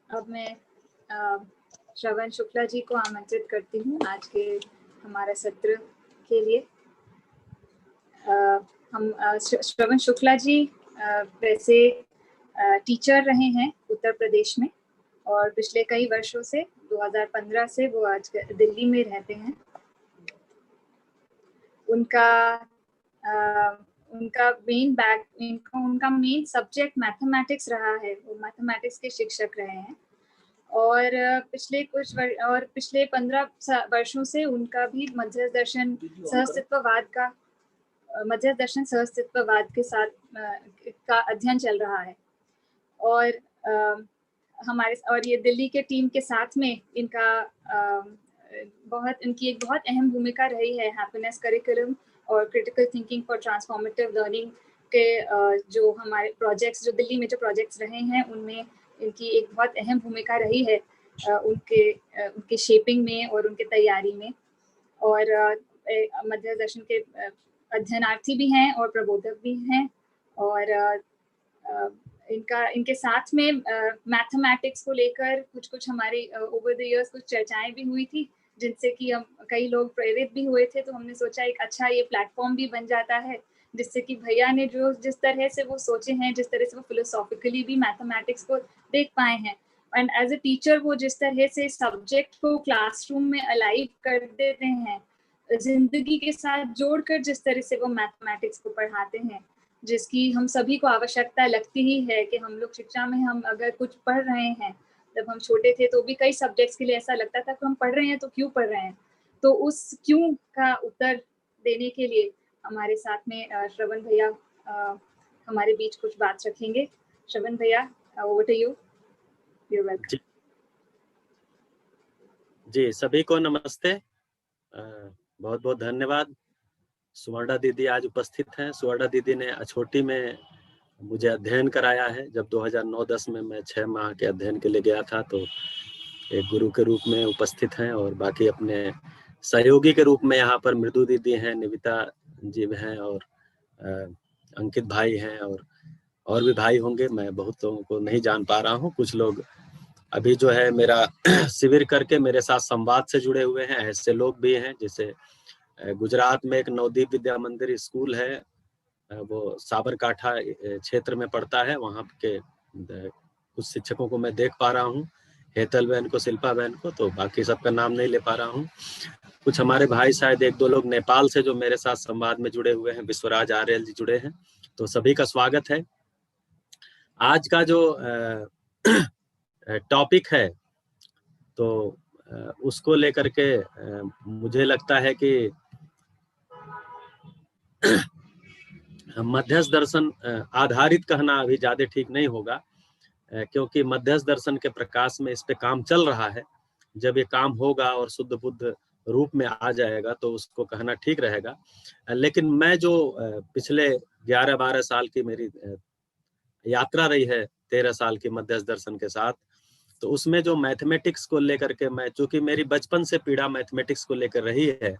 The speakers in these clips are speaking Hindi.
अब मैं श्रवण शुक्ला जी को आमंत्रित करती हूँ आज के हमारे सत्र के लिए। हम श्रवण शुक्ला जी वैसे टीचर रहे हैं उत्तर प्रदेश में और पिछले कई वर्षों से 2015 से वो आज दिल्ली में रहते हैं। उनका मेन सब्जेक्ट मैथमेटिक्स रहा है। वो मैथमेटिक्स के शिक्षक रहे हैं और पिछले 15 वर्षों से उनका भी मध्यस्थ दर्शन सहअस्तित्ववाद के साथ का अध्ययन चल रहा है। और ये दिल्ली के टीम के साथ में इनकी एक बहुत अहम भूमिका रही है हैप्पीनेस करिकुलम और critical thinking for transformative learning के जो हमारे प्रोजेक्ट्स, जो दिल्ली में जो प्रोजेक्ट्स रहे हैं, उनमें इनकी एक बहुत अहम भूमिका रही है उनके शेपिंग में और उनके तैयारी में। और मध्यस्थ दर्शन के अध्ययनार्थी भी हैं और प्रबोधक भी हैं। और इनके साथ में मैथमेटिक्स को लेकर कुछ हमारी ओवर द इयर्स कुछ चर्चाएं भी हुई थी, जिनसे कि हम कई लोग प्रेरित भी हुए थे। तो हमने सोचा एक अच्छा ये प्लेटफॉर्म भी बन जाता है, जिससे कि भैया ने जिस तरह से वो सोचे हैं, जिस तरह से वो फिलोसॉफिकली भी मैथमेटिक्स को देख पाए हैं, एंड एज अ टीचर वो जिस तरह से सब्जेक्ट को क्लासरूम में अलाइव कर देते हैं, जिंदगी के साथ जोड़कर जिस तरह से वो मैथमेटिक्स को पढ़ाते हैं, जिसकी हम सभी को आवश्यकता लगती ही है कि हम लोग शिक्षा में हम अगर कुछ पढ़ रहे हैं, जब हम छोटे थे तो भी कई सब्जेक्ट्स के लिए ऐसा लगता था कि हम पढ़ रहे हैं तो क्यों पढ़ रहे हैं। तो उस क्यों का उत्तर देने के लिए हमारे साथ में श्रवण भैया हमारे बीच कुछ बात रखेंगे। श्रवण भैया, over to you. You are welcome. जी, सभी को नमस्ते। बहुत बहुत धन्यवाद। सुवर्णा दीदी आज उपस्थित हैं। सुवर्णा दीदी ने अछोटी में मुझे अध्ययन कराया है। जब 2009-10 में मैं 6 माह के अध्ययन के लिए गया था, तो एक गुरु के रूप में उपस्थित हैं। और बाकी अपने सहयोगी के रूप में यहाँ पर मृदु दीदी हैं, निविता जी हैं, और अंकित भाई हैं, और भी भाई होंगे। मैं बहुत लोगों को नहीं जान पा रहा हूँ। कुछ लोग अभी जो है मेरा शिविर करके मेरे साथ संवाद से जुड़े हुए हैं। ऐसे लोग भी हैं, जैसे गुजरात में एक नवदीप विद्या मंदिर स्कूल है, वो साबरकाठा क्षेत्र में पड़ता है। वहाँ के कुछ शिक्षकों को मैं देख पा रहा हूँ, हेतल बहन को, शिल्पा बहन को, तो बाकी सबका नाम नहीं ले पा रहा हूँ। कुछ हमारे भाई, शायद 1-2 लोग नेपाल से जो मेरे साथ संवाद में जुड़े हुए हैं, विश्वराज आर्यल जी जुड़े हैं, तो सभी का स्वागत है। आज का जो टॉपिक है, तो उसको लेकर के मुझे लगता है कि मध्यस्थ दर्शन आधारित कहना अभी ज्यादा ठीक नहीं होगा, क्योंकि मध्यस्थ दर्शन के प्रकाश में इस पे काम चल रहा है। जब ये काम होगा और शुद्ध बुद्ध रूप में आ जाएगा तो उसको कहना ठीक रहेगा। लेकिन मैं जो पिछले 11-12 साल की मेरी यात्रा रही है, 13 साल की मध्यस्थ दर्शन के साथ, तो उसमें जो मैथमेटिक्स को लेकर के मैं, चूंकि मेरी बचपन से पीड़ा मैथमेटिक्स को लेकर रही है,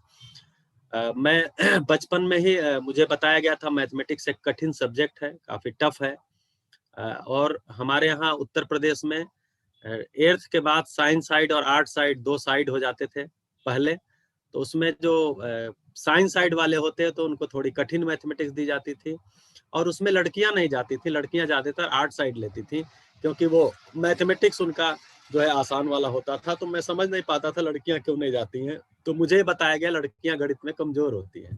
मैं बचपन में ही मुझे बताया गया था मैथमेटिक्स एक कठिन सब्जेक्ट है, काफी टफ है। और हमारे यहाँ उत्तर प्रदेश में 8th के बाद साइंस साइड और आर्ट साइड 2 साइड हो जाते थे पहले। तो उसमें जो साइंस साइड वाले होते हैं तो उनको थोड़ी कठिन मैथमेटिक्स दी जाती थी, और उसमें लड़कियां नहीं जाती थी। लड़कियां ज्यादातर आर्ट साइड लेती थी, क्योंकि वो मैथमेटिक्स उनका जो है आसान वाला होता था। तो मैं समझ नहीं पाता था लड़कियां क्यों नहीं जाती हैं। तो मुझे बताया गया लड़कियां गणित में कमजोर होती हैं।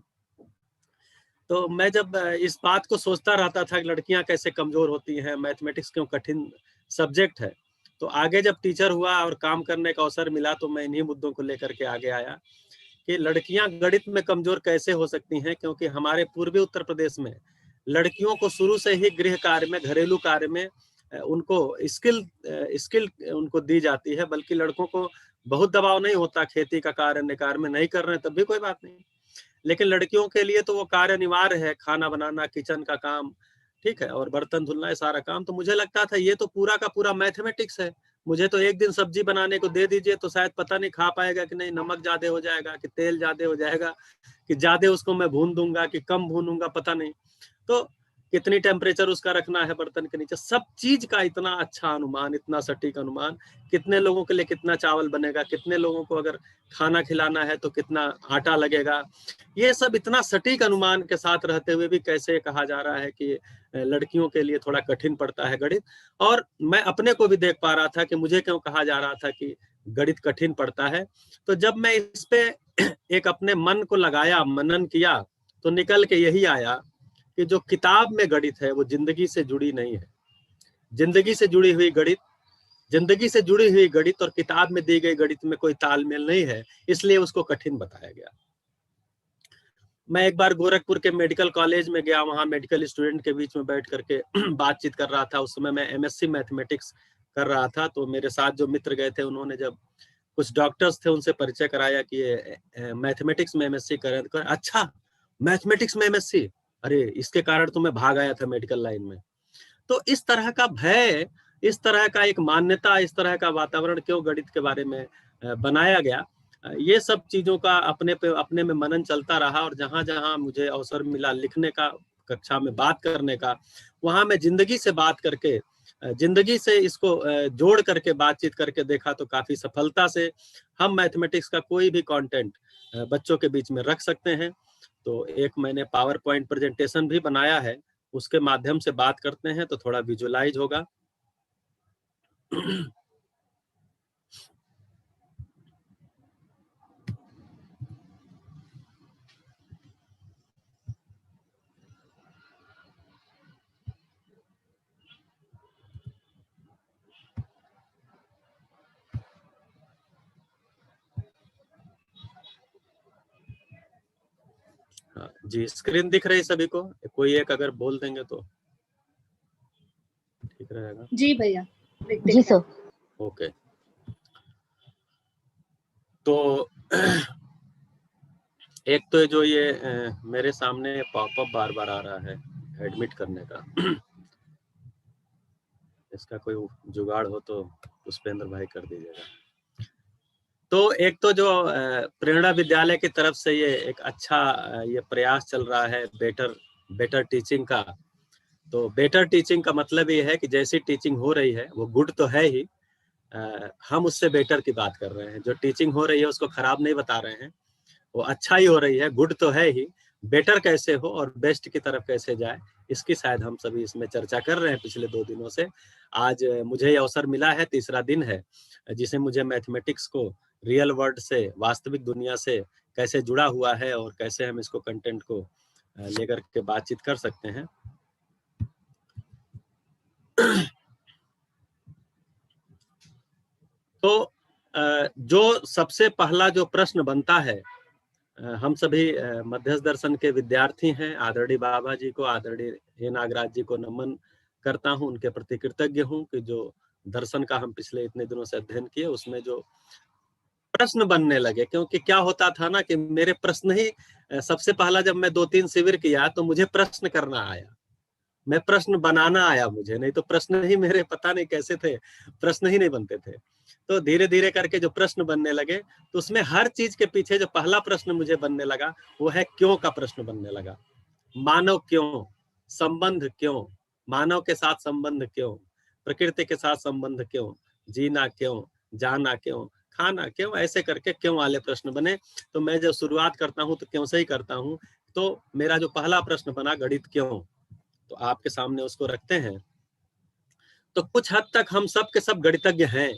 तो मैं जब इस बात को सोचता रहता था कि लड़कियां कैसे कमजोर होती हैं, मैथमेटिक्स क्यों कठिन सब्जेक्ट है, तो आगे जब टीचर हुआ और काम करने का अवसर मिला, तो मैं इन्हीं मुद्दों को लेकर के आगे आया कि लड़कियां गणित में कमजोर कैसे हो सकती हैं। क्योंकि हमारे पूर्वी उत्तर प्रदेश में लड़कियों को शुरू से ही गृह कार्य में, घरेलू कार्य में उनको स्किल उनको दी जाती है, बल्कि लड़कों को बहुत दबाव नहीं होता। खेती का कार्य, अन्य कार्य में नहीं कर रहे हैं तब भी कोई बात नहीं, लेकिन लड़कियों के लिए तो वो कार्य अनिवार्य है, खाना बनाना, किचन का काम, ठीक है, और बर्तन धुलना, है सारा काम। तो मुझे लगता था ये तो पूरा का पूरा मैथमेटिक्स है। मुझे तो एक दिन सब्जी बनाने को दे दीजिए तो शायद पता नहीं खा पाएगा कि नहीं, नमक ज्यादा हो जाएगा कि तेल ज्यादा हो जाएगा, कि ज्यादा उसको मैं भून दूंगा कि कम भूनूंगा, पता नहीं। तो कितनी टेम्परेचर उसका रखना है बर्तन के नीचे, सब चीज का इतना अच्छा अनुमान, इतना सटीक अनुमान, कितने लोगों के लिए कितना चावल बनेगा, कितने लोगों को अगर खाना खिलाना है तो कितना आटा लगेगा, ये सब इतना सटीक अनुमान के साथ रहते हुए भी कैसे कहा जा रहा है कि लड़कियों के लिए थोड़ा कठिन पड़ता है गणित। और मैं अपने को भी देख पा रहा था कि मुझे क्यों कहा जा रहा था कि गणित कठिन पड़ता है। तो जब मैं इस पे एक अपने मन को लगाया, मनन किया, तो निकल के यही आया कि जो किताब में गणित है वो जिंदगी से जुड़ी नहीं है। जिंदगी से जुड़ी हुई गणित, जिंदगी से जुड़ी हुई गणित और किताब में दी गई गणित में कोई तालमेल नहीं है, इसलिए उसको कठिन बताया गया। मैं एक बार गोरखपुर के मेडिकल कॉलेज में गया, वहां मेडिकल स्टूडेंट के बीच में बैठ करके बातचीत कर रहा था। उस समय मैं एमएससी मैथमेटिक्स कर रहा था। तो मेरे साथ जो मित्र गए थे, उन्होंने जब कुछ डॉक्टर्स थे उनसे परिचय कराया कि ये मैथमेटिक्स में एमएससी कर, अच्छा मैथमेटिक्स में एमएससी, अरे इसके कारण तो मैं भाग आया था मेडिकल लाइन में। तो इस तरह का भय, इस तरह का एक मान्यता, इस तरह का वातावरण क्यों गणित के बारे में बनाया गया, ये सब चीजों का अपने में मनन चलता रहा। और जहां जहां मुझे अवसर मिला लिखने का, कक्षा में बात करने का, वहां मैं जिंदगी से बात करके, जिंदगी से इसको जोड़ करके बातचीत करके देखा तो काफी सफलता से हम मैथमेटिक्स का कोई भी कंटेंट बच्चों के बीच में रख सकते हैं। तो एक मैंने पावर पॉइंट प्रेजेंटेशन भी बनाया है, उसके माध्यम से बात करते हैं तो थोड़ा विजुअलाइज होगा। जी, स्क्रीन दिख रही सभी को? कोई एक अगर बोल देंगे तो ठीक रहेगा। जी भैया, जी सर। ओके, तो एक तो जो ये मेरे सामने पॉपअप बार बार आ रहा है एडमिट करने का, इसका कोई जुगाड़ हो तो पुष्पेंद्र भाई कर दीजिएगा। तो एक तो जो प्रेरणा विद्यालय की तरफ से ये एक अच्छा ये प्रयास चल रहा है बेटर टीचिंग का। तो बेटर टीचिंग का मतलब ये है कि जैसी टीचिंग हो रही है वो गुड तो है ही, हम उससे बेटर की बात कर रहे हैं। जो टीचिंग हो रही है उसको खराब नहीं बता रहे हैं, वो अच्छा ही हो रही है, गुड तो है ही। बेटर कैसे हो और बेस्ट की तरफ कैसे जाए, इसकी शायद हम सभी इसमें चर्चा कर रहे हैं पिछले 2 दिनों से। आज मुझे ये अवसर मिला है, तीसरा दिन है, जिसे मुझे मैथमेटिक्स को रियल वर्ल्ड से, वास्तविक दुनिया से कैसे जुड़ा हुआ है और कैसे हम इसको कंटेंट को लेकर के बातचीत कर सकते हैं। तो जो सबसे पहला जो प्रश्न बनता है, हम सभी मध्यस्थ दर्शन के विद्यार्थी हैं। आदरणीय बाबा जी को, आदरणीय हे नागराज जी को नमन करता हूं, उनके प्रति कृतज्ञ हूं कि जो दर्शन का हम पिछले इतने दिनों से अध्ययन किए उसमें जो प्रश्न बनने लगे। क्योंकि क्या होता था ना कि मेरे प्रश्न ही सबसे पहला, जब मैं 2-3 शिविर किया तो मुझे प्रश्न करना आया, मैं प्रश्न बनाना आया मुझे, नहीं तो प्रश्न ही मेरे पता नहीं कैसे थे, प्रश्न ही नहीं बनते थे। तो धीरे धीरे करके जो प्रश्न बनने लगे, तो उसमें हर चीज के पीछे जो पहला प्रश्न मुझे बनने लगा वो है क्यों का प्रश्न बनने लगा। मानव क्यों, संबंध क्यों, मानव के साथ संबंध क्यों, प्रकृति के साथ संबंध क्यों, जीना क्यों, जाना क्यों, खाना क्यों, ऐसे करके क्यों वाले प्रश्न बने। तो मैं जब शुरुआत करता हूँ तो क्यों से ही करता हूँ। तो मेरा जो पहला प्रश्न बना गणित क्यों, तो आपके सामने उसको रखते हैं। तो कुछ हद तक हम सब के सब गणितज्ञ हैं।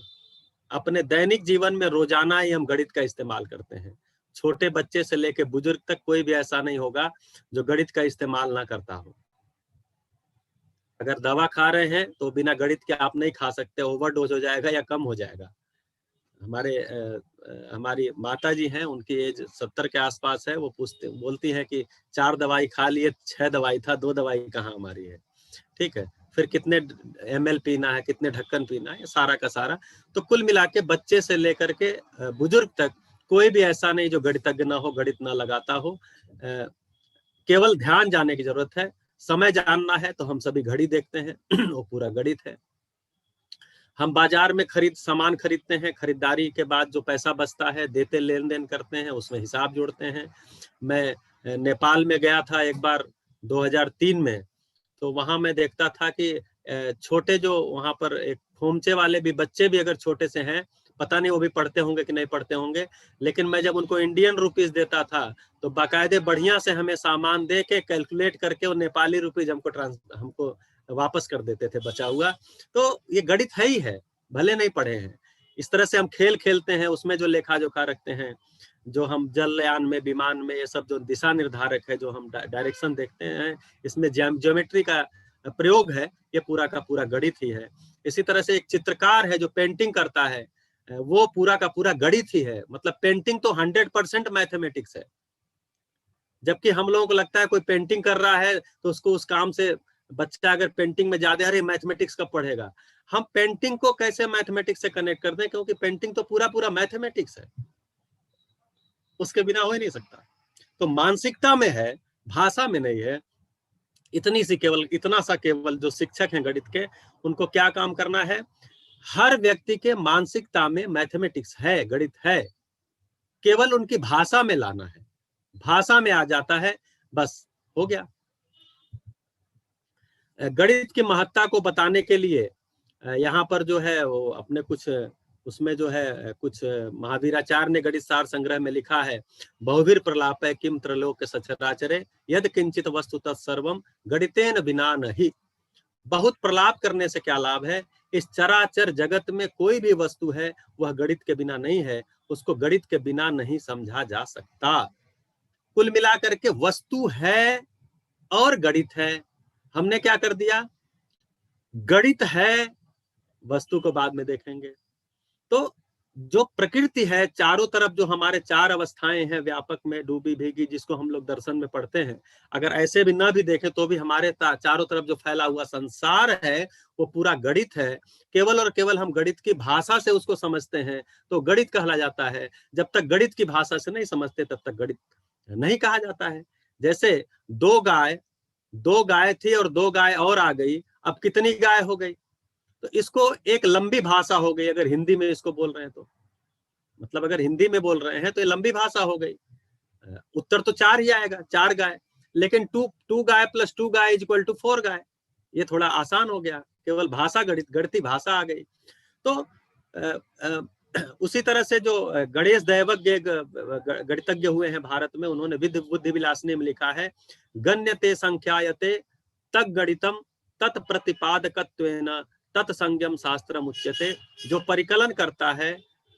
अपने दैनिक जीवन में रोजाना ही हम गणित का इस्तेमाल करते हैं। छोटे बच्चे से लेकर बुजुर्ग तक कोई भी ऐसा नहीं होगा जो गणित का इस्तेमाल ना करता हो। अगर दवा खा रहे हैं तो बिना गणित के आप नहीं खा सकते, ओवरडोज हो जाएगा या कम हो जाएगा। हमारी माता जी हैं, उनकी एज 70 के आसपास है, वो बोलती हैं कि 4 दवाई खा लिए, 6 दवाई था, 2 दवाई कहाँ हमारी है। ठीक है, फिर कितने ml पीना है, कितने ढक्कन पीना है, सारा का सारा। तो कुल मिला के बच्चे से लेकर के बुजुर्ग तक कोई भी ऐसा नहीं जो गणितज्ञ ना हो, गणित ना लगाता हो। केवल ध्यान जाने की जरूरत है। समय जानना है तो हम सभी घड़ी देखते हैं वो पूरा गणित है। हम बाजार में सामान खरीदते हैं, खरीदारी के बाद जो पैसा बचता है, देते लेन देन करते हैं, उसमें हिसाब जोड़ते हैं। मैं नेपाल में गया था एक बार 2003 में, तो वहां मैं देखता था कि छोटे जो वहां पर एक खोमचे वाले भी बच्चे भी अगर छोटे से हैं, पता नहीं वो भी पढ़ते होंगे कि नहीं पढ़ते होंगे, लेकिन मैं जब उनको इंडियन रुपीज देता था तो बाकायदे बढ़िया से हमें सामान दे के कैलकुलेट करके वो नेपाली रुपीज हमको वापस कर देते थे बचा हुआ। तो ये गणित है ही है, भले नहीं पढ़े हैं। इस तरह से हम खेल खेलते हैं, उसमें जो लेखा जोखा रखते हैं, जो हम जलयान में, विमान में, ये सब जो दिशा निर्धारक है, जो हम डायरेक्शन देखते हैं, इसमें ज्योमेट्री का प्रयोग है, ये पूरा का पूरा गणित ही है। इसी तरह से एक चित्रकार है जो पेंटिंग करता है, वो पूरा का पूरा गणित ही है। मतलब पेंटिंग तो 100% मैथमेटिक्स है। जबकि हम लोगों को लगता है कोई पेंटिंग कर रहा है तो उसको उस काम से, बच्चा अगर पेंटिंग में ज्यादा, अरे मैथमेटिक्स कब पढ़ेगा। हम पेंटिंग को कैसे मैथमेटिक्स से कनेक्ट करते हैं, क्योंकि पेंटिंग तो पूरा पूरा मैथमेटिक्स है, उसके बिना हो ही नहीं सकता। तो मानसिकता में है, भाषा में नहीं है। इतना सा केवल जो शिक्षक हैं गणित के, उनको क्या काम करना है, हर व्यक्ति के मानसिकता में मैथमेटिक्स है, गणित है, केवल उनकी भाषा में लाना है। भाषा में आ जाता है, बस हो गया। गणित की महत्ता को बताने के लिए यहाँ पर जो है वो अपने कुछ उसमें जो है कुछ महावीराचार्य ने गणित सार संग्रह में लिखा है, बहुवीर प्रलाप है किम त्रलोक सचराचरे यद किंचित वस्तु तत्सर्वम गणितेन बिना नहीं। बहुत प्रलाप करने से क्या लाभ है, इस चराचर जगत में कोई भी वस्तु है वह गणित के बिना नहीं है, उसको गणित के बिना नहीं समझा जा सकता। कुल मिलाकर के वस्तु है और गणित है। हमने क्या कर दिया, गणित है, वस्तु को बाद में देखेंगे। तो जो प्रकृति है, चारों तरफ जो हमारे चार अवस्थाएं हैं व्यापक में, डूबी भीगी, जिसको हम लोग दर्शन में पढ़ते हैं, अगर ऐसे भी ना भी देखें तो भी हमारे चारों तरफ जो फैला हुआ संसार है वो पूरा गणित है। केवल और केवल हम गणित की भाषा से उसको समझते हैं तो गणित कहला जाता है। जब तक गणित की भाषा से नहीं समझते तब तक गणित नहीं कहा जाता है। जैसे दो गाय थी और दो गाय और आ गई, अब कितनी गाय हो गई, तो इसको एक लंबी भाषा हो गई। अगर हिंदी में इसको बोल रहे हैं तो मतलब अगर हिंदी में बोल रहे हैं तो ये लंबी भाषा हो गई। उत्तर तो 4 ही आएगा, 4 गाय। लेकिन टू गाय प्लस 2 गाय इज इक्वल टू 4 गाय, ये थोड़ा आसान हो गया, केवल भाषा गणिती भाषा आ गई। तो उसी तरह से जो गणेश दैवज्ञ गणितज्ञ हुए हैं भारत में, उन्होंने बुद्धि विलासनी में लिखा है, गण्यते संख्यायते तत् गणितम तत्प्रतिपादकत्वेन तत्संज्ञम शास्त्रम उच्यते। जो परिकलन करता है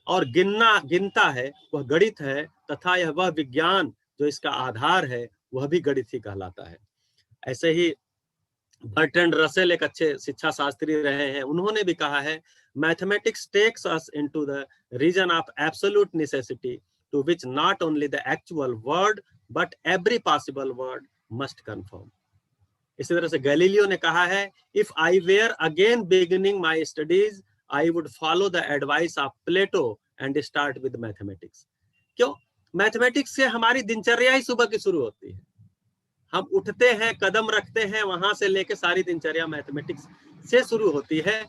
और गिनता है वह गणित है, तथा यह वह विज्ञान जो इसका आधार है वह भी गणित ही कहलाता है। ऐसे ही बर्ट्रैंड रसेल एक अच्छे शिक्षा शास्त्री रहे हैं, उन्होंने भी कहा है, mathematics takes us into the region of absolute necessity to which not only the actual word but every possible word must conform. इसी तरह से गैलीलियो ने कहा है, if I were again beginning my studies I would follow the advice of Plato and start with mathematics. क्यों? मैथमेटिक्स से हमारी दिनचर्या ही सुबह की शुरू होती है। हम उठते हैं, कदम रखते हैं, वहां से लेके सारी दिनचर्या मैथमेटिक्स से शुरू होती है।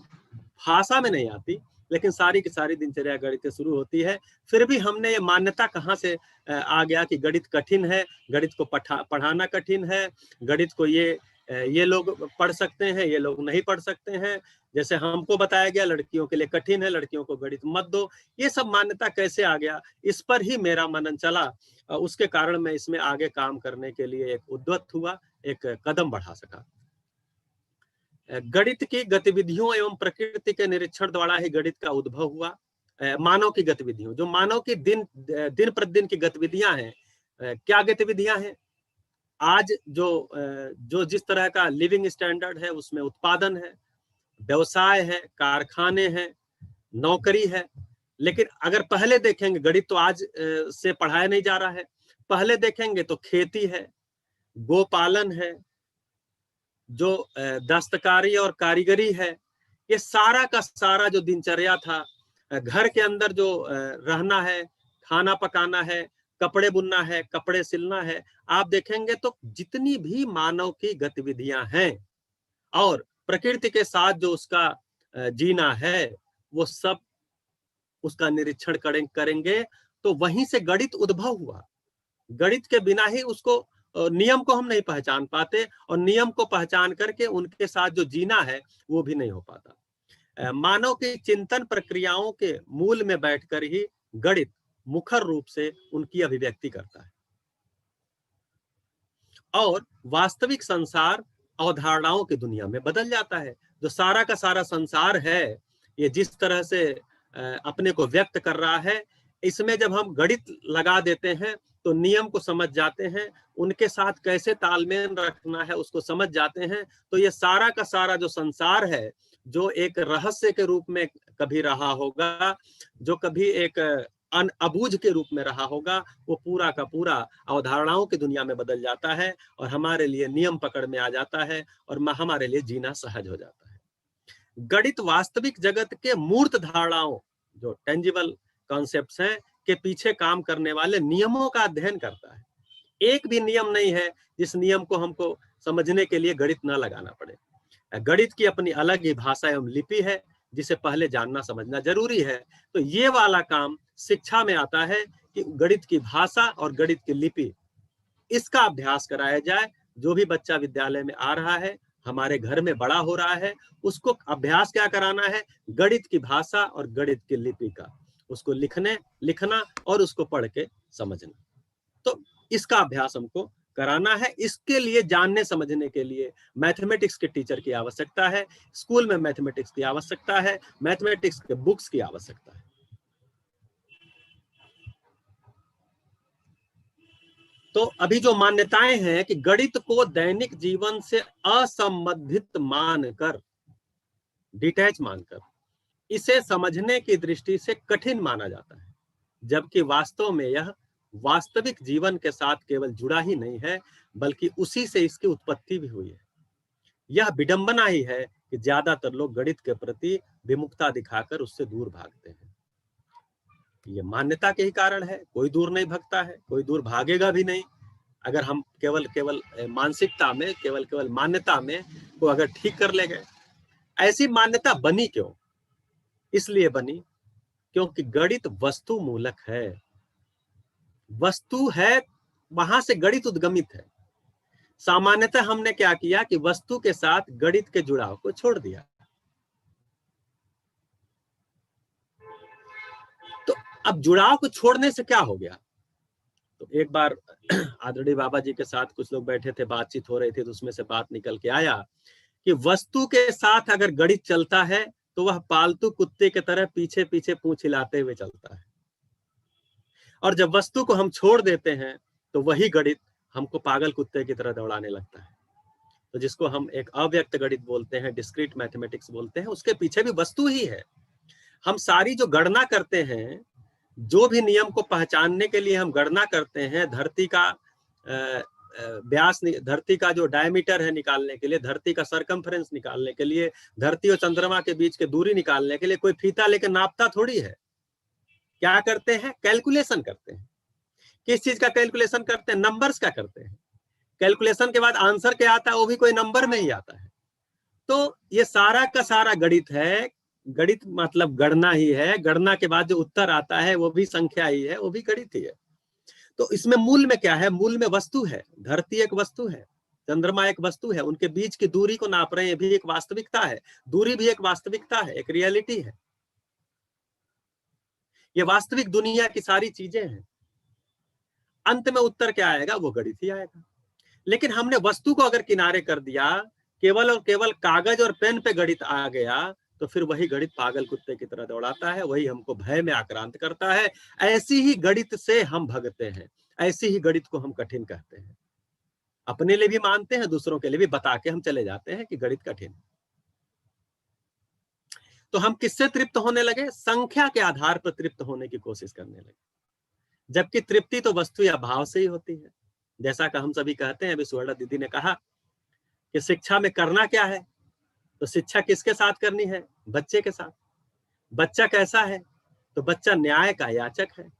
भाषा में नहीं आती, लेकिन सारी की सारी दिनचर्या गणित से शुरू होती है। फिर भी हमने ये मान्यता कहाँ से आ गया कि गणित कठिन है, गणित को पढ़ाना कठिन है, गणित को ये लोग पढ़ सकते हैं, ये लोग नहीं पढ़ सकते हैं। जैसे हमको बताया गया लड़कियों के लिए कठिन है, लड़कियों को गणित मत दो। ये सब मान्यता कैसे आ गया, इस पर ही मेरा मनन चला। उसके कारण मैं इसमें आगे काम करने के लिए एक उद्यत हुआ, एक कदम बढ़ा सका। गणित की गतिविधियों एवं प्रकृति के निरीक्षण द्वारा ही गणित का उद्भव हुआ। मानव की गतिविधियों, जो मानव की दिन प्रतिदिन की गतिविधियां हैं, क्या गतिविधियां हैं आज, जो जिस तरह का लिविंग स्टैंडर्ड है उसमें उत्पादन है, व्यवसाय है, कारखाने हैं, नौकरी है। लेकिन अगर पहले देखेंगे, गणित तो आज से पढ़ाया नहीं जा रहा है, पहले देखेंगे तो खेती है, गोपालन है, जो दस्तकारी और कारीगरी है, ये सारा का सारा जो दिनचर्या था, घर के अंदर जो रहना है, खाना पकाना है, कपड़े बुनना है, कपड़े सिलना है, आप देखेंगे तो जितनी भी मानव की गतिविधियां हैं और प्रकृति के साथ जो उसका जीना है, वो सब उसका निरीक्षण करेंगे तो वहीं से गणित उद्भव हुआ। गणित के बिना ही उसको नियम को हम नहीं पहचान पाते, और नियम को पहचान करके उनके साथ जो जीना है वो भी नहीं हो पाता। मानव की चिंतन प्रक्रियाओं के मूल में बैठकर ही गणित मुखर रूप से उनकी अभिव्यक्ति करता है, और वास्तविक संसार अवधारणाओं की दुनिया में बदल जाता है। जो सारा का सारा संसार है, ये जिस तरह से अपने को व्यक्त कर रहा है, इसमें जब हम गणित लगा देते हैं तो नियम को समझ जाते हैं, उनके साथ कैसे तालमेल रखना है उसको समझ जाते हैं, तो ये सारा का सारा जो संसार है, जो एक रहस्य के रूप में कभी रहा होगा, जो कभी एक अबूझ के रूप में रहा होगा, वो पूरा का पूरा अवधारणाओं की दुनिया में बदल जाता है और हमारे लिए नियम पकड़ में आ जाता है और हमारे लिए जीना सहज हो जाता है। गणित वास्तविक जगत के मूर्त धारणाओं, जो टेंजिबल कॉन्सेप्ट्स हैं, के पीछे काम करने वाले नियमों का अध्ययन करता है। एक भी नियम नहीं है जिस नियम को हमको समझने के लिए गणित न लगाना पड़े। गणित की अपनी अलग ही भाषा एवं लिपि है, जिसे पहले जानना समझना जरूरी है। तो ये वाला काम शिक्षा में आता है कि गणित की भाषा और गणित की लिपि, इसका अभ्यास कराया जाए। जो भी बच्चा विद्यालय में आ रहा है, हमारे घर में बड़ा हो रहा है, उसको अभ्यास क्या कराना है? गणित की भाषा और गणित की लिपि का, उसको लिखना और उसको पढ़ के समझना। तो इसका अभ्यास हमको कराना है। इसके लिए जानने समझने के लिए मैथमेटिक्स के टीचर की आवश्यकता है, स्कूल में मैथमेटिक्स की आवश्यकता है, मैथमेटिक्स के बुक्स की आवश्यकता है। तो अभी जो मान्यताएं हैं कि गणित को दैनिक जीवन से असंबंधित मानकर, डिटैच मानकर, इसे समझने की दृष्टि से कठिन माना जाता है, जबकि वास्तव में यह वास्तविक जीवन के साथ केवल जुड़ा ही नहीं है, बल्कि उसी से इसकी उत्पत्ति भी हुई है। यह विडंबना ही है कि ज्यादातर लोग गणित के प्रति विमुखता दिखाकर उससे दूर भागते हैं। ये मान्यता के ही कारण है, कोई दूर नहीं भागता है, कोई दूर भागेगा भी नहीं। अगर हम केवल मानसिकता में, केवल मान्यता में को अगर ठीक कर ले गए। ऐसी मान्यता बनी क्यों? इसलिए बनी क्योंकि गणित वस्तु मूलक है, वस्तु है, वहां से गणित उद्गमित है। सामान्यतः हमने क्या किया कि वस्तु के साथ गणित के जुड़ाव को छोड़ दिया। तो अब जुड़ाव को छोड़ने से क्या हो गया? तो एक बार आदरणीय बाबा जी के साथ कुछ लोग बैठे थे, बातचीत हो रही थी, तो उसमें से बात निकल के आया कि वस्तु के साथ अगर गणित चलता है तो वह पालतू कुत्ते की तरह पीछे पीछे पूंछ हिलाते हुए चलता है, और जब वस्तु को हम छोड़ देते हैं तो वही गणित हमको पागल कुत्ते की तरह दौड़ाने लगता है। तो जिसको हम एक अव्यक्त गणित बोलते हैं, डिस्क्रीट मैथमेटिक्स बोलते हैं, उसके पीछे भी वस्तु ही है। हम सारी जो गणना करते हैं, जो भी नियम को पहचानने के लिए हम गणना करते हैं, धरती का व्यास, धरती का जो डायमीटर है निकालने के लिए, धरती का सरकमफ्रेंस निकालने के लिए, धरती और चंद्रमा के बीच की दूरी निकालने के लिए कोई फीता लेकर नापता थोड़ी है। क्या करते हैं? कैलकुलेशन करते हैं। किस चीज का कैलकुलेशन करते हैं? नंबर्स का करते हैं। कैलकुलेशन के बाद आंसर क्या आता है? वो भी कोई नंबर में ही आता है। तो ये सारा का सारा गणित है। गणित मतलब गणना ही है। गणना के बाद जो उत्तर आता है वो भी संख्या ही है, वो भी गणित ही है। तो इसमें मूल में क्या है? मूल में वस्तु है। धरती एक वस्तु है, चंद्रमा एक वस्तु है, उनके बीच की दूरी को नाप रहे हैं, भी एक वास्तविकता है। दूरी भी एक वास्तविकता है, एक रियलिटी है। ये वास्तविक दुनिया की सारी चीजें हैं। अंत में उत्तर क्या आएगा? वो गणित ही आएगा। लेकिन हमने वस्तु को अगर किनारे कर दिया, केवल और केवल कागज और पेन पे गणित आ गया, तो फिर वही गणित पागल कुत्ते की तरह दौड़ाता है, वही हमको भय में आक्रांत करता है। ऐसी ही गणित से हम भगते हैं, ऐसी ही गणित को हम कठिन कहते हैं। अपने लिए भी मानते हैं, दूसरों के लिए भी बता के हम चले जाते हैं कि गणित कठिन। तो हम किससे तृप्त होने लगे? संख्या के आधार पर तृप्त होने की कोशिश करने लगे, जबकि तृप्ति तो वस्तु या भाव से ही होती है। जैसा कि हम सभी कहते हैं, अभी सुवर्णा दीदी ने कहा कि शिक्षा में करना क्या है, तो शिक्षा किसके साथ करनी है? बच्चे के साथ। बच्चा कैसा है? तो बच्चा न्याय का याचक है।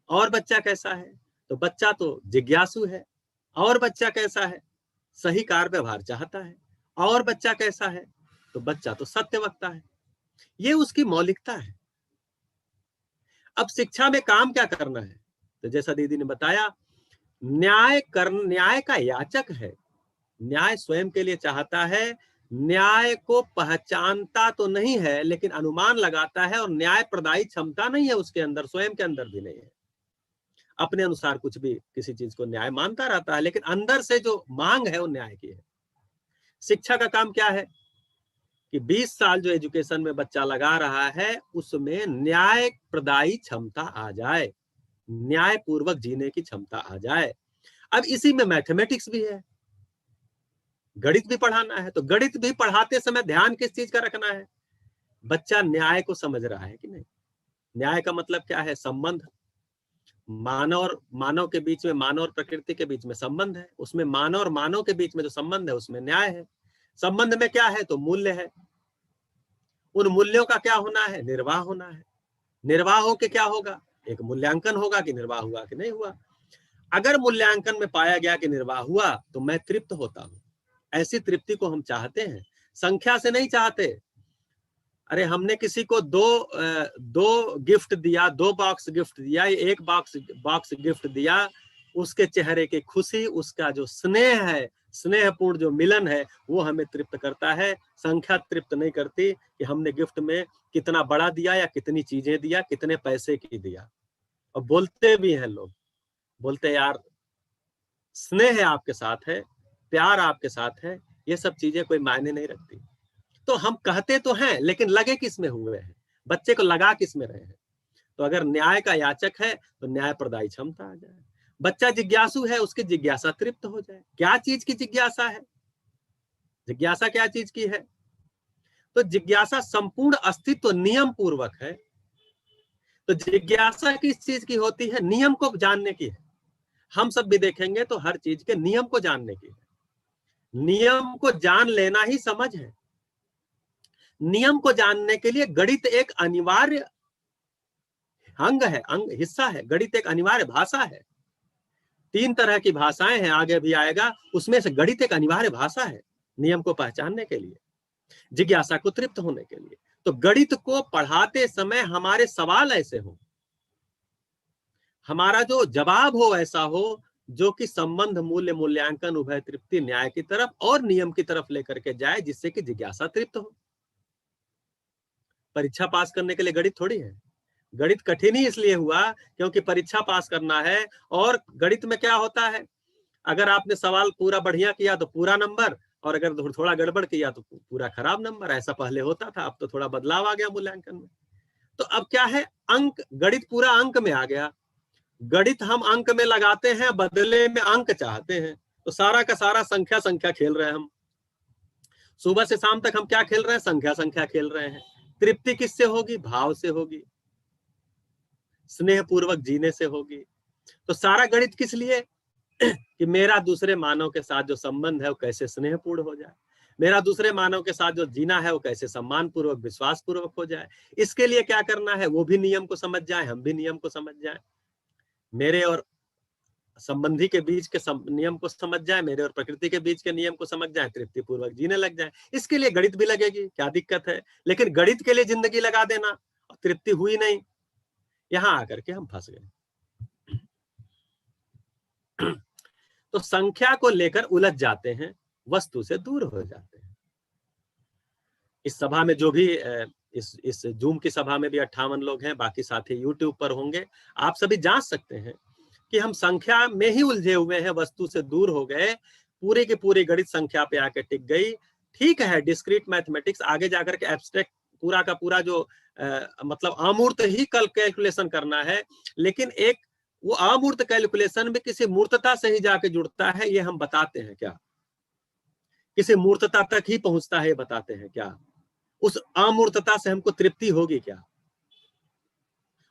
और बच्चा कैसा है? तो बच्चा तो जिज्ञासु है। और बच्चा कैसा है? सही कार्य व्यवहार चाहता है। और बच्चा कैसा है? तो बच्चा तो सत्यवक्ता है। ये उसकी मौलिकता है। अब शिक्षा में काम क्या करना है? तो जैसा दीदी ने बताया न्याय का याचक है, न्याय स्वयं के लिए चाहता है, न्याय को पहचानता तो नहीं है लेकिन अनुमान लगाता है, और न्याय प्रदायी क्षमता नहीं है उसके अंदर, स्वयं के अंदर भी नहीं है। अपने अनुसार कुछ भी किसी चीज को न्याय मानता रहता है, लेकिन अंदर से जो मांग है वो न्याय की है। शिक्षा का काम क्या है कि 20 साल जो एजुकेशन में बच्चा लगा रहा है उसमें न्याय प्रदायी क्षमता आ जाए, न्याय पूर्वक जीने की क्षमता आ जाए। अब इसी में मैथमेटिक्स भी है, गणित भी पढ़ाना है, तो गणित भी पढ़ाते समय ध्यान किस चीज का रखना है, बच्चा न्याय को समझ रहा है कि नहीं। न्याय का मतलब क्या है, संबंध, मानव के बीच में, मानव और प्रकृति के बीच में संबंध है, उसमें मानव और मानव के बीच में जो संबंध है उसमें न्याय है। संबंध में क्या है, तो मूल्य है, उन मूल्यों का क्या होना है, निर्वाह होना है। निर्वाह हो के क्या होगा, एक मूल्यांकन होगा कि निर्वाह हुआ कि नहीं हुआ। अगर मूल्यांकन में पाया गया कि निर्वाह हुआ तो मैं तृप्त होता हूं। ऐसी तृप्ति को हम चाहते हैं, संख्या से नहीं चाहते। अरे हमने किसी को दो गिफ्ट दिया, 2 बॉक्स गिफ्ट दिया, एक बॉक्स गिफ्ट दिया, उसके चेहरे की खुशी, उसका जो स्नेह है, स्नेहपूर्ण जो मिलन है, वो हमें तृप्त करता है। संख्या तृप्त नहीं करती कि हमने गिफ्ट में कितना बड़ा दिया या कितनी चीजें दिया, कितने पैसे की दिया। और बोलते भी हैं लोग, बोलते यार स्नेह आपके साथ है, प्यार आपके साथ है, ये सब चीजें कोई मायने नहीं रखती। तो हम कहते तो हैं लेकिन लगे किस में हुए हैं, बच्चे को लगा किस में रहे हैं। तो अगर न्याय का याचक है तो न्याय प्रदायी क्षमता आ जाए। बच्चा जिज्ञासु है, उसकी जिज्ञासा तृप्त हो जाए। क्या चीज की जिज्ञासा है, जिज्ञासा क्या चीज की है, तो जिज्ञासा संपूर्ण अस्तित्व नियम पूर्वक है। तो जिज्ञासा किस चीज की होती है, नियम को जानने की है। हम सब भी देखेंगे तो हर चीज के नियम को जानने की है। नियम को जान लेना ही समझ है। नियम को जानने के लिए गणित एक अनिवार्य अंग है, हिस्सा है। गणित एक अनिवार्य भाषा है। 3 तरह की भाषाएं हैं, आगे भी आएगा, उसमें से गणित एक अनिवार्य भाषा है नियम को पहचानने के लिए, जिज्ञासा को तृप्त होने के लिए। तो गणित को पढ़ाते समय हमारे सवाल ऐसे हो, हमारा जो जवाब हो ऐसा हो जो कि संबंध, मूल्य, मूल्यांकन, उभय तृप्ति, न्याय की तरफ और नियम की तरफ लेकर के जाए, जिससे कि जिज्ञासा तृप्त हो। परीक्षा पास करने के लिए गणित थोड़ी है। गणित कठिन ही इसलिए हुआ क्योंकि परीक्षा पास करना है। और गणित में क्या होता है, अगर आपने सवाल पूरा बढ़िया किया तो पूरा नंबर, और अगर थोड़ा गड़बड़ किया तो पूरा खराब नंबर। ऐसा पहले होता था, अब तो थोड़ा बदलाव आ गया मूल्यांकन में। तो अब क्या है, अंक, गणित पूरा अंक में आ गया। गणित हम अंक में लगाते हैं, बदले में अंक चाहते हैं। तो सारा का सारा संख्या खेल रहे हैं हम। सुबह से शाम तक हम क्या खेल रहे हैं, संख्या खेल रहे हैं। तृप्ति किससे होगी, भाव से होगी, स्नेह पूर्वक जीने से होगी। तो सारा गणित किस लिए कि मेरा दूसरे मानव के साथ जो संबंध है वो कैसे स्नेहपूर्ण हो जाए, मेरा दूसरे मानव के साथ जो जीना है वो कैसे सम्मान पूर्वक, विश्वास पूर्वक हो जाए। इसके लिए क्या करना है, वो भी नियम को समझ जाए, हम भी नियम को समझ जाए, मेरे और संबंधी के बीच के नियम को समझ जाए, मेरे और प्रकृति के बीच के नियम को समझ जाए, तृप्ति पूर्वक जीने लग जाए। इसके लिए गणित भी लगेगी, क्या दिक्कत है। लेकिन गणित के लिए जिंदगी लगा देना, तृप्ति हुई नहीं, यहां आकर के हम फंस गए। तो संख्या को लेकर उलझ जाते हैं, वस्तु से दूर हो जाते हैं। इस सभा में जो भी इस जूम की सभा में भी 58 लोग हैं, बाकी साथी यूट्यूब पर होंगे। आप सभी जांच सकते हैं कि हम संख्या में ही उलझे हुए हैं, वस्तु से दूर हो गए। पूरी की पूरी गणित संख्या पे आके टिक गई। ठीक है, डिस्क्रीट मैथमेटिक्स आगे जाकर के एब्स्ट्रैक्ट पूरा का पूरा जो मतलब अमूर्त ही कल कैलकुलेशन करना है, लेकिन एक वो अमूर्त कैलकुलेशन में किसी मूर्तता से ही जाके जुड़ता है, ये हम बताते हैं क्या, किसी मूर्तता तक ही पहुंचता है, ये बताते हैं क्या। उस अमूर्तता से हमको तृप्ति होगी क्या,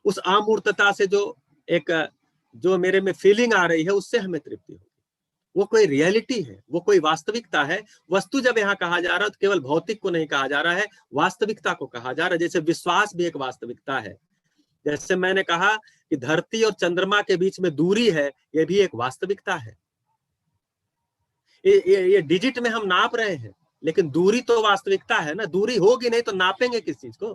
उस अमूर्तता से जो मेरे में फीलिंग आ रही है उससे हमें तृप्ति होगी। वो कोई रियलिटी है, वो कोई वास्तविकता है। वस्तु जब यहाँ कहा जा रहा है तो केवल भौतिक को नहीं कहा जा रहा है, वास्तविकता को कहा जा रहा है। जैसे विश्वास भी एक वास्तविकता है, जैसे मैंने कहा कि धरती और चंद्रमा के बीच में दूरी है, ये भी एक वास्तविकता है। ये डिजिट में हम नाप रहे हैं, लेकिन दूरी तो वास्तविकता है ना। दूरी होगी नहीं तो नापेंगे किस चीज को,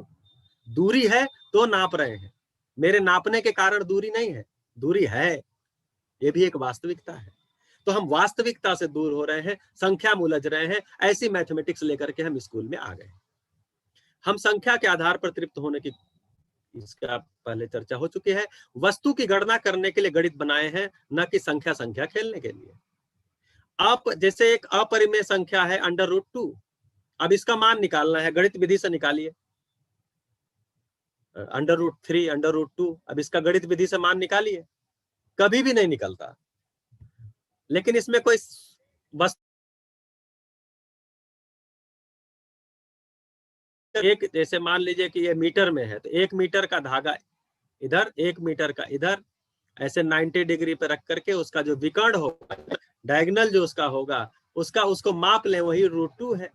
दूरी है तो नाप रहे हैं। मेरे नापने के कारण दूरी नहीं है, दूरी है, ये भी एक वास्तविकता है। तो हम वास्तविकता से दूर हो रहे हैं, संख्या में उलझ रहे हैं, ऐसी मैथमेटिक्स लेकर के हम स्कूल में आ गए। हम संख्या के आधार पर तृप्त होने की, इसका पहले चर्चा हो चुकी है। वस्तु की गणना करने के लिए गणित बनाए हैं, न कि संख्या खेलने के लिए। आप जैसे एक अपरिमेय संख्या है √2, अब इसका मान निकालना है, गणित विधि से निकालिए। √3, √2, अब इसका गणित विधि से मान निकालिए, कभी भी नहीं निकलता। लेकिन इसमें कोई वस्तु, एक जैसे मान लीजिए कि ये मीटर में है, तो 1 मीटर का धागा इधर, 1 मीटर का इधर, ऐसे 90 डिग्री पे रख करके उसका जो विकर्ण होगा, डायगोनल जो उसका होगा, उसको माप लें, वही √2 है।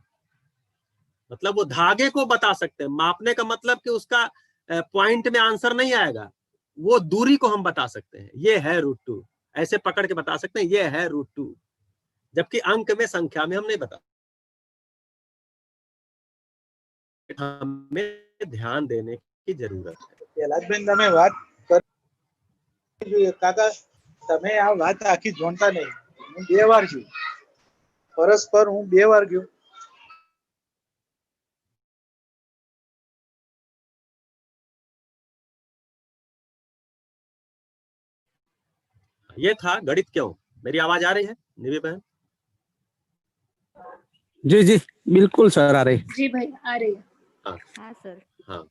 मतलब वो धागे को बता सकते हैं। मापने का मतलब कि उसका पॉइंट में आंसर नहीं आएगा, वो दूरी को हम बता सकते हैं, ये है √2, ऐसे पकड़ के बता सकते हैं ये है √2, जबकि अंक में, संख्या में हम नहीं बता। हमें ध्यान देने की जरूरत है। कैलाशबेन તમે વાત કરી કાકા, તમે આ વાત આખી જોણતા નહીં। હું 2 વાર ગયો, પરસ્પર હું 2 વાર ગયો। ये था गणित क्यों। मेरी आवाज आ रही है निधि बहन? जी जी बिल्कुल सर, आ रही। जी भाई आ रही है। हाँ सर। हाँ,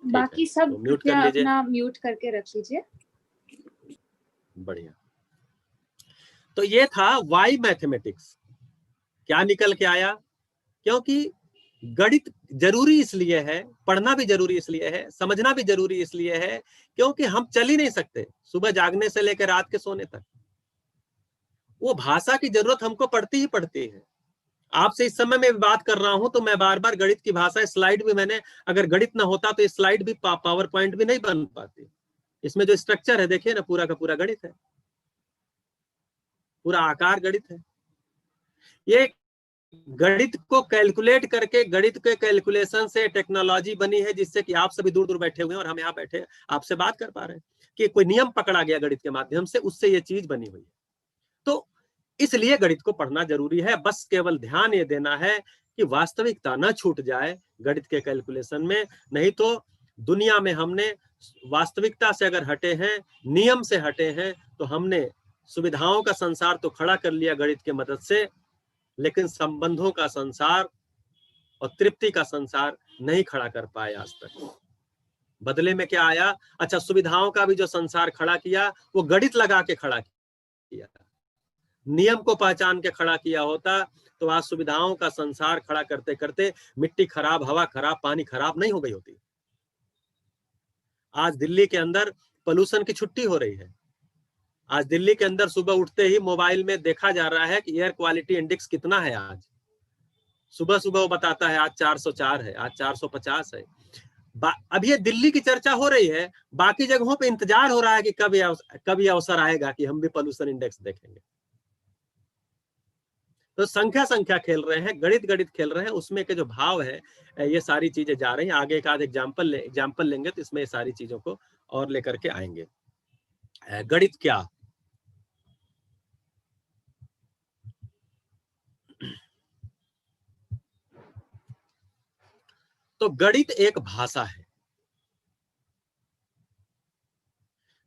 बाकी सब तो म्यूट कर लीजिए, अपना म्यूट करके रख लीजिए। बढ़िया। तो ये था वाई मैथमेटिक्स। क्या निकल के आया? क्योंकि गणित जरूरी इसलिए है, पढ़ना भी जरूरी इसलिए है, समझना भी जरूरी इसलिए है, क्योंकि हम चल ही नहीं सकते सुबह जागने से लेकर रात के सोने तक। वो भाषा की जरूरत हमको पड़ती ही पड़ती है। आपसे इस समय में बात कर रहा हूं तो मैं बार बार गणित की भाषा, स्लाइड भी मैंने, अगर गणित ना होता तो स्लाइड भी, पावर पॉइंट भी नहीं बन पाती। इसमें जो स्ट्रक्चर है देखिए ना, पूरा का पूरा गणित है, पूरा आकार गणित है। ये गणित को कैलकुलेट करके, गणित के कैलकुलेशन से टेक्नोलॉजी बनी है, जिससे कि आप सभी दूर दूर बैठे हुए हैं और हम यहाँ बैठे आपसे बात कर पा रहे हैं कि कोई नियम पकड़ा गया गणित के माध्यम से, उससे ये चीज बनी हुई है। तो इसलिए गणित को पढ़ना जरूरी है। बस केवल ध्यान ये देना है कि वास्तविकता न छूट जाए गणित के कैलकुलेशन में। नहीं तो दुनिया में हमने वास्तविकता से अगर हटे हैं, नियम से हटे हैं, तो हमने सुविधाओं का संसार तो खड़ा कर लिया गणित के मदद से, लेकिन संबंधों का संसार और तृप्ति का संसार नहीं खड़ा कर पाए आज तक। बदले में क्या आया? अच्छा, सुविधाओं का भी जो संसार खड़ा किया वो गणित लगा के खड़ा किया। नियम को पहचान के खड़ा किया होता तो आज सुविधाओं का संसार खड़ा करते करते मिट्टी खराब, हवा खराब, पानी खराब नहीं हो गई होती। आज दिल्ली के अंदर पोल्यूशन की छुट्टी हो रही है। आज दिल्ली के अंदर सुबह उठते ही मोबाइल में देखा जा रहा है कि एयर क्वालिटी इंडेक्स कितना है। आज सुबह सुबह वो बताता है आज 404 है, आज 450 है। अब ये दिल्ली की चर्चा हो रही है, बाकी जगहों पे इंतजार हो रहा है कि कब ये अवसर आएगा कि हम भी पोल्यूशन इंडेक्स देखेंगे। तो संख्या खेल रहे हैं, गणित खेल रहे हैं, उसमें के जो भाव है, ये सारी चीजें जा रही हैं। आगे एक आध एग्जाम्पल लेंगे तो इसमें ये सारी चीजों को और लेकर के आएंगे। गणित क्या? तो गणित एक भाषा है।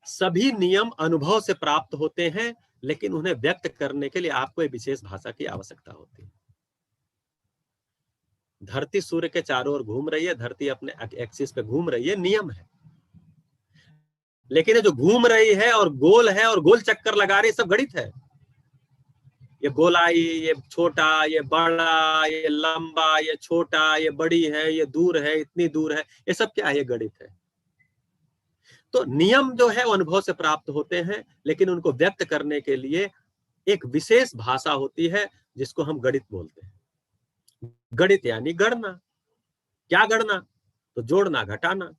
सभी नियम अनुभव से प्राप्त होते हैं, लेकिन उन्हें व्यक्त करने के लिए आपको एक विशेष भाषा की आवश्यकता होती है। धरती सूर्य के चारों ओर घूम रही है, धरती अपने एक्सिस पे घूम रही है, नियम है। लेकिन ये जो घूम रही है और गोल चक्कर लगा रही है, सब गणित है। ये गोलाई, ये छोटा, ये बड़ा, ये लंबा, ये छोटा, ये बड़ी है, ये दूर है, इतनी दूर है, ये सब क्या है? ये गणित है। तो नियम जो है वो अनुभव से प्राप्त होते हैं, लेकिन उनको व्यक्त करने के लिए एक विशेष भाषा होती है, जिसको हम गणित बोलते हैं। गणित यानी गणना। क्या गणना? तो जोड़ना, घटाना,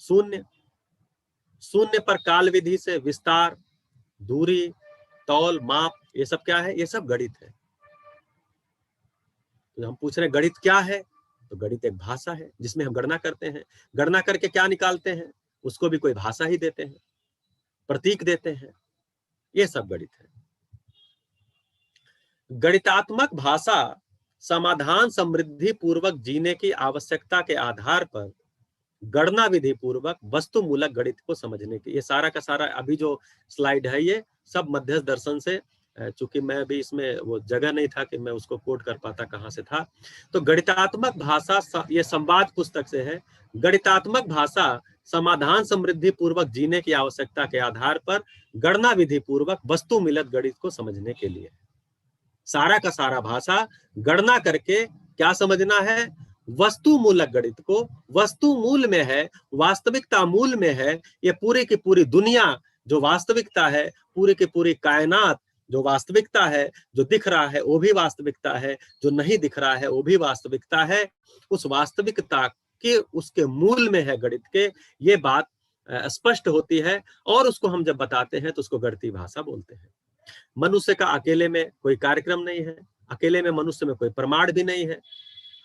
शून्य पर काल विधि से विस्तार, दूरी, तौल, माप, ये सब क्या है? ये सब गणित है। तो हम पूछ रहे हैं गणित क्या है? तो गणित एक भाषा है जिसमें हम गणना करते हैं। गणना करके क्या निकालते हैं? उसको भी कोई भाषा ही देते हैं, प्रतीक देते हैं। ये सब गणित है। गणितात्मक भाषा समाधान समृद्धि पूर्वक जीने की आवश्यकता के आधार पर गणना विधि पूर्वक वस्तु मूलक गणित को समझने की, ये सारा का सारा अभी जो स्लाइड है ये सब मध्यस्थ दर्शन से, चूंकि मैं भी इसमें वो जगह नहीं था कि मैं उसको कोट कर पाता कहां से था। तो गणितात्मक भाषा, ये संवाद पुस्तक से है, गणितात्मक भाषा समाधान समृद्धि पूर्वक जीने की आवश्यकता के आधार पर गणना विधि पूर्वक वस्तु मूलक गणित को समझने के लिए। सारा का सारा भाषा गणना करके क्या समझना है, वस्तु मूलक गणित को। वस्तु मूल में है, वास्तविकता मूल में है। ये पूरी की पूरी दुनिया जो वास्तविकता है, पूरी की पूरी कायनात जो वास्तविकता है, जो दिख रहा है वो भी वास्तविकता है, जो नहीं दिख रहा है वो भी वास्तविकता है। उस वास्तविकता के उसके मूल में है गणित के, ये बात स्पष्ट होती है। और उसको हम जब बताते हैं तो उसको गणितीय भाषा बोलते हैं। मनुष्य का अकेले में कोई कार्यक्रम नहीं है, अकेले में मनुष्य में कोई प्रमाण भी नहीं है।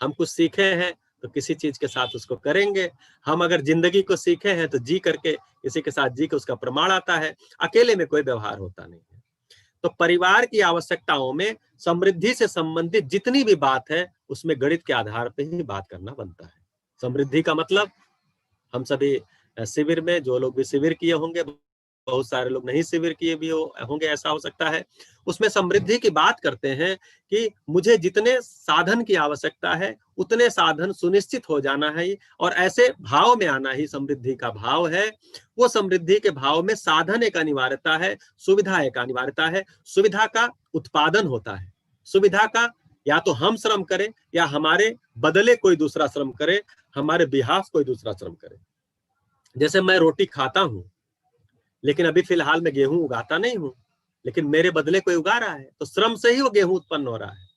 हम कुछ सीखे हैं तो किसी चीज के साथ उसको करेंगे। हम अगर जिंदगी को सीखे हैं तो जी करके किसी के साथ जी के उसका प्रमाण आता है। अकेले में कोई व्यवहार होता नहीं है। तो परिवार की आवश्यकताओं में समृद्धि से संबंधित जितनी भी बात है उसमें गणित के आधार पर ही बात करना बनता है। समृद्धि का मतलब, हम सभी शिविर में, जो लोग भी शिविर किए होंगे, बहुत सारे लोग नहीं शिविर किए भी होंगे, ऐसा हो सकता है, उसमें समृद्धि की बात करते हैं कि मुझे जितने साधन की आवश्यकता है उतने साधन सुनिश्चित हो जाना है, और ऐसे भाव में आना ही समृद्धि का भाव है। वो समृद्धि के भाव में साधन एक अनिवार्यता है, सुविधा एक अनिवार्यता है। सुविधा का उत्पादन होता है, सुविधा का या तो हम श्रम करें या हमारे बदले कोई दूसरा श्रम करे, हमारे बिहाफ कोई दूसरा श्रम करे। जैसे मैं रोटी खाता हूं, लेकिन अभी फिलहाल मैं गेहूं उगाता नहीं हूं, लेकिन मेरे बदले कोई उगा रहा है, तो श्रम से ही वो गेहूं उत्पन्न हो रहा है।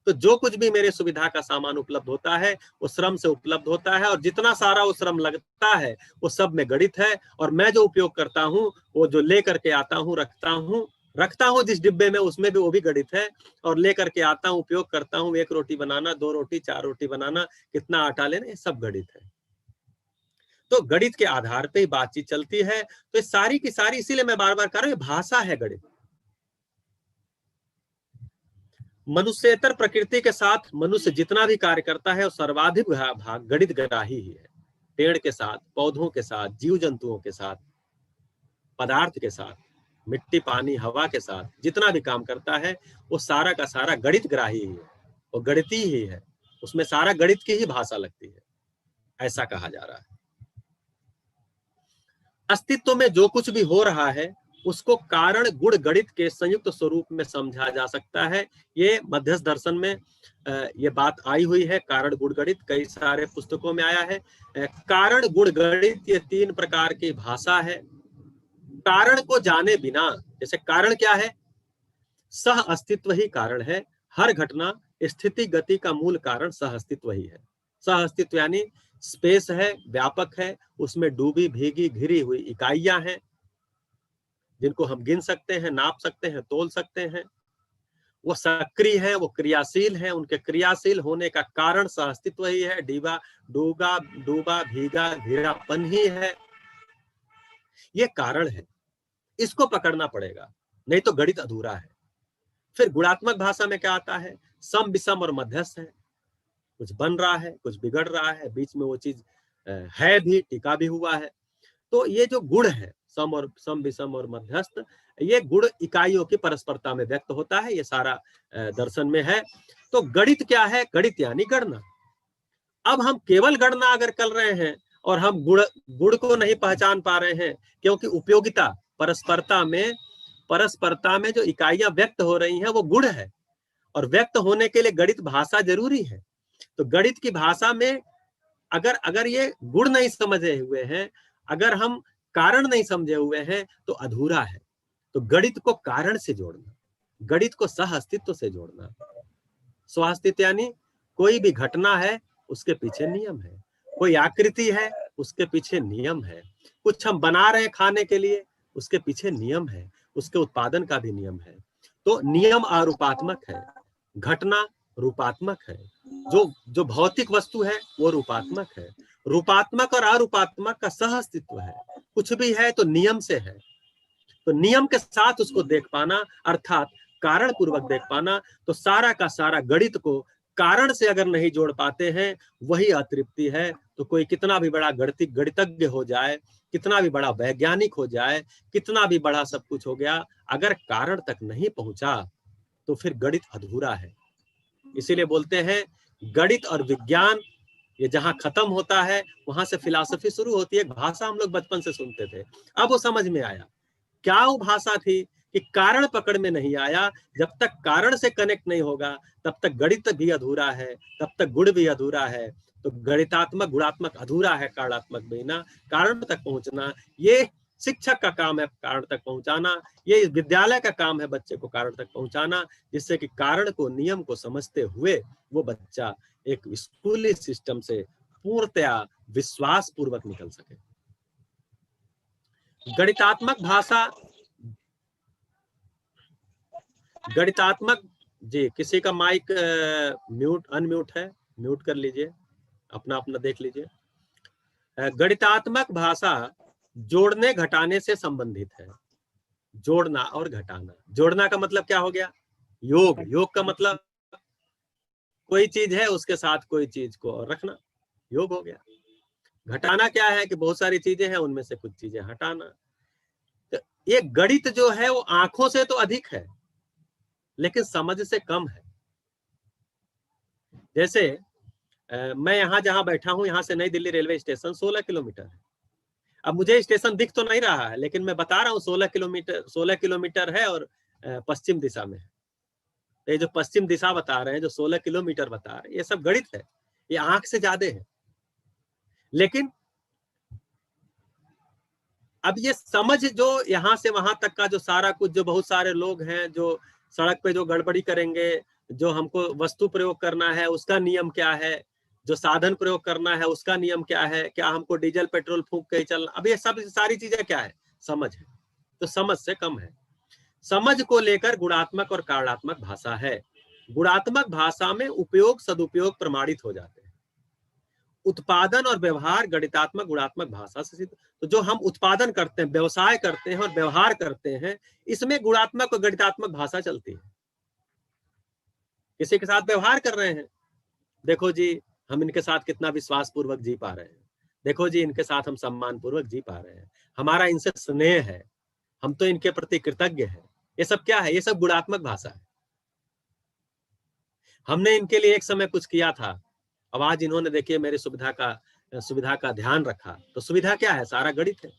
तो जो कुछ भी मेरे सुविधा का सामान उपलब्ध होता है वो श्रम से उपलब्ध होता है, और जितना सारा वो श्रम लगता है वो सब में गणित है। और मैं जो उपयोग करता हूँ, वो जो ले करके आता हूँ, रखता हूँ जिस डिब्बे में, उसमें भी वो भी गणित है। और ले करके आता हूँ, उपयोग करता हूँ, 1 रोटी बनाना, 2 रोटी, 4 रोटी बनाना, कितना आटा लेना, ये सब गणित है। तो गणित के आधार पे ही बातचीत चलती है। तो ये सारी की सारी, इसीलिए मैं बार बार कह रहा हूं, भाषा है गणित। मनुष्येतर प्रकृति के साथ मनुष्य जितना भी कार्य करता है वो सर्वाधिक भाग गणित ग्राही ही है। पेड़ के साथ, पौधों के साथ, जीव जंतुओं के साथ, पदार्थ के साथ, मिट्टी, पानी, हवा के साथ जितना भी काम करता है वो सारा का सारा गणित ग्राही ही है, वो गणितीय ही है। उसमें सारा गणित की ही भाषा लगती है, ऐसा कहा जा रहा है। अस्तित्व में जो कुछ भी हो रहा है उसको कारण गुण गणित के संयुक्त स्वरूप में समझा जा सकता है। ये मध्यस्थ दर्शन में ये बात आई हुई है। कारण गुण गणित कई सारे पुस्तकों में आया है। कारण गुण गणित ये 3 प्रकार की भाषा है। कारण को जाने बिना, जैसे कारण क्या है, सह अस्तित्व ही कारण है। हर घटना, स्थिति, गति का मूल कारण सह अस्तित्व ही है। सह अस्तित्व यानी स्पेस है, व्यापक है, उसमें डूबी, भीगी, घिरी हुई इकाइयां हैं जिनको हम गिन सकते हैं, नाप सकते हैं, तोल सकते हैं। वो सक्रिय है, वो क्रियाशील है, उनके क्रियाशील होने का कारण सह अस्तित्व ही है। डूबा, भीगा, घिरापन ही है, ये कारण है। इसको पकड़ना पड़ेगा, नहीं तो गणित अधूरा है। फिर गुणात्मक भाषा में क्या आता है, सम, विषम और मध्यस्थ है। कुछ बन रहा है, कुछ बिगड़ रहा है, बीच में वो चीज है भी, टिका भी हुआ है। तो ये जो गुण है, सम, विषम और मध्यस्थ, ये गुण इकाइयों की परस्परता में व्यक्त होता है। ये सारा दर्शन में है। तो गणित क्या है, गणित यानी गणना। अब हम केवल गणना अगर कर रहे हैं और हम गुण को नहीं पहचान पा रहे हैं, क्योंकि उपयोगिता, परस्परता में जो इकाइयां व्यक्त हो रही हैं वो गुण है, और व्यक्त होने के लिए गणित भाषा जरूरी है। तो गणित की भाषा में अगर ये गुण नहीं समझे हुए हैं, अगर हम कारण नहीं समझे हुए हैं, तो अधूरा है। तो गणित को कारण से जोड़ना, गणित को सह अस्तित्व से जोड़ना। स्वास्तित्व यानी कोई भी घटना है उसके पीछे नियम है, कोई आकृति है उसके पीछे नियम है, कुछ हम बना रहे हैं खाने के लिए उसके पीछे नियम है, उसके उत्पादन का भी नियम है। तो नियम आरूपात्मक है, घटना रूपात्मक है। जो भौतिक वस्तु है वो रूपात्मक है। रूपात्मक और अरूपात्मक का सह अस्तित्व है। कुछ भी है तो नियम से है। तो नियम के साथ उसको देख पाना, अर्थात कारण पूर्वक देख पाना। तो सारा का सारा गणित को कारण से अगर नहीं जोड़ पाते हैं, वही अतृप्ति है। तो कोई कितना भी बड़ा गणितज्ञ हो जाए, कितना भी बड़ा वैज्ञानिक हो जाए, कितना भी बड़ा सब कुछ हो गया, अगर कारण तक नहीं पहुंचा तो फिर गणित अधूरा है। इसीलिए बोलते हैं गणित और विज्ञान ये जहां खत्म होता है वहां से फिलॉसफी शुरू होती है। एक भाषा हम लोग बचपन से सुनते थे, अब वो समझ में आया। क्या वो भाषा थी कि कारण पकड़ में नहीं आया। जब तक कारण से कनेक्ट नहीं होगा तब तक गणित भी अधूरा है, तब तक गुण भी अधूरा है। तो गणितात्मक गुणात्मक अधूरा है, कारणात्मक बिना। कारण तक पहुंचना ये शिक्षक का काम है, कारण तक पहुंचाना। ये विद्यालय का काम है बच्चे को कारण तक पहुंचाना, जिससे कि कारण को नियम को समझते हुए वो बच्चा एक स्कूली सिस्टम से पूर्णतया विश्वास पूर्वक निकल सके। गणितात्मक भाषा, गणितात्मक जी, किसी का माइक म्यूट अनम्यूट है, म्यूट कर लीजिए, अपना अपना देख लीजिए। गणितात्मक भाषा जोड़ने घटाने से संबंधित है। जोड़ना और घटाना। जोड़ना का मतलब क्या हो गया? योग। योग का मतलब कोई चीज है उसके साथ कोई चीज को और रखना, योग हो गया। घटाना क्या है कि बहुत सारी चीजें हैं, उनमें से कुछ चीजें हटाना। तो ये गणित जो है वो आंखों से तो अधिक है लेकिन समझ से कम है। जैसे मैं यहाँ जहां बैठा हूं, यहाँ से नई दिल्ली रेलवे स्टेशन 16 किलोमीटर है। अब मुझे स्टेशन दिख तो नहीं रहा है, लेकिन मैं बता रहा हूँ 16 किलोमीटर है और पश्चिम दिशा में है। ये जो पश्चिम दिशा बता रहे हैं, जो 16 किलोमीटर बता रहे हैं, ये सब गणित है, ये आंख से ज्यादा है। लेकिन अब ये समझ जो यहाँ से वहां तक का जो सारा कुछ, जो बहुत सारे लोग हैं जो सड़क पे जो गड़बड़ी करेंगे, जो हमको वस्तु प्रयोग करना है उसका नियम क्या है, जो साधन प्रयोग करना है उसका नियम क्या है, क्या हमको डीजल पेट्रोल फूंक के चलना, अब ये सब सारी चीजें क्या है? समझ है। तो समझ से कम है। समझ को लेकर गुणात्मक और कारणात्मक भाषा है। गुणात्मक भाषा में उपयोग सदुपयोग प्रमाणित हो जाते हैं। उत्पादन और व्यवहार गणितात्मक गुणात्मक भाषा से सिद्ध। तो जो हम उत्पादन करते हैं, व्यवसाय करते हैं और व्यवहार करते हैं, इसमें गुणात्मक और गणितात्मक भाषा चलती है। किसी के साथ व्यवहार कर रहे हैं, देखो जी हम इनके साथ कितना विश्वास पूर्वक जी पा रहे हैं, देखो जी इनके साथ हम सम्मान पूर्वक जी पा रहे हैं, हमारा इनसे स्नेह है, हम तो इनके प्रति कृतज्ञ हैं। ये सब क्या है? ये सब गुणात्मक भाषा है। हमने इनके लिए एक समय कुछ किया था, अब आज इन्होंने देखिए मेरी सुविधा का ध्यान रखा। तो सुविधा क्या है? सारा गणित है।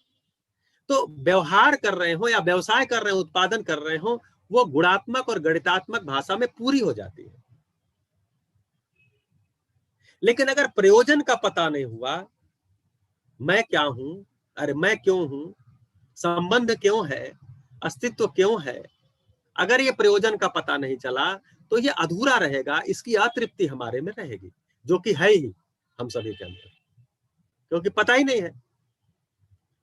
तो व्यवहार कर रहे हो या व्यवसाय कर रहे हो, उत्पादन कर रहे हो, वो गुणात्मक और गणितात्मक भाषा में पूरी हो जाती है। लेकिन अगर प्रयोजन का पता नहीं हुआ, मैं क्या हूं, अरे मैं क्यों हूं, संबंध क्यों है, अस्तित्व क्यों है, अगर ये प्रयोजन का पता नहीं चला तो ये अधूरा रहेगा, इसकी अतृप्ति हमारे में रहेगी, जो कि है ही हम सभी के अंदर, क्योंकि पता ही नहीं है।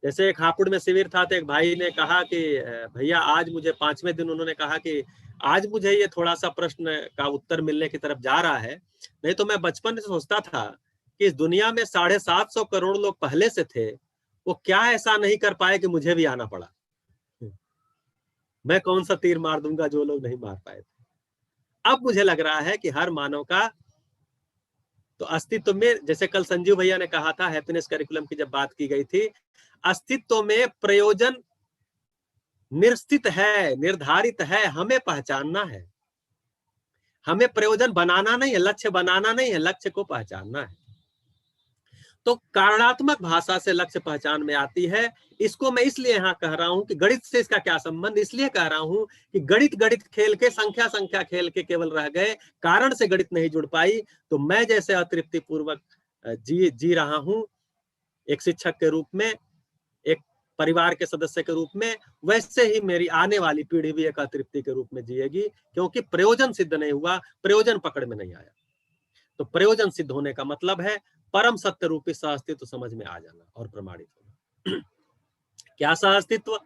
जैसे एक हापुड़ में शिविर था, तो एक भाई ने कहा कि भैया आज मुझे 5वें दिन उन्होंने कहा कि आज मुझे ये थोड़ा सा प्रश्न का उत्तर मिलने की तरफ जा रहा है, नहीं तो मैं बचपन से सोचता था कि इस दुनिया में 750 करोड़ लोग पहले से थे, वो क्या ऐसा नहीं कर पाए कि मुझे भी आना पड़ा। मैं कौन सा तीर मार दूंगा जो लोग नहीं मार पाए थे। अब मुझे लग रहा है कि हर मानव का तो अस्तित्व में, जैसे कल संजीव भैया ने कहा था हैप्पीनेस करिकुलम की जब बात की गई थी, अस्तित्व में प्रयोजन निश्चित है, निर्धारित है, हमें पहचानना है। हमें प्रयोजन बनाना नहीं है, लक्ष्य बनाना नहीं है, लक्ष्य को पहचानना है। तो कारणात्मक भाषा से लक्ष्य पहचान में आती है। इसको मैं इसलिए यहाँ कह रहा हूं कि गणित से इसका क्या संबंध, इसलिए कह रहा हूं कि गणित खेल के, संख्या खेल के केवल रह गए, कारण से गणित नहीं जुड़ पाई। तो मैं जैसे अतृप्ति पूर्वक जी रहा हूं एक शिक्षक के रूप में, एक परिवार के सदस्य के रूप में, वैसे ही मेरी आने वाली पीढ़ी भी एक अतृप्ति के रूप में जिएगी, क्योंकि प्रयोजन सिद्ध नहीं हुआ, प्रयोजन पकड़ में नहीं आया। तो प्रयोजन सिद्ध होने का मतलब है परम सत्य रूपी सहअस्तित्व समझ में आ जाना और प्रमाणित होना। क्या सहअस्तित्व?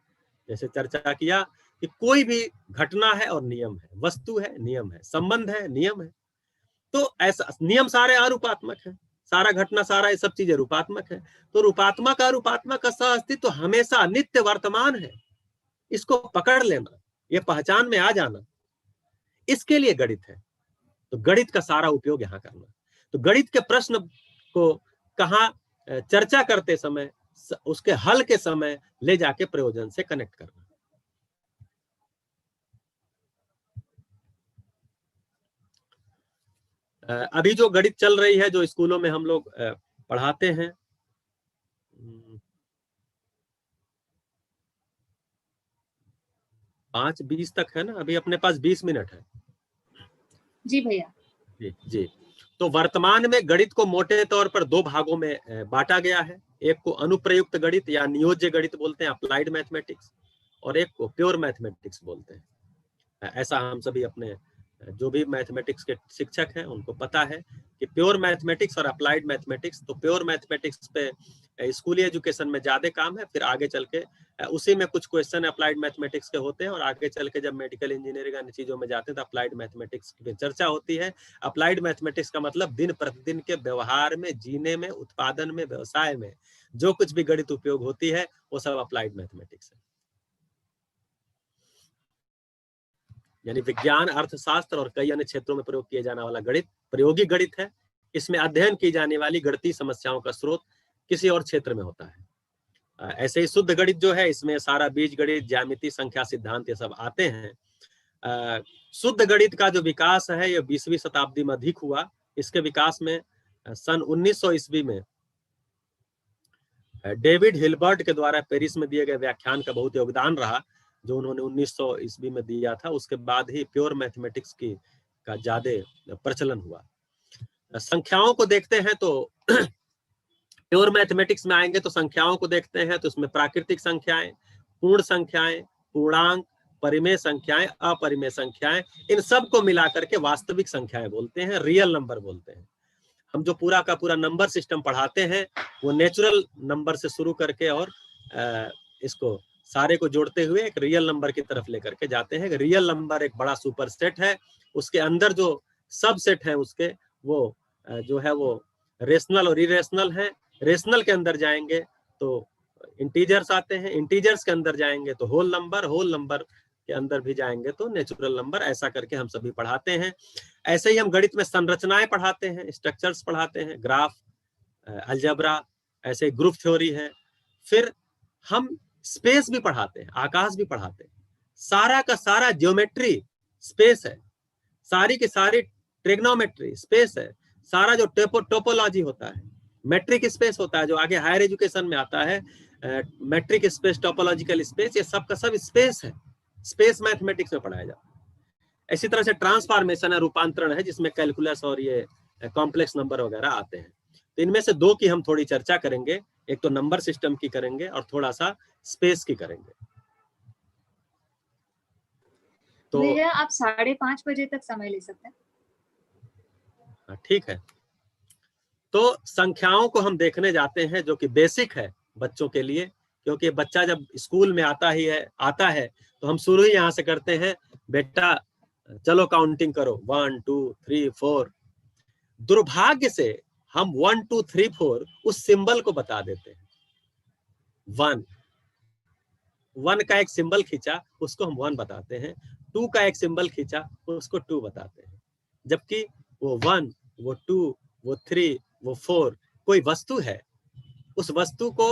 जैसे चर्चा किया कि कोई भी घटना है और नियम है, वस्तु है नियम है, संबंध है नियम है। तो ऐसा नियम सारे अरूपात्मक है, सारा घटना सारा ये सब चीजें रूपात्मक है। तो रूपात्मक अरूपात्मक का सहअस्तित्व हमेशा नित्य वर्तमान है। इसको पकड़ लेना, ये पहचान में आ जाना, इसके लिए गणित है। तो गणित का सारा उपयोग यहाँ करना। तो गणित के प्रश्न को कहाँ चर्चा करते समय, उसके हल के समय ले जाके प्रयोजन से कनेक्ट करना। अभी जो गणित चल रही है, जो स्कूलों में हम लोग पढ़ाते हैं, 5:20 तक है ना, अभी अपने पास 20 मिनट है। जी भैया। जी जी। तो वर्तमान में गणित को मोटे तौर पर 2 भागों में बांटा गया है। एक को अनुप्रयुक्त गणित या नियोज्य गणित बोलते हैं, अप्लाइड मैथमेटिक्स, और एक को प्योर मैथमेटिक्स बोलते हैं। ऐसा हम सभी अपने जो भी मैथमेटिक्स के शिक्षक हैं उनको पता है कि प्योर मैथमेटिक्स और अप्लाइड मैथमेटिक्स। तो प्योर मैथमेटिक्स पे स्कूली एजुकेशन में ज्यादा काम है, फिर आगे चल के उसी में कुछ क्वेश्चन अप्लाइड मैथमेटिक्स के होते हैं, और आगे चल के जब मेडिकल इंजीनियरिंग अन्य चीजों में जाते हैं तो अप्लाइड मैथमेटिक्स की चर्चा होती है। अप्लाइड मैथमेटिक्स का मतलब दिन प्रतिदिन के व्यवहार में, जीने में, उत्पादन में, व्यवसाय में जो कुछ भी गणित उपयोग होती है वो सब अप्लाइड मैथमेटिक्स है। यानी विज्ञान, अर्थशास्त्र और कई अन्य क्षेत्रों में प्रयोग किए जाने वाला गणित प्रयोगी गणित है। इसमें अध्ययन की जाने वाली गणितीय समस्याओं का स्रोत किसी और क्षेत्र में होता है। ऐसे ही शुद्ध गणित जो है, इसमें सारा बीज गणित, ज्यामिति, संख्या, सिद्धांत ये सब आते हैं। शुद्ध गणित का जो विकास है ये 20वीं शताब्दी में अधिक हुआ। इसके विकास में सन 1900 ईस्वी में डेविड हिल्बर्ट के द्वारा पेरिस में दिए गए व्याख्यान का बहुत योगदान रहा, जो उन्होंने 1900 ईस्वी में दिया था। उसके बाद ही प्योर मैथमेटिक्स का ज्यादा प्रचलन हुआ। संख्याओं को देखते हैं तो प्योर मैथमेटिक्स में आएंगे तो संख्याओं को देखते हैं तो उसमें प्राकृतिक संख्याएं, पूर्ण संख्याएं, पूर्णांक, परिमेय संख्याएं, अपरिमेय संख्याएं, इन सब को मिलाकर के वास्तविक संख्याएं बोलते हैं, रियल नंबर बोलते हैं। हम जो पूरा का पूरा नंबर सिस्टम पढ़ाते हैं वो नेचुरल नंबर से शुरू करके और इसको सारे को जोड़ते हुए एक रियल नंबर की तरफ लेकर के जाते हैं। रियल नंबर एक बड़ा सुपर सेट है, उसके अंदर जो सब सेट है उसके वो जो है वो रेशनल और इरेशनल है। रेशनल के अंदर जाएंगे तो इंटीजर्स आते हैं, इंटीजर्स के अंदर जाएंगे तो होल नंबर के अंदर भी जाएंगे तो नेचुरल नंबर। ऐसा करके हम सभी पढ़ाते हैं। ऐसे ही हम गणित में संरचनाएं पढ़ाते हैं, स्ट्रक्चर्स पढ़ाते हैं, ग्राफ, अलजेब्रा, ऐसे ग्रुप थ्योरी है। फिर हम स्पेस भी पढ़ाते हैं, आकाश भी पढ़ाते हैं। सारा का सारा ज्योमेट्री स्पेस है, सारी की सारी ट्रिग्नोमेट्री स्पेस है, सारा जो टोपोलॉजी होता है मेट्रिक स्पेस होता है, जो आगे हायर एजुकेशन में आता है, मेट्रिक स्पेस, टोपोलॉजिकल स्पेस, ये सब का सब स्पेस है, स्पेस मैथमेटिक्स में पढ़ाया जाता है। इसी तरह से ट्रांसफॉर्मेशन है, रूपांतरण है, जिसमें कैलकुलस और ये कॉम्प्लेक्स नंबर वगैरह आते हैं। तो इनमें से 2 की हम थोड़ी चर्चा करेंगे, एक तो नंबर सिस्टम की करेंगे और थोड़ा सा स्पेस की करेंगे। तो भैया आप 5:30 बजे तक समय ले सकते हैं। ठीक है। तो संख्याओं को हम देखने जाते हैं, जो कि बेसिक है बच्चों के लिए, क्योंकि बच्चा जब स्कूल में आता है तो हम शुरू ही यहाँ से करते हैं, बेटा चलो काउंटिंग करो 1 2 3 4। दुर्भाग्य से हम 1 2 3 4 उस सिंबल को बता देते हैं। 1 का एक सिंबल खींचा उसको हम 1 बताते हैं, 2 का एक सिंबल खींचा उसको 2 बताते हैं, जबकि वो 1, वो 2, वो 3, वो 4 कोई वस्तु है। उस वस्तु को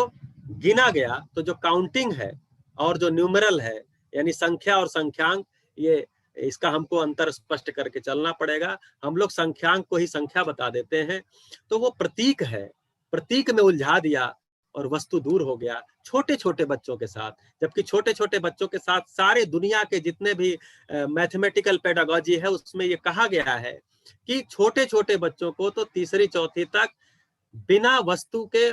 गिना गया तो जो काउंटिंग है और जो न्यूमेरल है, यानी संख्या और संख्यांक, ये इसका हमको अंतर स्पष्ट करके चलना पड़ेगा। हम लोग संख्यांक को ही संख्या बता देते हैं, तो वो प्रतीक है, प्रतीक में उलझा दिया और वस्तु दूर हो गया छोटे छोटे बच्चों के साथ। जबकि छोटे छोटे बच्चों के साथ सारे दुनिया के जितने भी मैथमेटिकल पेडागोजी है उसमें ये कहा गया है कि छोटे छोटे बच्चों को तो तीसरी चौथी तक बिना वस्तु के,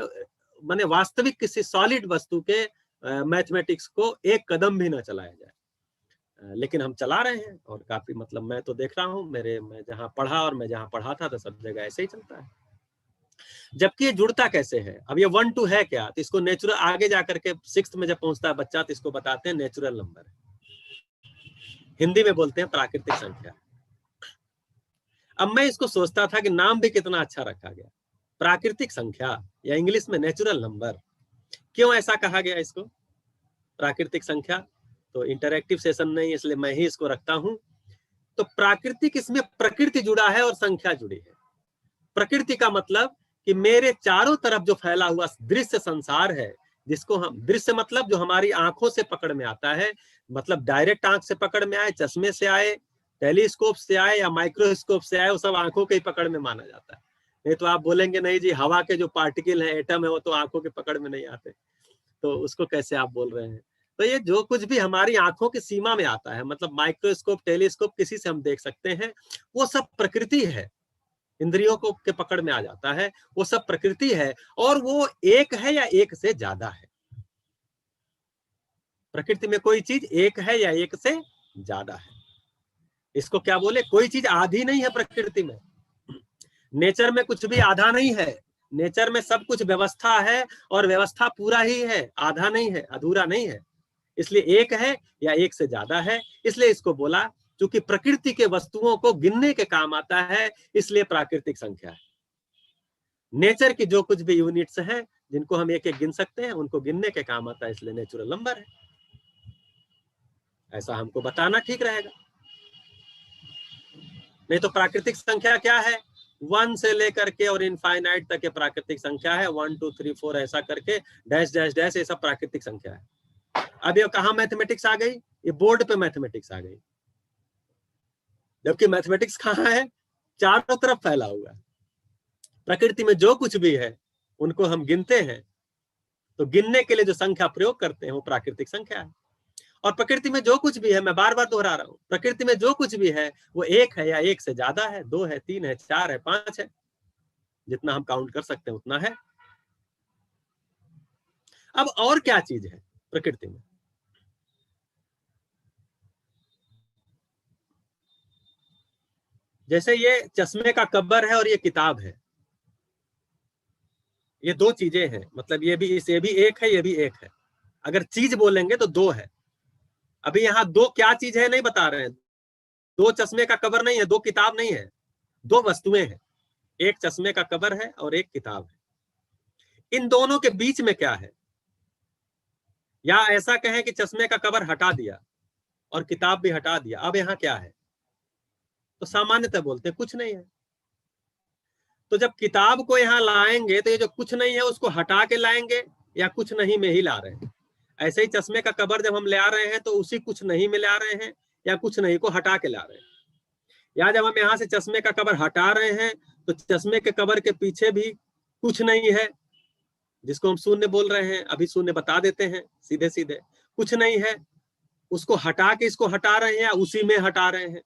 माने वास्तविक किसी सॉलिड वस्तु के मैथमेटिक्स को एक कदम भी ना चलाया जाए। लेकिन हम चला रहे हैं और काफी, मतलब मैं तो देख रहा हूँ, मैं जहाँ पढ़ा और मैं जहाँ पढ़ा था तो सब जगह ऐसे ही चलता है। जबकि ये जुड़ता कैसे है? अब ये 1 2 है क्या, तो इसको नेचुरल, आगे जाकर के 6th में जब पहुंचता है बच्चा तो इसको बताते हैं नेचुरल नंबर, हिंदी में बोलते हैं प्राकृतिक संख्या। अब मैं इसको सोचता था कि नाम भी कितना अच्छा रखा गया, प्राकृतिक संख्या या इंग्लिश में नेचुरल नंबर। क्यों ऐसा कहा गया इसको प्राकृतिक संख्या? तो इंटरैक्टिव सेशन नहीं, इसलिए मैं ही इसको रखता हूं। तो प्राकृतिक, इसमें प्रकृति जुड़ा है और संख्या जुड़ी है। प्रकृति का मतलब कि मेरे चारों तरफ जो फैला हुआ दृश्य संसार है, जिसको हम दृश्य मतलब जो हमारी आंखों से पकड़ में आता है, मतलब डायरेक्ट आंख से पकड़ में आए, चश्मे से आए, टेलीस्कोप से आए या माइक्रोस्कोप से आए, वो सब आंखों के पकड़ में माना जाता है। नहीं तो आप बोलेंगे नहीं जी, हवा के जो पार्टिकल है, एटम है, वो तो आंखों के पकड़ में नहीं आते, तो उसको कैसे आप बोल रहे हैं। तो ये जो कुछ भी हमारी आंखों की सीमा में आता है, मतलब माइक्रोस्कोप, टेलीस्कोप, किसी से हम देख सकते हैं, वो सब प्रकृति है, इंद्रियों को के पकड़ में आ जाता है, वो सब प्रकृति है। और वो एक है या एक से ज्यादा है। प्रकृति में कोई चीज एक है या एक से ज्यादा है। इसको क्या बोले, कोई चीज आधी नहीं है प्रकृति में। नेचर में कुछ भी आधा नहीं है, नेचर में सब कुछ व्यवस्था है, और व्यवस्था पूरा ही है, आधा नहीं है, अधूरा नहीं है। इसलिए एक है या एक से ज्यादा है, इसलिए इसको बोला। क्योंकि प्रकृति के वस्तुओं को गिनने के काम आता है, इसलिए प्राकृतिक संख्या है। नेचर की जो कुछ भी यूनिट्स हैं, जिनको हम एक एक गिन सकते हैं, उनको गिनने के काम आता है, इसलिए नेचुरल नंबर है। ऐसा हमको बताना ठीक रहेगा। नहीं तो प्राकृतिक संख्या क्या है, 1 से लेकर के और इनफाइनाइट तक के प्राकृतिक संख्या है। 1 2 3 4 ऐसा करके डैश डैश डैश, ये सब प्राकृतिक संख्या है। अब ये कहाँ मैथमेटिक्स आ गई, ये बोर्ड पे मैथमेटिक्स आ गई। जबकि मैथमेटिक्स कहाँ है, चारों तरफ फैला हुआ है। प्रकृति में जो कुछ भी है उनको हम गिनते हैं, तो गिनने के लिए जो संख्या प्रयोग करते हैं वो प्राकृतिक संख्या है। और प्रकृति में जो कुछ भी है, मैं बार बार दोहरा रहा हूं, प्रकृति में जो कुछ भी है वो एक है या एक से ज्यादा है, 2 है, 3 है, 4 है, 5 है, जितना हम काउंट कर सकते हैं उतना है। अब और क्या चीज है प्रकृति में, जैसे ये चश्मे का कवर है और ये किताब है, ये दो चीजें हैं। मतलब ये भी एक है, ये भी एक है। अगर चीज बोलेंगे तो दो है। अभी यहाँ दो क्या चीज है नहीं बता रहे हैं। 2 चश्मे का कवर नहीं है, 2 किताब नहीं है, 2 वस्तुएं हैं। एक चश्मे का कवर है और एक किताब है। इन दोनों के बीच में क्या है, या ऐसा कहें कि चश्मे का कवर हटा दिया और किताब भी हटा दिया, अब यहाँ क्या है, तो सामान्यतः बोलते हैं कुछ नहीं है। तो जब किताब को यहाँ लाएंगे तो ये जो कुछ नहीं है उसको हटा के लाएंगे या कुछ नहीं में ही ला रहे हैं। ऐसे ही चश्मे का कवर जब हम ले आ रहे हैं तो उसी कुछ नहीं में ला रहे हैं या कुछ नहीं को हटा के ला रहे हैं। या जब हम यहाँ से चश्मे का कवर हटा रहे हैं तो चश्मे के कवर के पीछे भी कुछ नहीं है, जिसको हम शून्य बोल रहे हैं। अभी शून्य बता देते हैं सीधे सीधे, कुछ नहीं है, उसको हटा के इसको हटा रहे हैं या उसी में हटा रहे हैं।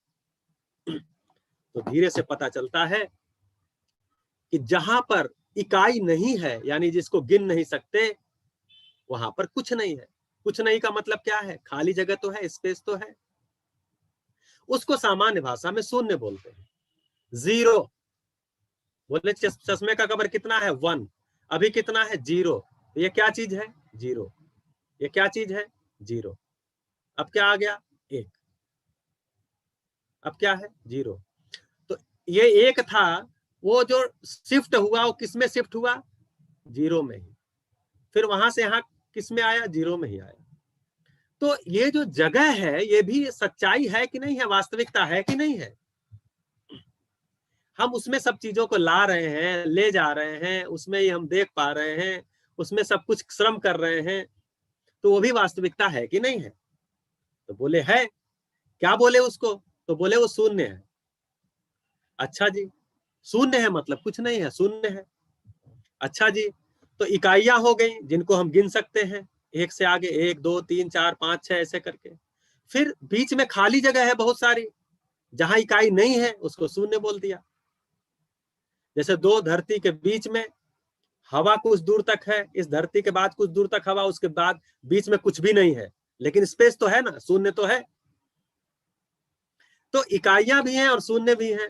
तो धीरे से पता चलता है कि जहां पर इकाई नहीं है, यानी जिसको गिन नहीं सकते, वहां पर कुछ नहीं है। कुछ नहीं का मतलब क्या है, खाली जगह तो है, स्पेस तो है। उसको सामान्य भाषा में शून्य बोलते हैं, जीरो। बोले चश्मे का कवर कितना है, 1, अभी कितना है, 0। ये क्या चीज है, 0। ये क्या चीज है, 0। अब क्या आ गया, 1। अब क्या है, 0। तो ये 1 था, वो जो शिफ्ट हुआ वो किस में शिफ्ट हुआ, 0 में ही। फिर वहां से यहाँ किस में आया, 0 में ही आया। तो ये जो जगह है ये भी सच्चाई है कि नहीं है, वास्तविकता है कि नहीं है। हम उसमें सब चीजों को ला रहे हैं, ले जा रहे हैं, उसमें ही हम देख पा रहे हैं, उसमें सब कुछ श्रम कर रहे हैं, तो वो भी वास्तविकता है कि नहीं है। तो बोले है, क्या बोले उसको, तो बोले वो शून्य है। अच्छा जी, शून्य है मतलब कुछ नहीं है, शून्य है। अच्छा जी, तो इकाइयां हो गई जिनको हम गिन सकते हैं, एक से आगे 1 2 3 4 5 6 ऐसे करके। फिर बीच में खाली जगह है बहुत सारी, जहां इकाई नहीं है उसको शून्य बोल दिया। जैसे 2 धरती के बीच में हवा कुछ दूर तक है, इस धरती के बाद कुछ दूर तक हवा, उसके बाद बीच में कुछ भी नहीं है, लेकिन स्पेस तो है ना, शून्य तो है। तो इकाइयां भी हैं और शून्य भी हैं।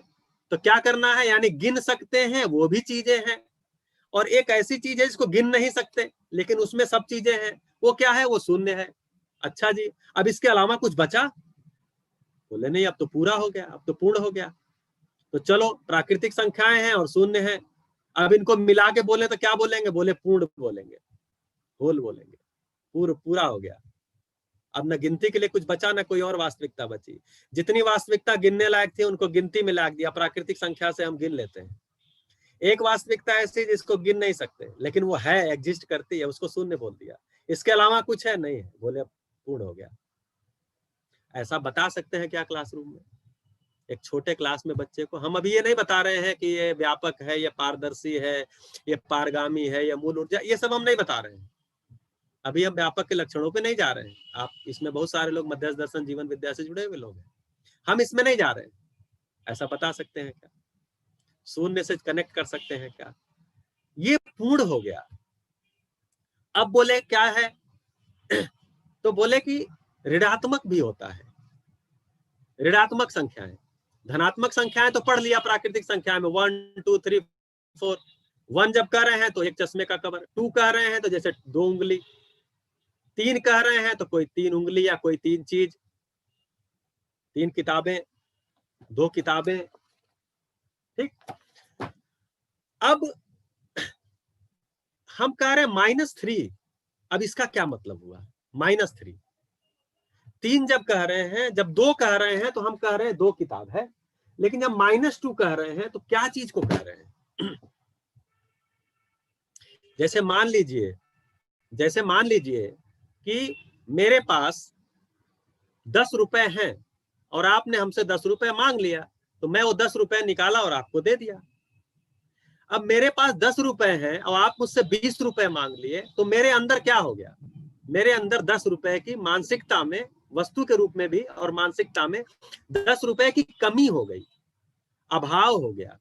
तो क्या करना है, यानी गिन सकते हैं वो भी चीजें हैं, और एक ऐसी चीज है जिसको गिन नहीं सकते लेकिन उसमें सब चीजें हैं, वो क्या है, वो शून्य है। अच्छा जी, अब इसके अलावा कुछ बचा, बोले नहीं, अब तो पूरा हो गया, अब तो पूर्ण हो गया। तो चलो, प्राकृतिक संख्याएं हैं और शून्य है, अब इनको मिला के बोले तो क्या बोलेंगे, बोले पूर्ण बोलेंगे, होल बोलेंगे, पूरा हो गया। अब न गिनती के लिए कुछ बचा, न कोई और वास्तविकता बची। जितनी वास्तविकता गिनने लायक थी उनको गिनती में लाग दिया। प्राकृतिक संख्या से हम गिन लेते हैं। एक वास्तविकता ऐसी जिसको गिन नहीं सकते, लेकिन वो है, एग्जिस्ट करती है, उसको शून्य बोल दिया। इसके अलावा कुछ है नहीं है, बोले पूर्ण हो गया। ऐसा बता सकते हैं क्या क्लासरूम में? एक छोटे क्लास में बच्चे को हम अभी ये नहीं बता रहे हैं कि ये व्यापक है, ये पारदर्शी है, ये पारगामी है, ये मूल ऊर्जा, ये सब हम नहीं बता रहे हैं। अभी हम व्यापक के लक्षणों पे नहीं जा रहे हैं। आप इसमें बहुत सारे लोग मध्यस्थ दर्शन जीवन विद्या से जुड़े हुए लोग हैं, हम इसमें नहीं जा रहे हैं। ऐसा बता सकते हैं क्या? शून्य से कनेक्ट कर सकते हैं क्या? ये पूर्ण हो गया। अब बोले क्या है? तो बोले कि ऋणात्मक भी होता है। ऋणात्मक संख्याएं, धनात्मक संख्याएं तो पढ़ लिया प्राकृतिक संख्या में, 1 2 3 4। 1 जब कह रहे हैं तो एक चश्मे का कवर, 2 कह रहे हैं तो जैसे 2 उंगली, 3 कह रहे हैं तो कोई 3 उंगली या कोई 3 चीज, 3 किताबें, 2 किताबें, ठीक। अब हम कह रहे हैं -3। अब इसका क्या मतलब हुआ? -3, 3 जब कह रहे हैं, जब 2 कह रहे हैं तो हम कह रहे हैं 2 किताब है, लेकिन जब -2 कह रहे हैं तो क्या चीज को कह रहे हैं? जैसे मान लीजिए कि मेरे पास 10 रुपए हैं और आपने हमसे 10 रुपए मांग लिया, तो मैं वो 10 रुपए निकाला और आपको दे दिया। अब मेरे पास 10 रुपए हैं और आप मुझसे 20 रुपए मांग लिए, तो मेरे अंदर क्या हो गया? मेरे अंदर 10 रुपए की मानसिकता में, वस्तु के रूप में भी और मानसिकता में 10 रुपए की कमी हो गई, अभाव हो गया।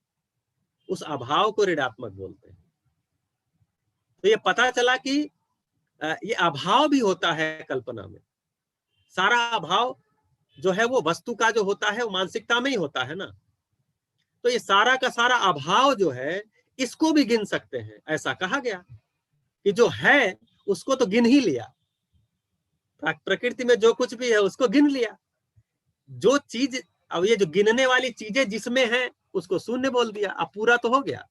उस अभाव को ऋणात्मक बोलते हैं। तो ये पता चला कि ये अभाव भी होता है कल्पना में। सारा अभाव जो है वो वस्तु का जो होता है वो मानसिकता में ही होता है ना। तो ये सारा का सारा अभाव जो है इसको भी गिन सकते हैं। ऐसा कहा गया कि जो है उसको तो गिन ही लिया, प्रकृति में जो कुछ भी है उसको गिन लिया। जो चीज, अब ये जो गिनने वाली चीजें जिसमें है उसको शून्य बोल दिया। अब पूरा तो हो गया,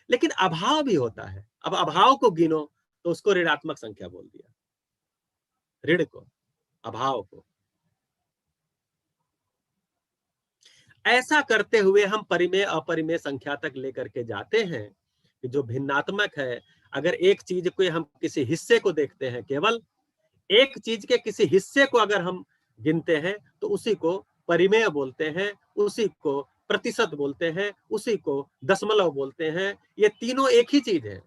लेकिन अभाव भी होता है। अब अभाव को गिनो तो उसको ऋणात्मक संख्या बोल दिया, ऋण को, अभाव को। ऐसा करते हुए हम परिमेय अपरिमेय संख्या तक लेकर के जाते हैं कि जो भिन्नात्मक है, अगर एक चीज को हम किसी हिस्से को देखते हैं, केवल एक चीज के किसी हिस्से को अगर हम गिनते हैं तो उसी को परिमेय बोलते हैं, उसी को प्रतिशत बोलते हैं, उसी को दशमलव बोलते हैं। ये तीनों एक ही चीज है।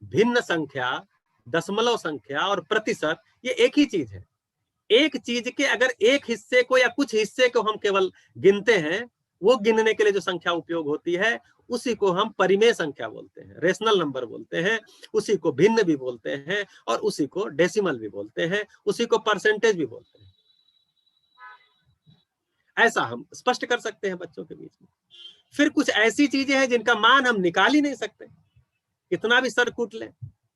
भिन्न संख्या, दशमलव संख्या और प्रतिशत, ये एक ही चीज है। एक चीज के अगर एक हिस्से को या कुछ हिस्से को हम केवल गिनते हैं, वो गिनने के लिए जो संख्या उपयोग होती है उसी को हम परिमेय संख्या बोलते हैं, रेशनल नंबर बोलते हैं, उसी को भिन्न भी बोलते हैं और उसी को डेसिमल भी बोलते हैं, उसी को परसेंटेज भी बोलते हैं। ऐसा हम स्पष्ट कर सकते हैं बच्चों के बीच में। फिर कुछ ऐसी चीजें हैं जिनका मान हम निकाल ही नहीं सकते, कितना भी सर कूट लें।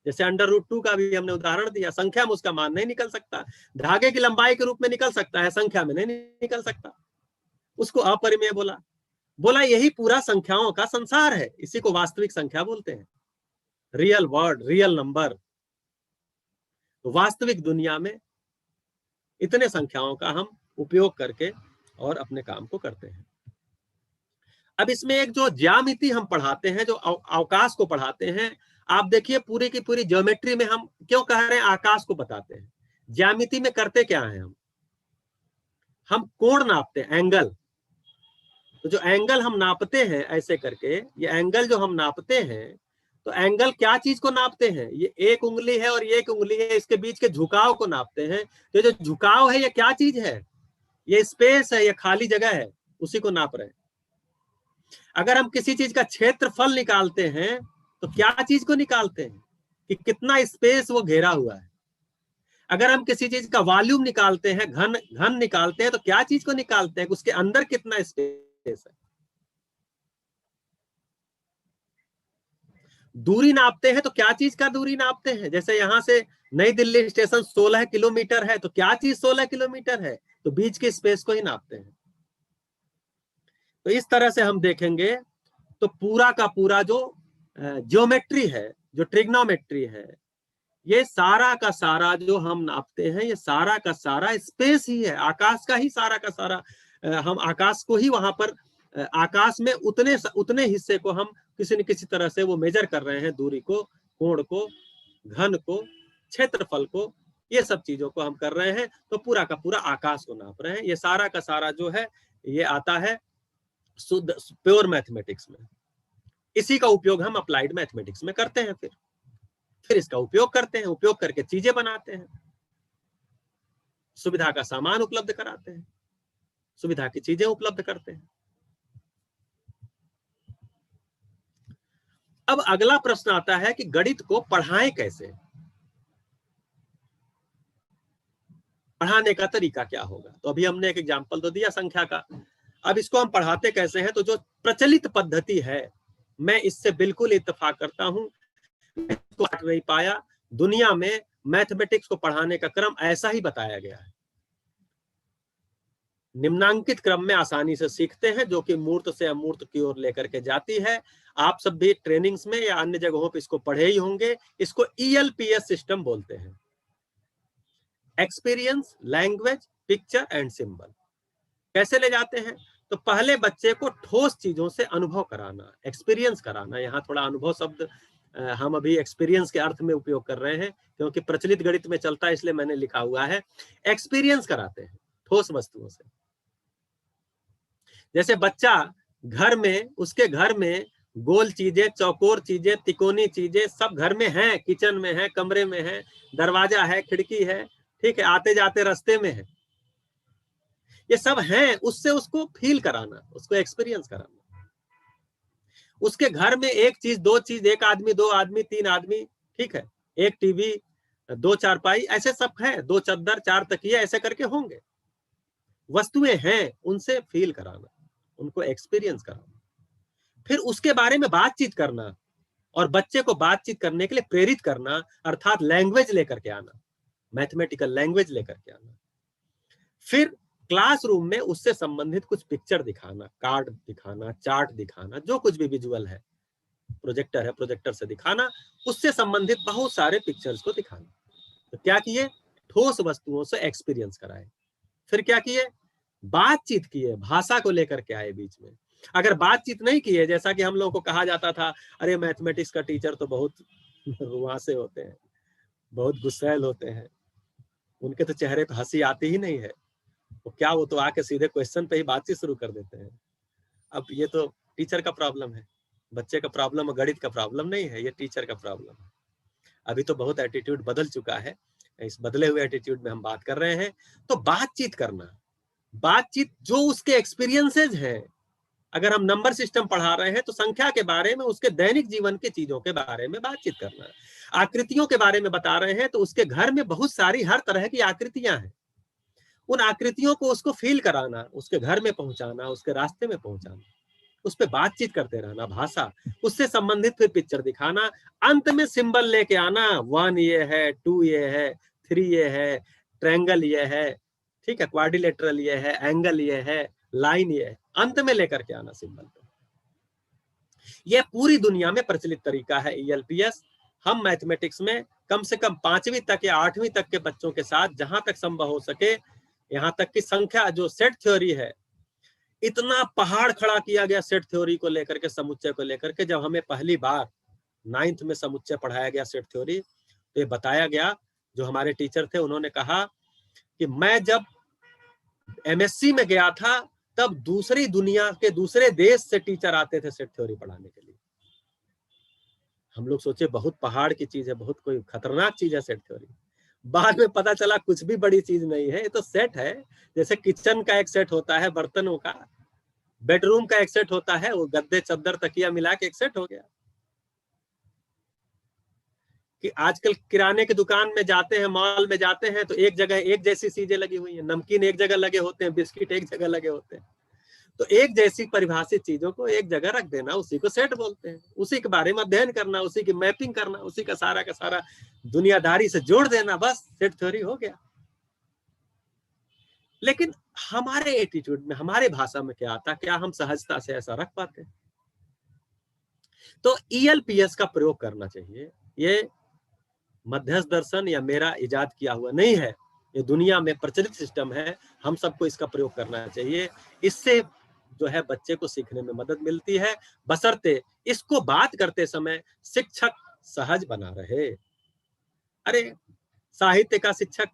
जैसे √2 का भी हमने उदाहरण दिया, संख्या में उसका मान नहीं निकल सकता। धागे की लंबाई के रूप में निकल सकता है, संख्या में नहीं निकल सकता। उसको अपरिमेय बोला यही पूरा संख्याओं का संसार है। इसी को वास्तविक संख्या बोलते हैं, रियल वर्ड, रियल नंबर। तो वास्तविक दुनिया में इतने संख्याओं का हम उपयोग करके और अपने काम को करते हैं। अब इसमें एक जो ज्यामिति हम पढ़ाते हैं, जो अवकाश को पढ़ाते हैं, आप देखिए पूरी की पूरी ज्योमेट्री में हम क्यों कह रहे हैं आकाश को बताते हैं। ज्यामिति में करते क्या है, हम कोण नापते हैं, एंगल। तो जो एंगल हम नापते हैं ऐसे करके, ये एंगल जो हम नापते हैं, तो एंगल क्या चीज को नापते हैं? ये एक उंगली है और ये एक उंगली है, इसके बीच के झुकाव को नापते हैं। तो जो झुकाव है ये क्या चीज है? ये स्पेस है, ये खाली जगह है, उसी को नाप रहे हैं। अगर हम किसी चीज का क्षेत्रफल निकालते हैं तो क्या चीज को निकालते हैं? कि कितना स्पेस वो घेरा हुआ है। अगर हम किसी चीज का वॉल्यूम निकालते हैं, घन निकालते हैं, तो क्या चीज को निकालते हैं? उसके अंदर कितना स्पेस है। दूरी नापते हैं तो क्या चीज का दूरी नापते हैं? जैसे यहां से नई दिल्ली स्टेशन 16 किलोमीटर है, तो क्या चीज 16 किलोमीटर है? तो बीच के स्पेस को ही नापते हैं। तो इस तरह से हम देखेंगे तो पूरा का पूरा जो ज्योमेट्री है, जो ट्रिग्नोमेट्री है, ये सारा का सारा जो हम नापते हैं, ये सारा का सारा स्पेस ही है, आकाश का ही सारा का सारा। हम आकाश को ही वहां पर, आकाश में उतने हिस्से को हम किसी न किसी तरह से वो मेजर कर रहे हैं, दूरी को, कोण को, घन को, क्षेत्रफल को, ये सब चीजों को हम कर रहे हैं, तो पूरा का पूरा आकाश को नाप रहे हैं। ये सारा का सारा जो है ये आता है शुद्ध प्योर मैथमेटिक्स में। इसी का उपयोग हम अप्लाइड मैथमेटिक्स में करते हैं। फिर इसका उपयोग करते हैं, उपयोग करके चीजें बनाते हैं, सुविधा का सामान उपलब्ध कराते हैं, सुविधा की चीजें उपलब्ध करते हैं। अब अगला प्रश्न आता है कि गणित को पढ़ाएं कैसे, पढ़ाने का तरीका क्या होगा। तो अभी हमने एक एग्जांपल तो दिया संख्या का, अब इसको हम पढ़ाते कैसे हैं। तो जो प्रचलित पद्धति है, मैं इससे बिल्कुल इत्तेफाक करता हूं, तो नहीं पाया दुनिया में मैथमेटिक्स को पढ़ाने का क्रम ऐसा ही बताया गया है। निम्नांकित क्रम में आसानी से सीखते हैं, जो कि मूर्त से अमूर्त की ओर लेकर के जाती है। आप सब भी ट्रेनिंग्स में या अन्य जगहों पर इसको पढ़े ही होंगे। इसको ELPS सिस्टम बोलते हैं, experience, language, picture and symbol. कैसे ले जाते हैं? तो पहले बच्चे को ठोस चीजों से अनुभव कराना, एक्सपीरियंस कराना। यहाँ थोड़ा अनुभव शब्द हम अभी एक्सपीरियंस के अर्थ में उपयोग कर रहे हैं, क्योंकि प्रचलित गणित में चलता है, इसलिए मैंने लिखा हुआ है। एक्सपीरियंस कराते हैं ठोस वस्तुओं से। जैसे बच्चा घर में, उसके घर में गोल चीजें, चौकोर चीजें, तिकोनी चीजें सब घर में हैं, किचन में है, कमरे में है, दरवाजा है, खिड़की है, ठीक है, आते जाते रास्ते में है, ये सब हैं। उससे उसको फील कराना, उसको एक्सपीरियंस कराना। उसके घर में एक चीज, दो चीज, एक आदमी, दो आदमी, तीन आदमी, ठीक है, एक टीवी, दो चारपाई, ऐसे सब है, दो चद्दर, चार तकिए, ऐसे करके होंगे। वस्तुएं हैं, उनसे फील कराना, उनको एक्सपीरियंस कराना। फिर उसके बारे में बातचीत करना और बच्चे को बातचीत करने के लिए प्रेरित करना, अर्थात लैंग्वेज लेकर के आना, मैथमेटिकल लैंग्वेज लेकर के आना। फिर क्लासरूम में उससे संबंधित कुछ पिक्चर दिखाना, कार्ड दिखाना, चार्ट दिखाना, जो कुछ भी विजुअल है, प्रोजेक्टर है, प्रोजेक्टर से दिखाना, उससे संबंधित बहुत सारे पिक्चर्स को दिखाना। तो क्या किए? ठोस वस्तुओं से एक्सपीरियंस कराए। फिर क्या किए? बातचीत किए, भाषा को लेकर के आए बीच में। अगर बातचीत नहीं किए, जैसा कि हम लोगों को कहा जाता था, अरे मैथमेटिक्स का टीचर तो बहुत रुआसे होते हैं, बहुत गुस्सैल होते हैं, उनके तो चेहरे पर हंसी आती ही नहीं है, वो तो आके सीधे क्वेश्चन पे ही बातचीत शुरू कर देते हैं। अब ये तो टीचर का प्रॉब्लम है, बच्चे का प्रॉब्लम, गणित का प्रॉब्लम नहीं है, ये टीचर का प्रॉब्लम है। अभी तो बहुत एटीट्यूड बदल चुका है, इस बदले हुए एटीट्यूड में हम बात कर रहे हैं। तो बातचीत करना, बातचीत जो उसके एक्सपीरियंसेस है। अगर हम नंबर सिस्टम पढ़ा रहे हैं तो संख्या के बारे में, उसके दैनिक जीवन के चीजों के बारे में बातचीत करना। आकृतियों के बारे में बता रहे हैं तो उसके घर में बहुत सारी हर तरह की आकृतियां हैं, उन आकृतियों को उसको फील कराना, उसके घर में पहुंचाना, उसके रास्ते में पहुंचाना, उस पर बातचीत करते रहना, भाषा, उससे संबंधित फिर पिक्चर दिखाना। अंत में सिंबल लेके आना, 1 ये है, 2 ये है, 3 ये है, ट्रायंगल ये है, ठीक है, क्वाड्रिलेटरल ये है, एंगल ये है, लाइन ये है, अंत में लेकर के आना सिंबल पे। यह पूरी दुनिया में प्रचलित तरीका है ELPS। हम मैथमेटिक्स में कम से कम 5वीं तक या 8वीं तक के बच्चों के साथ जहां तक संभव हो सके, यहां तक कि संख्या जो सेट थ्योरी है, इतना पहाड़ खड़ा किया गया सेट थ्योरी को लेकर के, समुच्चय को लेकर के। जब हमें पहली बार 9th में समुच्चय पढ़ाया गया सेट थ्योरी, तो ये बताया गया, जो हमारे टीचर थे उन्होंने कहा कि मैं जब MSc में गया था तब दूसरी दुनिया के दूसरे देश से टीचर आते थे सेट थ्योरी पढ़ाने के लिए। हम लोग सोचे बहुत पहाड़ की चीज है, बहुत कोई खतरनाक चीज है सेट थ्योरी। बाद में पता चला कुछ भी बड़ी चीज नहीं है, ये तो सेट है। जैसे किचन का एक सेट होता है बर्तनों का, बेडरूम का एक सेट होता है, वो गद्दे, चद्दर, तकिया मिला के एक सेट हो गया। कि आजकल किराने की दुकान में जाते हैं, मॉल में जाते हैं, तो एक जगह एक जैसी चीजें लगी हुई हैं, नमकीन एक जगह लगे होते हैं, बिस्किट एक जगह लगे होते हैं। तो एक जैसी परिभाषित चीजों को एक जगह रख देना, उसी को सेट बोलते हैं। उसी के बारे में अध्ययन करना, उसी की मैपिंग करना, उसी का सारा दुनियादारी से जोड़ देना, बस सेट थ्योरी हो गया। लेकिन हमारे एटीट्यूड में, हमारे भाषा में क्या आता, क्या हम सहजता से ऐसा रख पाते? तो ELPS का प्रयोग करना चाहिए। ये मध्यस्थ दर्शन या मेरा इजाद किया हुआ नहीं है, ये दुनिया में प्रचलित सिस्टम है, हम सबको इसका प्रयोग करना चाहिए। इससे जो है बच्चे को सीखने में मदद मिलती है, बशर्ते इसको बात करते समय शिक्षक सहज बना रहे। अरे साहित्य का शिक्षक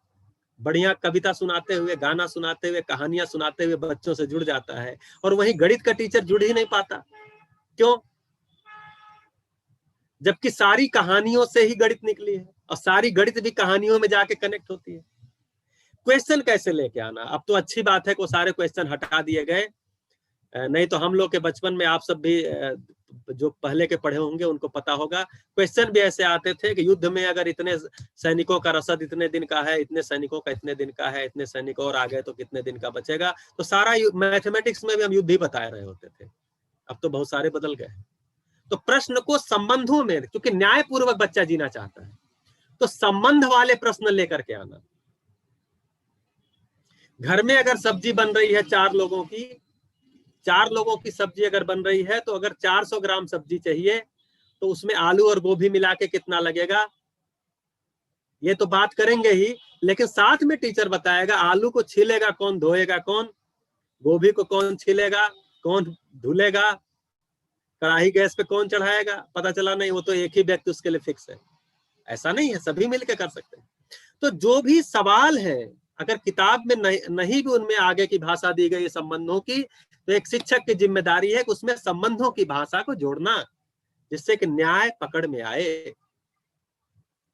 बढ़िया कविता सुनाते हुए, गाना सुनाते हुए, कहानियां सुनाते हुए बच्चों से जुड़ जाता है, और वहीं गणित का टीचर जुड़ ही नहीं पाता। क्यों? जबकि सारी कहानियों से ही गणित निकली है, और सारी गणित भी कहानियों में जाके कनेक्ट होती है। क्वेश्चन कैसे लेके आना? अब तो अच्छी बात है कि सारे क्वेश्चन हटा दिए गए, नहीं तो हम लोग के बचपन में, आप सब भी जो पहले के पढ़े होंगे उनको पता होगा, क्वेश्चन भी ऐसे आते थे कि युद्ध में अगर इतने सैनिकों का रसद इतने दिन का है, इतने सैनिकों का इतने दिन का है, इतने सैनिक और आ गए तो कितने दिन का बचेगा। तो सारा मैथमेटिक्स में भी हम युद्ध ही बता रहे होते थे। अब तो बहुत सारे बदल गए। तो प्रश्न को संबंधों में, क्योंकि न्यायपूर्वक बच्चा जीना चाहता है, तो संबंध वाले प्रश्न लेकर के आना। घर में अगर सब्जी बन रही है 4 लोगों की सब्जी अगर बन रही है, तो अगर 400 ग्राम सब्जी चाहिए तो उसमें आलू और गोभी मिला के कितना लगेगा, ये तो बात करेंगे ही, लेकिन साथ में टीचर बताएगा आलू को छीलेगा कौन, धोएगा कौन, गोभी को कौन छीलेगा, कौन धुलेगा, कढ़ाई गैस पे कौन चढ़ाएगा। पता चला नहीं, वो तो एक ही व्यक्ति उसके लिए फिक्स है। ऐसा नहीं है, सभी मिलकर कर सकते हैं। तो जो भी सवाल है, अगर किताब में नहीं भी उनमें आगे की भाषा दी गई संबंधों की, तो एक शिक्षक की जिम्मेदारी है कि उसमें संबंधों की भाषा को जोड़ना, जिससे कि न्याय पकड़ में आए,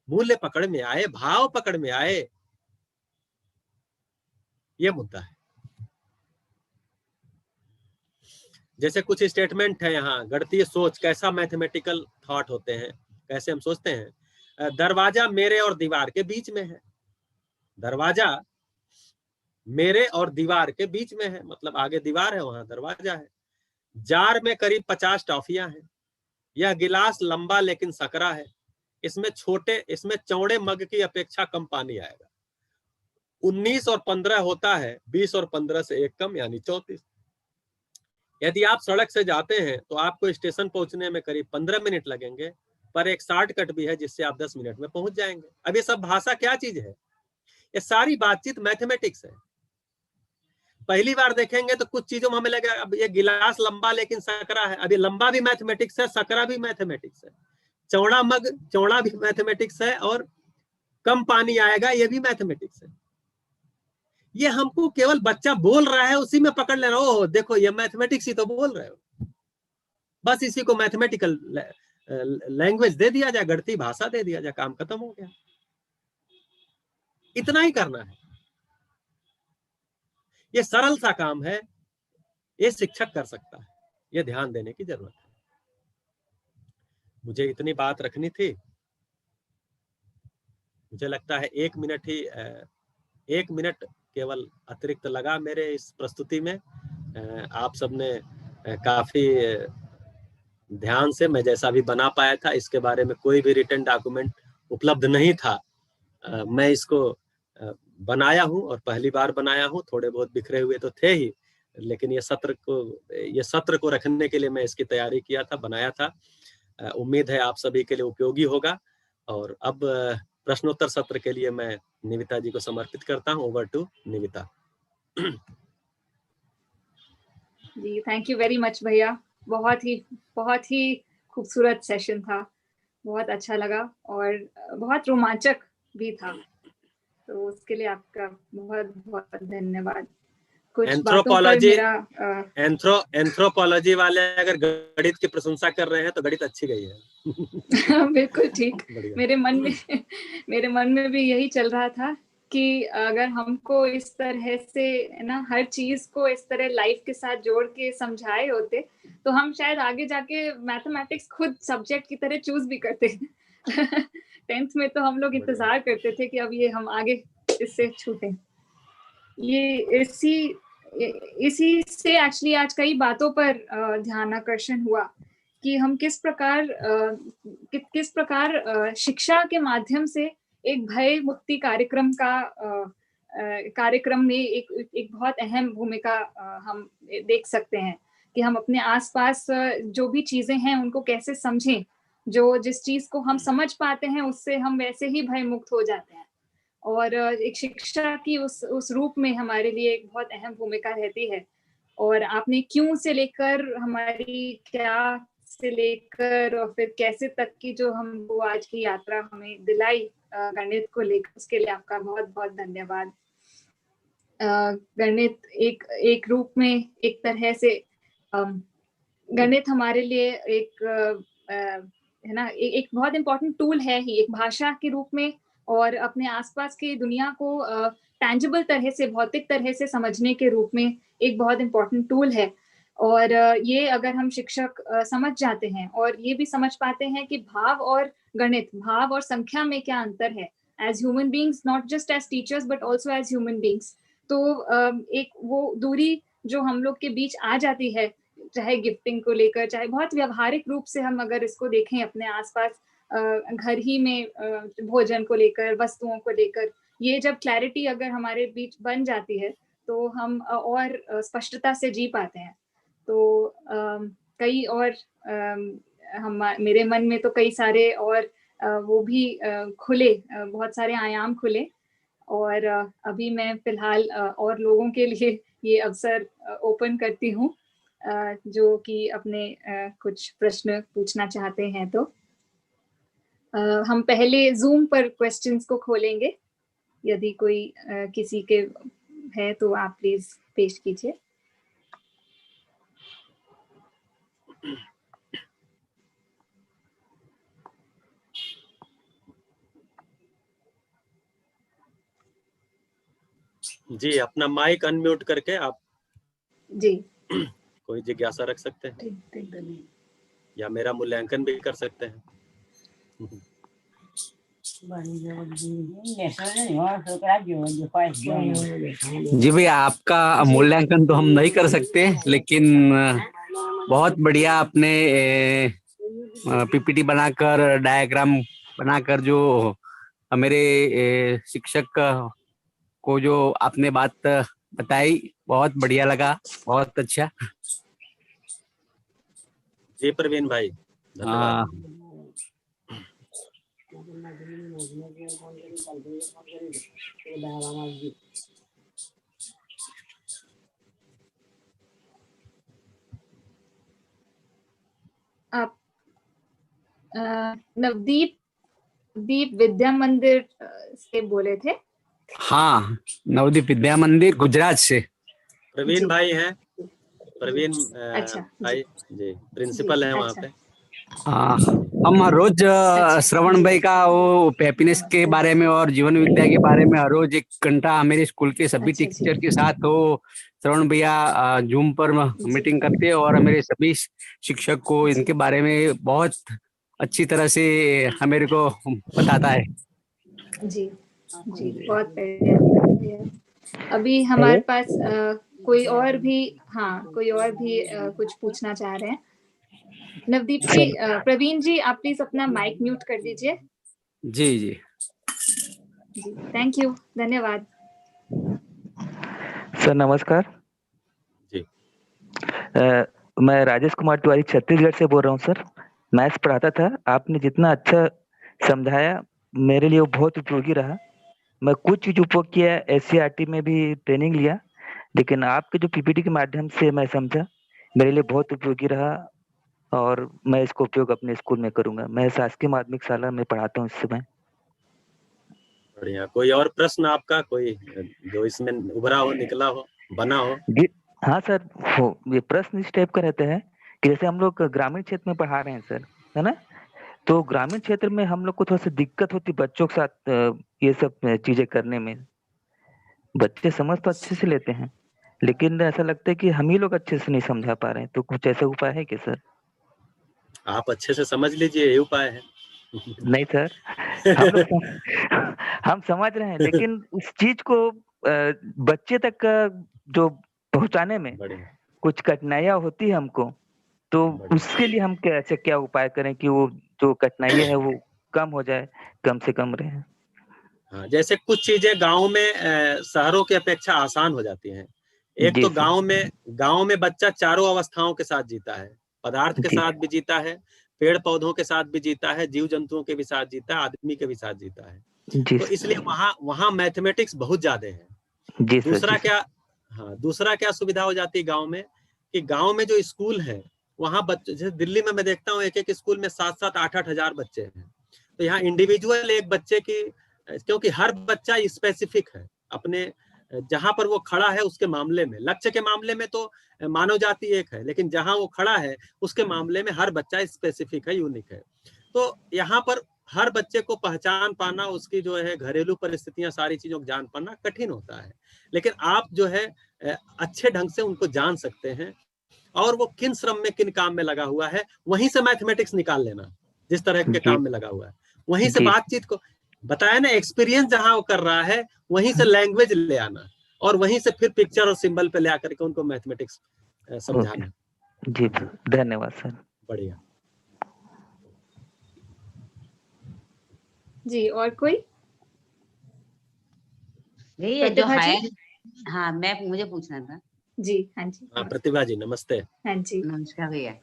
मूल्य पकड़ में आए, भाव पकड़ में आए। ये मुद्दा है। जैसे कुछ स्टेटमेंट है यहाँ, गणितीय सोच, कैसा मैथमेटिकल थॉट होते हैं, कैसे हम सोचते हैं। दरवाजा मेरे और दीवार के बीच में है। दरवाजा मेरे और दीवार के बीच में है, मतलब आगे दीवार है, वहां दरवाजा है। जार में करीब 50 टॉफियां हैं। यह गिलास लंबा लेकिन सकरा है। इसमें चौड़े मग की अपेक्षा कम पानी आएगा। 19 और 15 होता है, 20 और 15 से 1 कम, यानी 34। यदि आप सड़क से जाते हैं तो आपको स्टेशन पहुंचने में करीब 15 मिनट लगेंगे, पर एक शॉर्टकट भी है जिससे आप 10 मिनट में पहुंच जाएंगे। अब ये सब भाषा क्या चीज है? ये सारी बातचीत मैथमेटिक्स है। पहली बार देखेंगे तो कुछ चीजों में हमें लगेगा अब ये गिलास लंबा लेकिन सकरा है। अब ये लंबा भी मैथमेटिक्स है, सकरा भी मैथमेटिक्स है, चौड़ा भी मैथमेटिक्स है, और कम पानी आएगा ये भी मैथमेटिक्स है। ये हमको केवल बच्चा बोल रहा है उसी में पकड़ ले रहा हो, ओह देखो ये मैथमेटिक्स ही तो बोल रहे हो, बस इसी को मैथमेटिकल लैंग्वेज दे दिया जाए, गणितीय भाषा दे दिया जाए, काम खत्म हो गया। इतना ही करना है। ये सरल सा काम है, ये शिक्षक कर सकता है, ये ध्यान देने की जरूरत है। मुझे इतनी बात रखनी थी। मुझे लगता है 1 मिनट केवल अतिरिक्त लगा मेरे इस प्रस्तुति में। आप सबने काफी ध्यान से, मैं जैसा भी बना पाया था, इसके बारे में कोई भी रिटन डॉक्यूमेंट उपलब्ध नहीं था। मैं इसको बनाया हूं और पहली बार बनाया हूं। थोड़े बहुत बिखरे हुए तो थे ही, लेकिन ये सत्र को रखने के लिए मैं इसकी तैयारी किया था, बनाया था। उम्मीद है आप सभी के लिए उपयोगी होगा। और अब प्रश्नोत्तर सत्र के लिए मैं निविता जी को समर्पित करता हूं। Over to Nivita ji. Thank you very much भैया, बहुत ही खूबसूरत सेशन था, बहुत अच्छा लगा और बहुत रोमांचक भी था, तो उसके लिए आपका बहुत बहुत धन्यवाद। कुछ एंथ्रोपोलॉजी वाले अगर गणित की प्रशंसा कर रहे हैं तो गणित अच्छी गई है। बिल्कुल ठीक। मेरे मन में भी यही चल रहा था कि अगर हमको इस तरह से ना हर चीज को इस तरह लाइफ के साथ जोड़ के समझाए होते तो हम शायद आगे जाके मैथमेटिक्स खुद सब्जेक्ट की तरह चूज भी करते। 10th में तो हम लोग इंतजार करते थे कि अब ये हम आगे इससे छूटे। ये इसी से एक्चुअली आज कई बातों पर ध्यान आकर्षण हुआ कि हम किस प्रकार शिक्षा के माध्यम से एक भय मुक्ति कार्यक्रम में एक बहुत अहम भूमिका हम देख सकते हैं कि हम अपने आसपास जो भी चीजें हैं उनको कैसे समझें जो जिस चीज को हम समझ पाते हैं उससे हम वैसे ही भय मुक्त हो जाते हैं। और एक शिक्षा की उस रूप में हमारे लिए एक बहुत अहम भूमिका रहती है। और आपने क्यों से लेकर हमारी क्या से लेकर और फिर कैसे तक की जो हमको आज की यात्रा हमें दिलाई गणित को लेकर, उसके लिए आपका बहुत बहुत धन्यवाद। गणित एक रूप में एक तरह से गणित हमारे लिए एक है ना, एक बहुत इम्पोर्टेंट टूल है ही, एक भाषा के रूप में और अपने आसपास की दुनिया को टैंजिबल तरह से, भौतिक तरह से समझने के रूप में एक बहुत इम्पोर्टेंट टूल है। और ये अगर हम शिक्षक समझ जाते हैं और ये भी समझ पाते हैं कि भाव और गणित, भाव और संख्या में क्या अंतर है as human beings, not just as teachers but also as human beings, तो एक वो दूरी जो हम लोग के बीच आ जाती है, चाहे गिफ्टिंग को लेकर, चाहे बहुत व्यवहारिक रूप से हम अगर इसको देखें अपने आसपास घर ही में भोजन को लेकर, वस्तुओं को लेकर, ये जब क्लैरिटी अगर हमारे बीच बन जाती है तो हम और स्पष्टता से जी पाते हैं। तो कई और हम मेरे मन में तो कई सारे और वो भी खुले, बहुत सारे आयाम खुले। और अभी मैं फिलहाल और लोगों के लिए ये अवसर ओपन करती हूँ जो कि अपने कुछ प्रश्न पूछना चाहते हैं। तो हम पहले जूम पर क्वेश्चंस को खोलेंगे, यदि कोई किसी के है तो आप प्लीज पेश कीजिए। जी, अपना माइक अनम्यूट करके आप जी कोई जिज्ञासा रख सकते हैं या मेरा मूल्यांकन भी कर सकते हैं। जी भैया, आपका मूल्यांकन तो हम नहीं कर सकते, लेकिन बहुत बढ़िया आपने पीपीटी बनाकर, डायग्राम बनाकर जो मेरे शिक्षक को जो आपने बात बताई, बहुत बढ़िया लगा, बहुत अच्छा। जी प्रवीण भाई, धन्यवाद। आप नवदीप विद्या मंदिर से बोले थे? हाँ, नवदीप विद्या मंदिर गुजरात से। प्रवीण भाई हैं, प्रवीण अच्छा, भाई जी प्रिंसिपल हैं वहाँ पे। हाँ, हम हर रोज श्रवण भाई का वो हैप्पीनेस के बारे में और जीवन विद्या के बारे में हर रोज 1 घंटा मेरे स्कूल के सभी टीचर के साथ वो श्रवण भैया जूम पर मीटिंग करते हैं और मेरे सभी शिक्षक को इनके बारे में बहुत अच्छी तरह से मेरे को बताता है। जी जी, बहुत बढ़िया। अभी हमारे पास कोई और भी, हाँ कोई और भी कुछ पूछना चाह रहे हैं। नवदीप जी, प्रवीण जी, आप प्लीज अपना माइक म्यूट कर दीजिए। जी जी जी, थैंक यू, धन्यवाद। सर नमस्कार जी। मैं राजेश कुमार तिवारी छत्तीसगढ़ से बोल रहा हूँ सर। मैथ्स पढ़ाता था, आपने जितना अच्छा समझाया मेरे लिए वो बहुत उपयोगी रहा। मैं कुछ चीज उपयोग किया, एससीईआरटी में भी ट्रेनिंग लिया, लेकिन आपके जो पीपीटी के माध्यम से मैं समझा, मेरे लिए बहुत उपयोगी रहा और मैं इसको उपयोग अपने स्कूल में करूंगा। मैं शासकीय माध्यमिक शाला में पढ़ाता हूँ इस समय। बढ़िया। कोई और प्रश्न आपका, कोई जो इसमें उभरा हो, निकला हो, बना हो? जी हाँ सर, ये प्रश्न इस टाइप का रहता है कि जैसे हम लोग ग्रामीण क्षेत्र में पढ़ा रहे हैं सर, है ना, तो ग्रामीण क्षेत्र में हम लोग को थोड़ा सा दिक्कत होती बच्चों के साथ ये सब चीजें करने में। बच्चे समझ तो अच्छे से लेते हैं, लेकिन ऐसा लगता है कि हम ही लोग अच्छे से नहीं समझा पा रहे हैं। तो कुछ ऐसा उपाय है क्या सर? आप अच्छे से समझ लीजिए, ये उपाय है। नहीं सर, हम समझ रहे हैं, लेकिन उस चीज को बच्चे तक जो पहुंचाने में कुछ कठिनाइयां होती है हमको। तो उसके लिए हम कैसे क्या उपाय करें कि वो जो कठिनाइयां है वो कम हो जाए, कम से कम रहे? हाँ, जैसे कुछ चीजें गांव में शहरों की अपेक्षा आसान हो जाती हैं। एक तो गांव में बच्चा चारों अवस्थाओं के साथ जीता है, पदार्थ के साथ भी जीता है, पेड़ पौधों के साथ भी जीता है, जीव जंतुओं के भी साथ जीता है, आदमी के भी साथ जीता है। जी तो इसलिए वहाँ मैथमेटिक्स बहुत ज्यादा है। जी सर, दूसरा जी सर। क्या, हाँ, दूसरा क्या सुविधा हो जाती है गांव में, कि गांव में जो स्कूल है वहाँ बच्चे, जैसे दिल्ली में मैं देखता हूँ एक एक स्कूल में 7-7, 8-8 हजार बच्चे हैं। तो यहाँ इंडिविजुअल एक बच्चे की, क्योंकि हर बच्चा स्पेसिफिक है अपने जहां पर वो खड़ा है उसके मामले में, लक्ष्य के मामले में तो मानव जाति एक है, लेकिन जहां वो खड़ा है उसके मामले में हर बच्चा स्पेसिफिक है, यूनिक है। तो यहाँ पर हर बच्चे को पहचान पाना, उसकी जो है घरेलू परिस्थितियां, सारी चीजों को जान पाना कठिन होता है, लेकिन आप जो है अच्छे ढंग से उनको जान सकते हैं, और वो किन श्रम में किन काम में लगा हुआ है, वहीं से मैथमेटिक्स निकाल लेना, जिस तरह के काम में लगा हुआ है वहीं से बातचीत को बताया ना, एक्सपीरियंस जहां वो कर रहा है वहीं से लैंग्वेज ले आना, और वहीं से फिर पिक्चर और सिंबल पे ले आकर के उनको मैथमेटिक्स समझाना। जी, धन्यवाद सर। बढ़िया जी, और कोई? ये जो हायर, हाँ मुझे पूछना था। जी, हाँ जी। हाँ प्रतिभा जी नमस्ते। हाँ जी, नमस्कार भैया।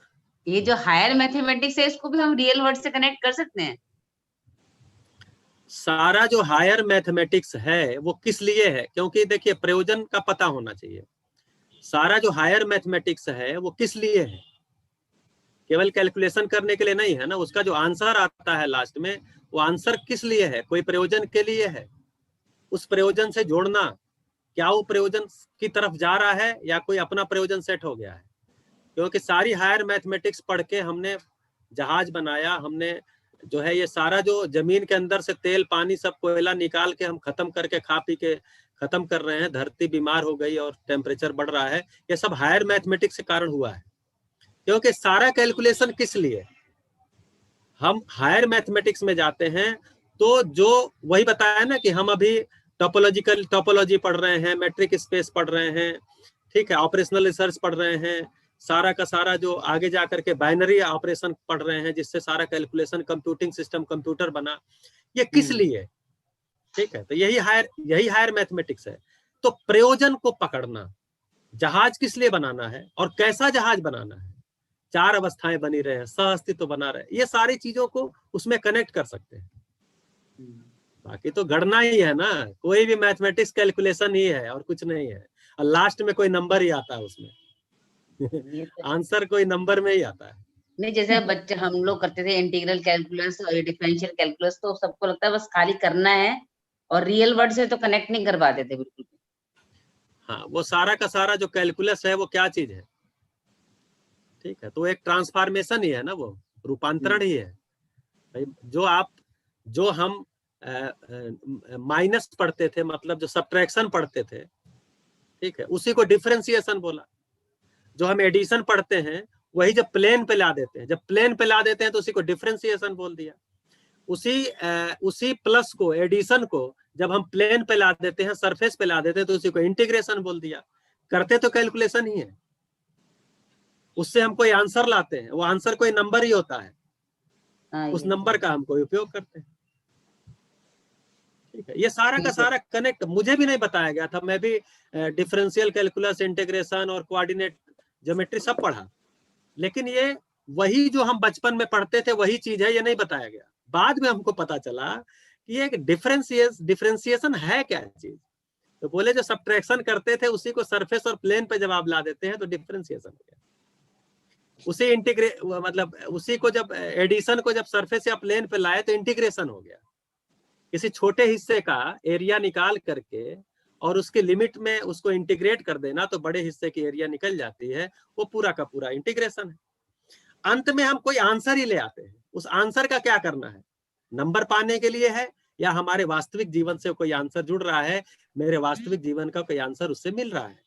ये जो हायर मैथमेटिक्स है इसको भी हम रियल वर्ल्ड से कनेक्ट कर सकते हैं? सारा जो हायर मैथमेटिक्स है वो किस लिए है, क्योंकि देखिए प्रयोजन का पता होना चाहिए। सारा जो हायर मैथमेटिक्स है वो किस लिए है, केवल कैलकुलेशन करने के लिए नहीं है ना, उसका जो आंसर आता है लास्ट में, वो आंसर किस लिए है, कोई प्रयोजन के लिए है। उस प्रयोजन से जोड़ना, क्या वो प्रयोजन की तरफ जा रहा है या कोई अपना प्रयोजन सेट हो गया है। क्योंकि सारी हायर मैथमेटिक्स पढ़ के हमने जहाज बनाया, हमने जो है ये सारा जो जमीन के अंदर से तेल पानी सब कोयला निकाल के हम खत्म करके खा पी के खत्म कर रहे हैं, धरती बीमार हो गई और टेम्परेचर बढ़ रहा है, ये सब हायर मैथमेटिक्स के कारण हुआ है। क्योंकि सारा कैलकुलेशन किस लिए, हम हायर मैथमेटिक्स में जाते हैं तो जो वही बताया ना कि हम अभी टोपोलॉजी पढ़ रहे हैं, मैट्रिक स्पेस पढ़ रहे हैं, ठीक है, ऑपरेशनल रिसर्च पढ़ रहे हैं, सारा का सारा जो आगे जाकर के बाइनरी ऑपरेशन पढ़ रहे हैं, जिससे सारा कैलकुलेशन कंप्यूटिंग सिस्टम कंप्यूटर बना, ये किस लिए, ठीक है। तो यही हायर मैथमेटिक्स है। तो प्रयोजन को पकड़ना, जहाज किस लिए बनाना है और कैसा जहाज बनाना है, 4 अवस्थाएं बनी रहे, सह अस्तित्व बना रहे, ये सारी चीजों को उसमें कनेक्ट कर सकते हैं। बाकी तो गणना ही है ना, कोई भी मैथमेटिक्स कैलकुलेशन ही है और कुछ नहीं है, और लास्ट में कोई नंबर ही आता है उसमें आंसर कोई नंबर में ही आता है। नहीं, जैसे बच्चे हम लोग करते थे इंटीग्रल कैलकुलस और डिफरेंशियल कैलकुलस, तो सबको लगता है बस खाली करना है, और रियल वर्ल्ड से तो कनेक्ट नहीं कर पाते थे बिल्कुल। हाँ, वो सारा का सारा जो कैलकुलस है वो क्या चीज है, ठीक है, तो एक ट्रांसफॉर्मेशन ही है ना, वो रूपांतरण ही है। जो हम माइनस पढ़ते थे, मतलब जो सब्ट्रैक्शन पढ़ते थे, ठीक है, उसी को डिफरेंशिएशन बोला। जो हम एडिशन पढ़ते हैं वही जब प्लेन पे ला देते हैं, तो उसी को डिफरेंशिएशन बोल दिया। उसी प्लस को, एडिशन को जब हम प्लेन पे ला देते हैं, सरफेस पे ला देते हैं, तो उसी को इंटीग्रेशन बोल दिया। करते तो कैलकुलेशन ही है, उससे हम कोई आंसर लाते हैं, वो आंसर कोई नंबर ही होता है, उस नंबर का हम कोई उपयोग करते हैं, ठीक है। ये सारा का सारा कनेक्ट मुझे भी नहीं बताया गया था, मैं भी डिफरेंशियल कैलकुलस, इंटीग्रेशन और कोऑर्डिनेट ज्योमेट्री सब पढ़ा, लेकिन ये वही जो हम बचपन में पढ़ते थे वही चीज है, ये नहीं बताया गया। बाद में हमको पता चला कि ये डिफरेंशिएशन है क्या चीज, तो बोले जो सब्ट्रैक्शन करते थे उसी को सरफेस और प्लेन पे जब आप ला देते हैं तो डिफरेंशिएशन हो गया। उसी को जब एडिशन को जब सरफेस या प्लेन पे लाए तो इंटीग्रेशन हो गया। किसी छोटे हिस्से का एरिया निकाल करके और उसके लिमिट में उसको इंटीग्रेट कर देना तो बड़े हिस्से की एरिया निकल जाती है, वो पूरा का पूरा इंटीग्रेशन है। अंत में हम कोई आंसर ही ले आते हैं, उस आंसर का क्या करना है, नंबर पाने के लिए है या हमारे वास्तविक जीवन से कोई आंसर जुड़ रहा है, मेरे वास्तविक जीवन का कोई आंसर उससे मिल रहा है,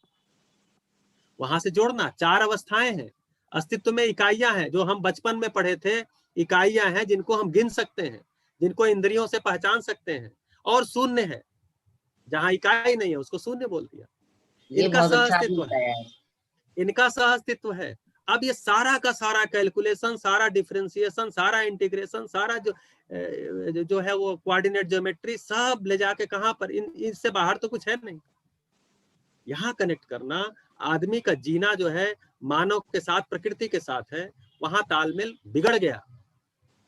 वहां से जोड़ना। 4 अवस्थाएं हैं, अस्तित्व में इकाइयां हैं, जो हम बचपन में पढ़े थे, इकाइयां हैं जिनको हम गिन सकते हैं, जिनको इंद्रियों से पहचान सकते हैं, और शून्य है, जहां इकाई नहीं है उसको शून्य बोल दिया। इनका सह अस्तित्व है। अब ये सारा का सारा कैलकुलेशन, सारा डिफरेंशिएशन, सारा इंटीग्रेशन, सारा जो है वो कोऑर्डिनेट ज्योमेट्री, सब ले जाके कहां पर, इससे बाहर तो कुछ है नहीं। यहाँ कनेक्ट करना, आदमी का जीना जो है मानव के साथ, प्रकृति के साथ है, वहां तालमेल बिगड़ गया।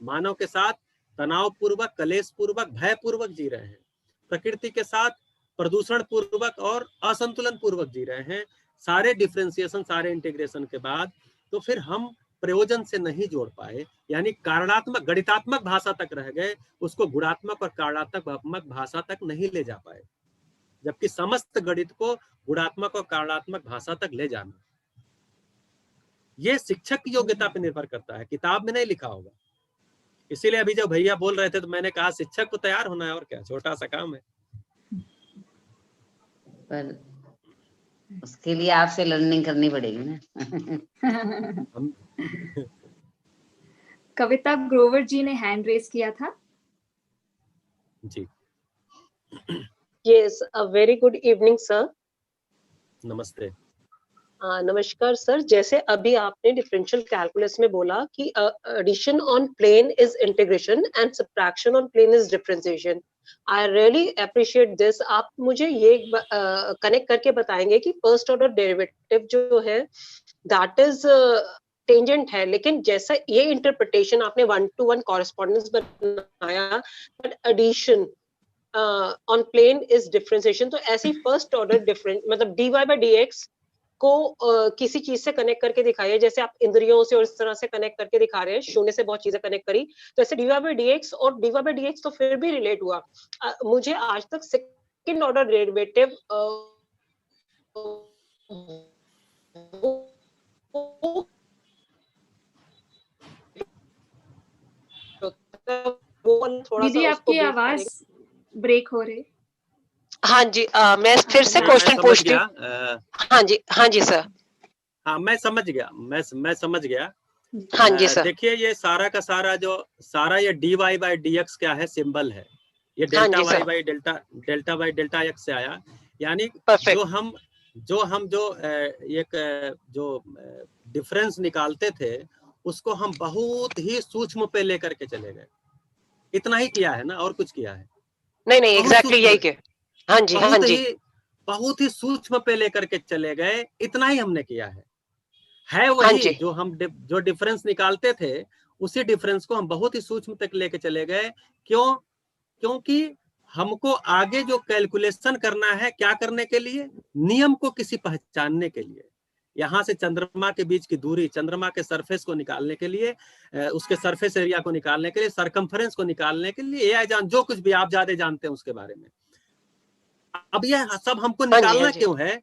मानव के साथ तनाव पूर्वक, कलेश पूर्वक, भय पूर्वक जी रहे हैं, प्रकृति के साथ प्रदूषण पूर्वक और असंतुलन पूर्वक जी रहे हैं। सारे डिफरेंशिएशन, सारे इंटीग्रेशन के बाद तो फिर हम प्रयोजन से नहीं जोड़ पाए, यानी कारणात्मक गणितात्मक भाषा तक रह गए, उसको गुणात्मक और कारणात्मक भाषा तक नहीं ले जा पाए, जबकि समस्त गणित को गुणात्मक और कारणात्मक भाषा तक ले जाना, ये शिक्षक की योग्यता पर निर्भर करता है, किताब में नहीं लिखा होगा। इसीलिए अभी जब भैया बोल रहे थे तो मैंने कहा शिक्षक को तैयार होना है, और क्या, छोटा सा काम है। पर उसके लिए आपसे लर्निंग करनी पड़ेगी ना। कविता ग्रोवर जी ने हैंड रेस किया था। जी। Yes, a very good evening, sir. नमस्ते। नमस्कार सर। जैसे अभी आपने डिफरेंशियल कैलकुलस में बोला कि addition on plane is integration and subtraction on plane is differentiation. I really appreciate this. आप मुझे ये कनेक्ट करके बताएंगे कि फर्स्ट ऑर्डर डेरिवेटिव जो है दैट इज टेंजेंट है, लेकिन जैसा ये इंटरप्रिटेशन आपने 1-to-1 कॉरेस्पॉन्डेंस बनाया, but addition on plane is differentiation, तो ऐसी फर्स्ट ऑर्डर डिफरेंस मतलब dy by dx को किसी चीज से कनेक्ट करके दिखाइए, जैसे आप इंद्रियों से और इस तरह से कनेक्ट करके दिखा रहे हैं, शून्य से बहुत चीजें कनेक्ट करी, तो ऐसे dy by dx और dy by dx तो फिर भी रिलेट हुआ। मुझे आज तक सेकंड ऑर्डर डेरिवेटिव दीदी आपकी आवाज ब्रेक हो रही। हाँ जी, मैं फिर से क्वेश्चन पूछती हूँ। हाँ जी सर। हाँ मैं समझ गया, मैं समझ गया। हाँ जी सर। देखिए ये सारा का सारा जो सारा ये dy by dx क्या है, सिंबल है, ये हाँ delta G y sir. by delta by delta x से आया, यानी परफेक्ट। जो हम एक जो डिफरेंस निकालते थे उसको हम बहुत ही सूक्ष्म पे लेकर के चले गए, इतना ही किया है ना, और कुछ किया है? नहीं बहुत एग्जैक्टली सूक्ष्म यही के। हाँ जी हाँ जी। बहुत ही सूक्ष्म पे लेकर के चले गए, इतना ही हमने किया है हाँ वही जी। जो डिफरेंस निकालते थे उसी डिफरेंस को हम बहुत ही सूक्ष्म तक लेके चले गए। क्यों? क्योंकि हमको आगे जो कैलकुलेशन करना है, क्या करने के लिए? नियम को किसी पहचानने के लिए, यहाँ से चंद्रमा के बीच की दूरी, चंद्रमा के सरफेस को निकालने के लिए, उसके सरफेस एरिया को निकालने के लिए, सरकमफरेंस को निकालने के लिए, या जो कुछ भी आप ज्यादा जानते हैं उसके बारे में। अब यह सब हमको निकालना क्यों है?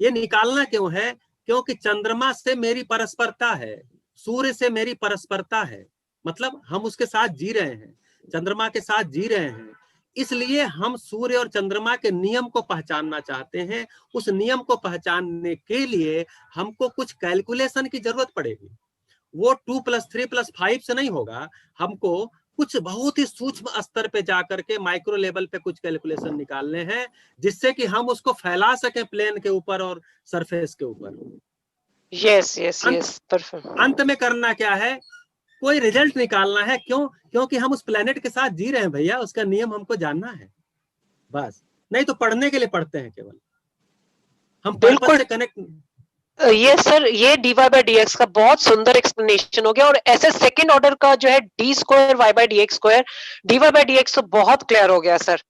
ये निकालना क्यों है? क्योंकि चंद्रमा से मेरी परस्परता है, सूर्य से मेरी परस्परता है, मतलब हम उसके साथ जी रहे हैं, चंद्रमा के साथ जी रहे हैं, इसलिए हम सूर्य और चंद्रमा के नियम को पहचानना चाहते हैं। उस नियम को पहचानने के लिए हमको कुछ कैलकुलेशन की जरूरत पड़ेगी। वो 2 + 3 + 5 से नहीं होगा, हमको कुछ बहुत ही सूक्ष्म स्तर पे जाकर के माइक्रो लेवल पे कुछ कैलकुलेशन निकालने हैं, जिससे कि हम उसको फैला सकें प्लेन के ऊपर और सरफेस के ऊपर। Yes yes yes, perfect. अंत में करना क्या है? कोई रिजल्ट निकालना है। क्यों? क्योंकि हम उस प्लेनेट के साथ जी रहे हैं भैया, उसका नियम हमको जानना है बस। नहीं तो पढ़ने के लिए पढ़ते हैं केवल, हम पर्पस से कनेक्ट। ये सर, ये dy by dx का बहुत सुंदर एक्सप्लेनेशन हो गया, और ऐसे सेकंड ऑर्डर का जो है d² y by dx², dy by dx तो बहुत क्लियर हो गया सर।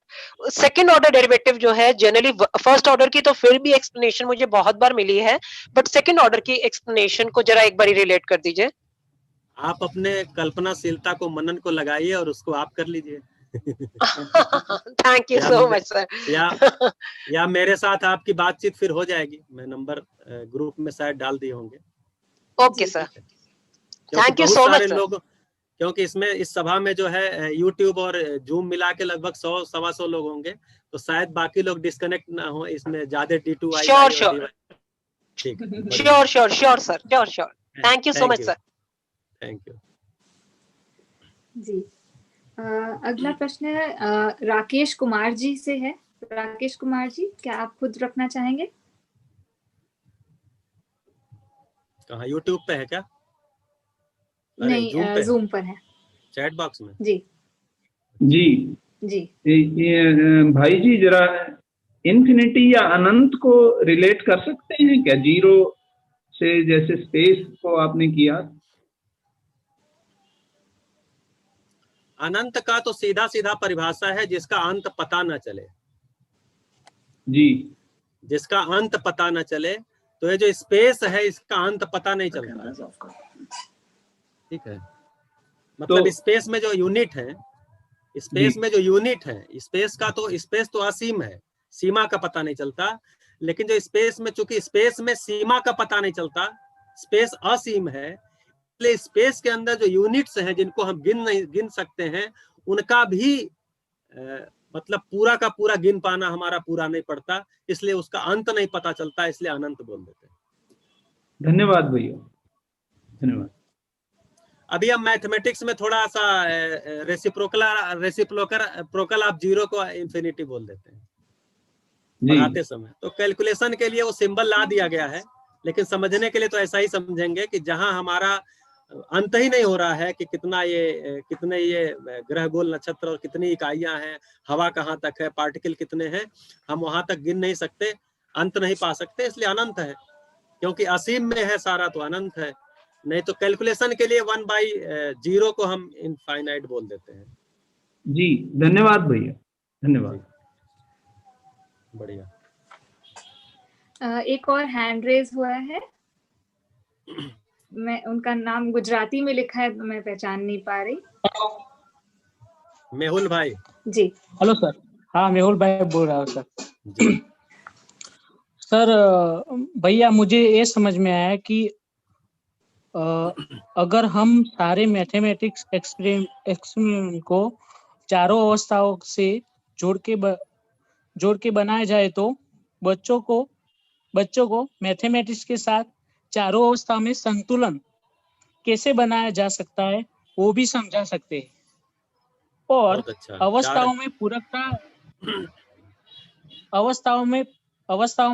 सेकंड ऑर्डर डेरिवेटिव जो है, जनरली फर्स्ट ऑर्डर की तो फिर भी एक्सप्लेनेशन मुझे बहुत बार मिली है, बट सेकंड ऑर्डर की एक्सप्लेनेशन को जरा एक बार रिलेट कर दीजिए। आप अपने कल्पनाशीलता को, मनन को लगाइए और उसको आप कर लीजिए। Thank you so much sir. या मेरे साथ आपकी बातचीत फिर हो जाएगी, मैं नंबर ग्रुप में शायद डाल दिए होंगे। Okay sir, thank you so much sir. क्योंकि इसमें इस सभा में जो है यूट्यूब और जूम मिला के लगभग 100-125 लोग होंगे, तो शायद बाकी लोग डिस्कनेक्ट ना हो, इसमें ज्यादा D2I। Sure sure sir, sure. Thank you so much sir. Thank you जी। अगला प्रश्न है राकेश कुमार जी से है। राकेश कुमार जी, क्या आप खुद रखना चाहेंगे? कहाँ, यूट्यूब पे है क्या? नहीं, जूम पर है, चैट बॉक्स में। जी जी भाई जी, जरा इन्फिनिटी या अनंत को रिलेट कर सकते हैं क्या, जीरो से, जैसे स्पेस को आपने किया? अनंत का तो सीधा सीधा परिभाषा है जिसका अंत पता न चले। जी जिसका अंत पता न चले, तो ये जो स्पेस है इसका अंत पता नहीं चलता। ठीक है, मतलब स्पेस में जो यूनिट है, स्पेस में जो यूनिट है, स्पेस तो असीम है, सीमा का पता नहीं चलता। लेकिन जो स्पेस में, चूंकि स्पेस में सीमा का पता नहीं चलता, स्पेस असीम है, इसलिए स्पेस के अंदर जो यूनिट्स हैं जिनको हम गिन सकते हैं, उनका भी मतलब पूरा का पूरा गिन पाना हमारा पूरा नहीं पड़ता, इसलिए उसका अंत नहीं पता चलता, इसलिए अनंत बोल देते हैं। धन्यवाद भैया, धन्यवाद। अभी हम मैथमेटिक्स में थोड़ा सा रेसिप्रोकल ऑफ जीरो को इंफिनिटी बोल देते हैं पढ़ाते समय। तो कैलकुलेशन के लिए वो सिंबल ला दिया गया है, लेकिन समझने के लिए तो ऐसा ही समझेंगे कि जहां हमारा अंत ही नहीं हो रहा है कि कितने ये ग्रह गोल नक्षत्र और कितनी इकाइयां हैं, हवा कहाँ तक है, पार्टिकल कितने हैं, हम वहां तक गिन नहीं सकते, अंत नहीं पा सकते, इसलिए अनंत है। क्योंकि असीम में है सारा तो अनंत है। नहीं तो कैलकुलेशन के लिए 1/0 को हम इनफाइनाइट बोल देते हैं। जी धन्यवाद भैया, धन्यवाद। बढ़िया। एक और हैंड रेज हुआ है, मैं उनका नाम गुजराती में लिखा है तो मैं पहचान नहीं पा रही। मेहुल भाई जी। Hello sir. हाँ मेहुल भाई बोल रहा हूँ सर। जी। सर भैया मुझे ये समझ में आया कि अगर हम सारे मैथमेटिक्स एक्सपेरिमेंट को चारों अवस्थाओं से जोड़ के बनाया जाए तो बच्चों को मैथमेटिक्स के साथ चारों अवस्था में संतुलन कैसे बनाया जा सकता है वो भी समझा सकते हैं, और अवस्थाओं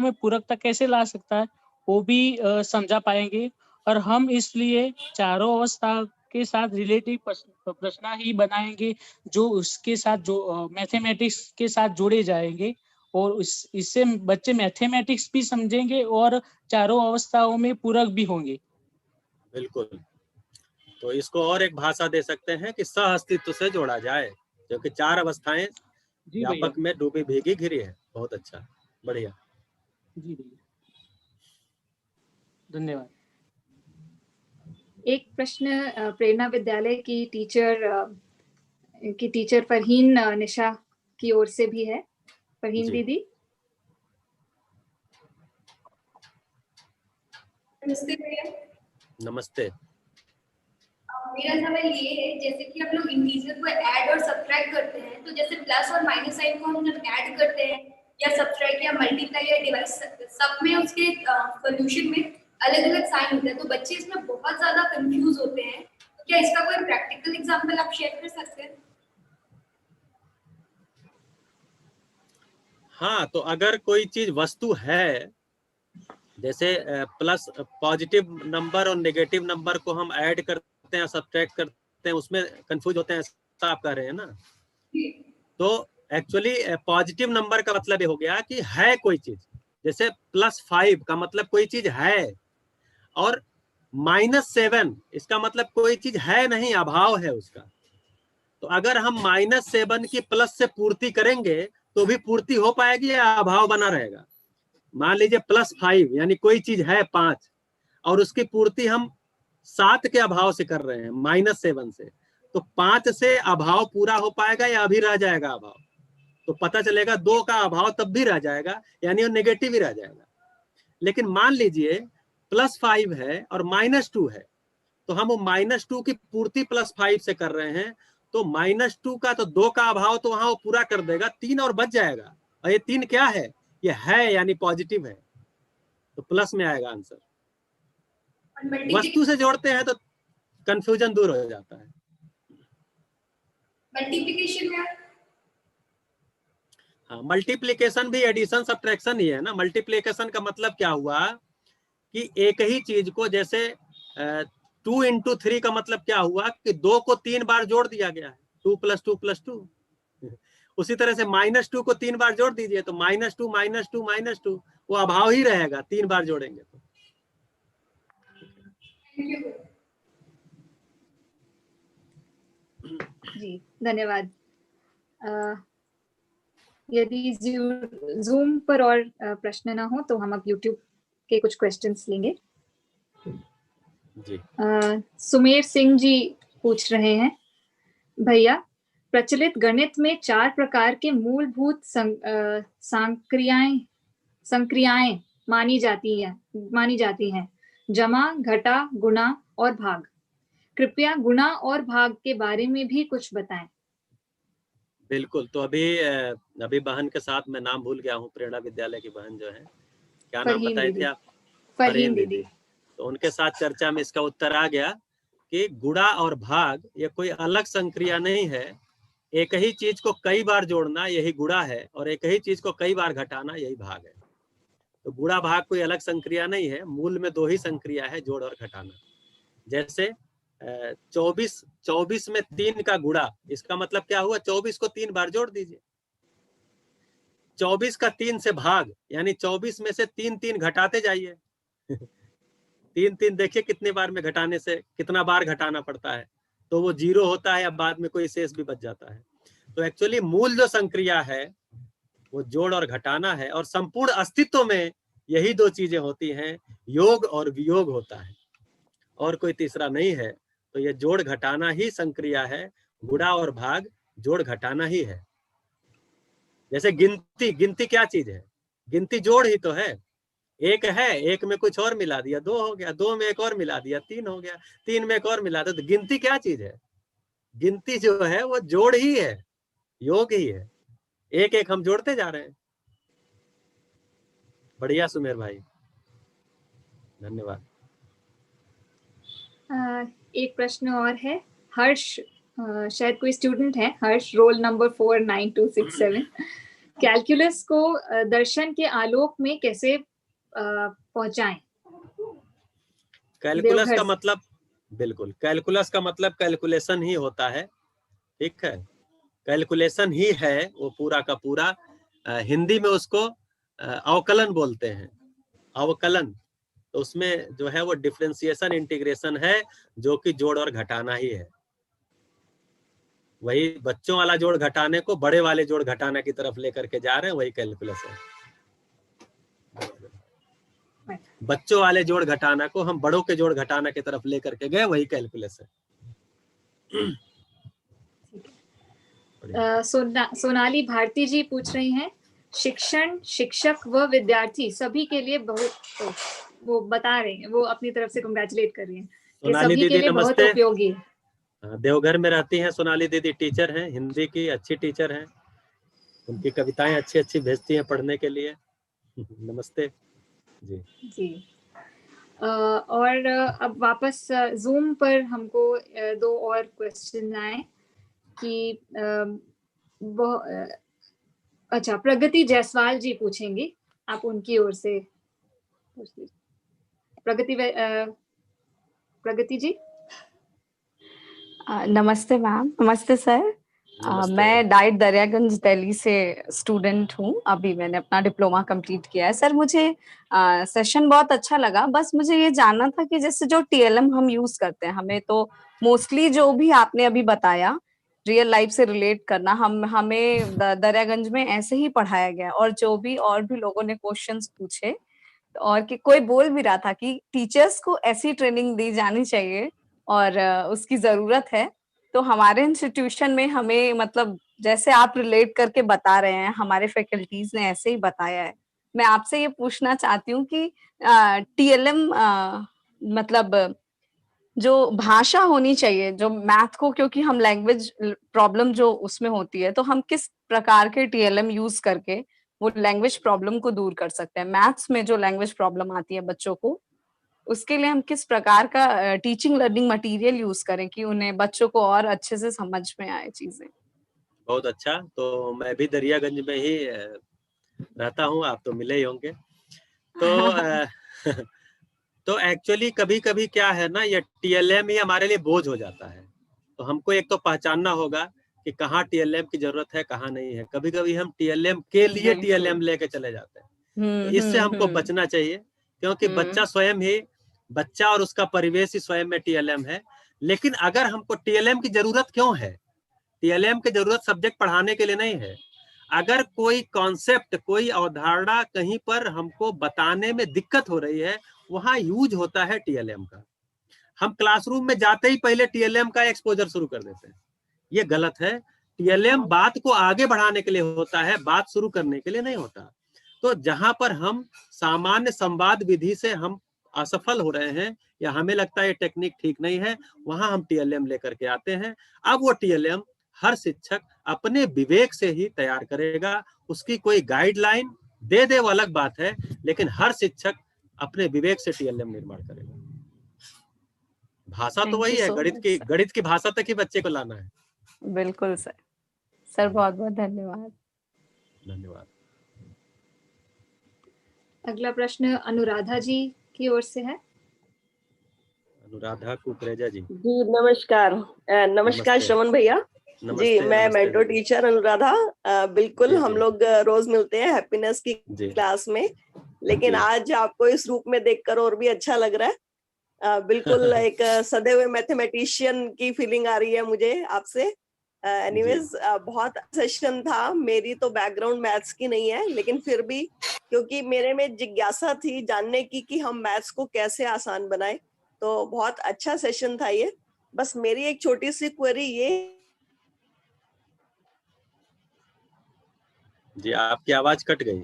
में पूरकता कैसे ला सकता है वो भी समझा पाएंगे। और हम इसलिए चारों अवस्था के साथ रिलेटिव प्रश्न ही बनाएंगे जो उसके साथ जो मैथमेटिक्स के साथ जोड़े जाएंगे, और इससे बच्चे मैथमेटिक्स भी समझेंगे और चारों अवस्थाओं में पूरक भी होंगे। बिल्कुल। तो इसको और एक भाषा दे सकते हैं कि सह अस्तित्व से जोड़ा जाए, क्योंकि चार अवस्थाएं व्यापक में डूबी भीगी घिरी है। बहुत अच्छा, बढ़िया। जी भैया, धन्यवाद। एक प्रश्न प्रेरणा विद्यालय की टीचर फरहीन निशा की ओर से भी है। फरहीन दीदी। नमस्ते भैया। नमस्ते। मेरा सवाल ये है, जैसे कि हम लोग इंटीजर को ऐड और सब्ट्रैक्ट करते हैं, तो जैसे प्लस और माइनस साइन को हम जब ऐड करते हैं या सब्ट्रैक्ट या मल्टीप्लाई या डिवाइड, सब में उसके सॉल्यूशन में अलग अलग साइन होते हैं, तो बच्चे इसमें बहुत ज्यादा कंफ्यूज होते हैं। तो क्या इसका कोई प्रैक्टिकल एग्जांपल आप शेयर कर सकते हैं? हाँ, तो अगर कोई चीज वस्तु है, जैसे प्लस पॉजिटिव नंबर और नेगेटिव नंबर को हम ऐड करते हैं, सब्ट्रैक्ट करते हैं, उसमें कंफ्यूज होते हैं, ऐसा आप कह रहे हैं ना। तो एक्चुअली पॉजिटिव नंबर का मतलब ये हो गया कि है कोई चीज, जैसे +5 का मतलब कोई चीज है, और -7 इसका मतलब कोई चीज है नहीं, अभाव है उसका। तो अगर हम -7 की प्लस से पूर्ति करेंगे तो भी पूर्ति हो पाएगी या अभाव बना रहेगा। मान लीजिए +5 यानी कोई चीज है 5, और उसकी पूर्ति हम 7 के अभाव से कर रहे हैं, -7 से, तो 5 से अभाव पूरा हो पाएगा या अभी रह जाएगा अभाव? तो पता चलेगा 2 का अभाव तब भी रह जाएगा, यानी वो नेगेटिव ही रह जाएगा। लेकिन मान लीजिए +5 है और -2 है, तो हम वो -2 की पूर्ति +5 से कर रहे हैं, तो -2 का तो 2 का अभाव तो वहां वो पूरा कर देगा, 3 और बच जाएगा। और ये 3 क्या है? ये है यानी पॉजिटिव है, तो प्लस में आएगा आंसर। वस्तु से जोड़ते हैं तो कंफ्यूजन दूर हो जाता है। मल्टीप्लिकेशन में, हाँ, मल्टीप्लिकेशन भी एडिशन सब्ट्रैक्शन ही है ना। मल्टीप्लिकेशन का मतलब क्या हुआ कि एक ही चीज को, जैसे 2 × 3 का मतलब क्या हुआ कि 2 को 3 बार जोड़ दिया गया है, 2 + 2 + 2। उसी तरह से -2 को 3 बार जोड़ दीजिए तो -2 -2 -2, वो अभाव ही रहेगा 3 बार जोड़ेंगे तो। जी धन्यवाद। यदि जूम पर और प्रश्न ना हो तो हम अब यूट्यूब के कुछ क्वेश्चंस लेंगे। जी सुमेर सिंह जी पूछ रहे हैं, भैया प्रचलित गणित में 4 प्रकार के मूलभूत संक्रियाएं मानी जाती हैं, जमा, घटा, गुणा और भाग। कृपया गुणा और भाग के बारे में भी कुछ बताएं। बिल्कुल। तो अभी बहन के साथ मैं नाम भूल गया हूँ, प्रेरणा विद्यालय की बहन जो है, क्या नाम फरहीन बताए दीदी। थे आप? फरहीन दीदी। तो उनके साथ चर्चा में इसका उत्तर आ गया कि गुणा और भाग ये कोई अलग संक्रिया नहीं है। एक ही चीज को कई बार जोड़ना यही गुणा है, और एक ही चीज को कई बार घटाना यही भाग है। तो गुणा भाग कोई अलग संक्रिया नहीं है, मूल में 2 ही संक्रिया है, जोड़ और घटाना। जैसे 24 में 3 का गुणा, इसका मतलब क्या हुआ? 24 को 3 बार जोड़ दीजिए। 24 का 3 से भाग, यानी 24 में से 3 घटाते जाइए। 3 देखिए कितने बार में घटाने से कितना बार घटाना पड़ता है, तो वो 0 होता है या बाद में कोई शेष भी बच जाता है। तो एक्चुअली मूल जो संक्रिया है वो जोड़ और घटाना है, और संपूर्ण अस्तित्व में यही 2 चीजें होती हैं, योग और वियोग होता है, और कोई तीसरा नहीं है। तो ये जोड़ घटाना ही संक्रिया है, गुणा और भाग जोड़ घटाना ही है। जैसे गिनती क्या चीज है? गिनती जोड़ ही तो है। एक है, एक में कुछ और मिला दिया 2 हो गया, 2 में एक और मिला दिया 3 हो गया, 3 में एक और मिला दिया। तो गिनती क्या चीज है? गिनती जो है वो जोड़ ही है, योग ही है। एक एक हम जोड़ते जा रहे हैं। बढ़िया सुमेर भाई, धन्यवाद। एक प्रश्न और है, हर्ष, शायद कोई स्टूडेंट है, हर्ष, रोल नंबर 49267। कैलकुलस को दर्शन के आलोक में कैसे पहुंचाएं? कैलकुलस का मतलब, बिल्कुल, कैलकुलस का मतलब कैलकुलेशन ही होता है, ठीक है। कैलकुलेशन ही है वो पूरा का पूरा। हिंदी में उसको अवकलन बोलते हैं, अवकलन। तो उसमें जो है वो डिफरेंशिएशन इंटीग्रेशन है, जो कि जोड़ और घटाना ही है। वही बच्चों वाला जोड़ घटाने को बड़े वाले जोड़ घटाना की तरफ लेकर के जा रहे हैं, वही कैलकुलस है। बच्चों वाले जोड़ घटाना को हम बड़ों के जोड़ घटाना की तरफ लेकर के गए, वही कैलकुलस है। सोनाली भारती जी पूछ रही हैं, शिक्षण, शिक्षक व विद्यार्थी सभी के लिए बहुत, वो बता रहे हैं, वो अपनी तरफ से कांग्रेचुलेट कर रही हैं कि सभी के लिए बहुत उपयोगी है। देवघर में रहती हैं सोनाली दीदी, टीचर हैं, हिंदी की अच्छी टीचर हैं। उनकी कविताएं अच्छी भेजती हैं पढ़ने के लिए। नमस्ते जी। जी और अब वापस जूम पर हमको 2 और क्वेश्चन आए कि अच्छा, प्रगति जायसवाल जी पूछेंगी, आप उनकी ओर से पूछ लीजिए। प्रगति जी। नमस्ते मैम। नमस्ते सर। मैं डाइट दरियागंज दिल्ली से स्टूडेंट हूँ। अभी मैंने अपना डिप्लोमा कंप्लीट किया है। सर मुझे सेशन बहुत अच्छा लगा। बस मुझे ये जानना था कि जैसे जो TLM हम यूज करते हैं, हमें तो मोस्टली जो भी आपने अभी बताया रियल लाइफ से रिलेट करना, हमें दरियागंज में ऐसे ही पढ़ाया गया, और जो भी और भी लोगों ने क्वेश्चंस पूछे, और कि कोई बोल भी रहा था कि टीचर्स को ऐसी ट्रेनिंग दी जानी चाहिए और उसकी जरूरत है। तो हमारे इंस्टीट्यूशन में हमें, मतलब जैसे आप रिलेट करके बता रहे हैं, हमारे फैकल्टीज ने ऐसे ही बताया है। मैं आपसे ये पूछना चाहती हूँ कि TLM मतलब जो भाषा होनी चाहिए, जो मैथ को, क्योंकि हम लैंग्वेज प्रॉब्लम जो उसमें होती है, तो हम किस प्रकार के TLM यूज करके वो लैंग्वेज प्रॉब्लम को दूर कर सकते हैं। मैथ्स में जो लैंग्वेज प्रॉब्लम आती है बच्चों को, उसके लिए हम किस प्रकार का टीचिंग लर्निंग मटेरियल यूज करें कि उन्हें, बच्चों को और अच्छे से समझ में आए चीजें। बहुत अच्छा। तो मैं भी दरियागंज में ही रहता हूँ, आप तो मिले ही होंगे। तो तो एक्चुअली कभी कभी क्या है ना, ये TLM ही हमारे लिए बोझ हो जाता है। तो हमको एक तो पहचानना होगा कि कहाँ TLM की जरूरत है, कहाँ नहीं है। कभी कभी हम TLM के लिए TLM लेके चले जाते हैं, तो इससे हमको बचना चाहिए, क्योंकि बच्चा स्वयं ही, बच्चा और उसका परिवेश ही स्वयं में TLM है। लेकिन अगर हमको टीएलएम की जरूरत क्यों है, टीएलएम की जरूरत सब्जेक्ट पढ़ाने के लिए नहीं है। अगर कोई कॉन्सेप्ट, कोई अवधारणा कहीं पर हमको बताने में दिक्कत हो रही है, वहां यूज होता है टीएलएम का। हम क्लासरूम में जाते ही पहले टीएलएम का एक्सपोजर शुरू कर देते हैं, ये गलत है। टीएलएम बात को आगे बढ़ाने के लिए होता है, बात शुरू करने के लिए नहीं होता। तो जहां पर हम सामान्य संवाद विधि से हम असफल हो रहे हैं या हमें लगता है ये टेक्निक ठीक नहीं है, वहां हम टीएलएम लेकर के आते हैं। अब वो टीएलएम हर शिक्षक अपने विवेक से ही तैयार करेगा, उसकी कोई गाइडलाइन दे वो अलग बात है, लेकिन हर शिक्षक अपने विवेक से टीएलएम निर्माण करेगा। भाषा तो वही है, गणित की भाषा तक ही बच्चे को लाना है। बिल्कुल सर। सर बहुत बहुत धन्यवाद। धन्यवाद। अगला प्रश्न अनुराधा जी की ओर से है। अनुराधा कुकरेजा जी। जी नमस्कार। नमस्कार श्रवण भैया। जी मैं मेंटोर टीचर अनुराधा। बिल्कुल हम लोग रोज मिलते हैं हैप्पीनेस की क्लास में, लेकिन आज आपको इस रूप में देखकर और भी अच्छा लग रहा है। बिल्कुल एक सदे हुए मैथमेटिशियन की फीलिंग आ रही है मुझे आपसे। एनीवेज बहुत सेशन था। मेरी तो बैकग्राउंड मैथ्स की नहीं है, लेकिन फिर भी क्योंकि मेरे में जिज्ञासा थी जानने की कि हम मैथ्स को कैसे आसान बनाए, तो बहुत अच्छा सेशन था ये। बस मेरी एक छोटी सी क्वेरी ये। जी आपकी आवाज कट गई।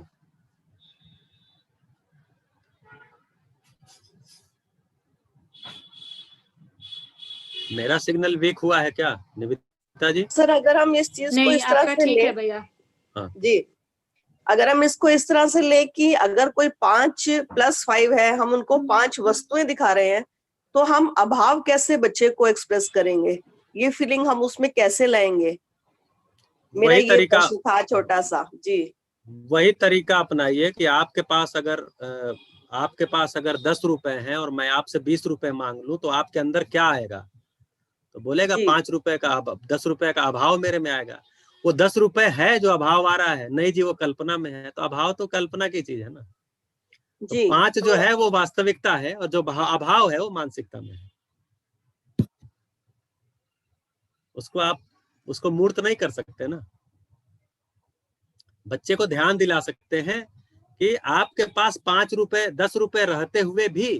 मेरा सिग्नल वीक हुआ है क्या निविता जी? सर अगर हम इस चीज को इस तरह से ले भैया। जी अगर हम इसको इस तरह से ले कि अगर कोई 5 + 5 है, हम उनको 5 वस्तुएं दिखा रहे हैं, तो हम अभाव कैसे बच्चे को एक्सप्रेस करेंगे, ये फीलिंग हम उसमें कैसे लाएंगे? मेरा ये प्रश्न था छोटा सा। जी वही तरीका अपनाइए कि आपके पास अगर 10 रुपए हैं और मैं आपसे 20 रुपए मांग लूं, तो आपके अंदर क्या आएगा? तो बोलेगा 5 रुपए का 10 रुपए का अभाव मेरे में आएगा। वो 10 रुपए है जो अभाव आ रहा है, नहीं जी वो कल्पना में है। तो अभाव तो कल्पना की चीज है ना। तो 5 जो है वो वास्तविकता है, और जो अभाव है वो मानसिकता में है। उसको मूर्त नहीं कर सकते ना। बच्चे को ध्यान दिला सकते हैं कि आपके पास 5 रुपए 10 रुपए रहते हुए भी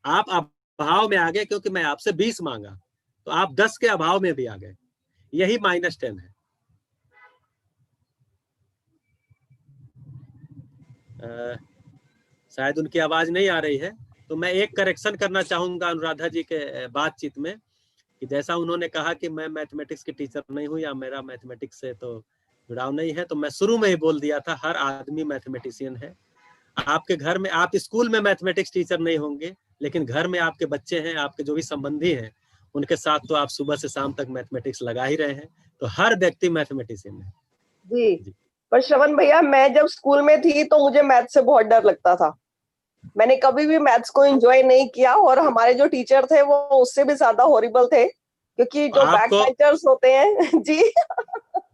आप अभाव में आ गए, क्योंकि मैं आपसे 20 मांगा, तो आप 10 के अभाव में भी आ गए। यही -10 है। शायद उनकी आवाज नहीं आ रही है, तो मैं एक करेक्शन करना चाहूंगा अनुराधा जी के बातचीत में, कि जैसा उन्होंने कहा कि मैं मैथमेटिक्स की टीचर नहीं हूं या मेरा मैथमेटिक्स से तो जुड़ाव नहीं है, तो मैं शुरू में ही बोल दिया था हर आदमी मैथमेटिशियन है। आपके घर में, आप स्कूल में मैथमेटिक्स टीचर नहीं होंगे, लेकिन घर में आपके बच्चे हैं, आपके जो भी संबंधी हैं, उनके साथ तो आप सुबह से शाम तक मैथमेटिक्स लगा ही रहे हैं। तो हर व्यक्ति मैथमेटिशियन है। जी पर श्रवण भैया, मैं जब स्कूल में थी तो मुझे मैथ्स से बहुत डर लगता था। मैंने कभी भी मैथ्स को एंजॉय नहीं किया, और हमारे जो टीचर थे वो उससे भी ज्यादा हॉरिबल थे, क्योंकि जो बैक बेंचर्स होते हैं जी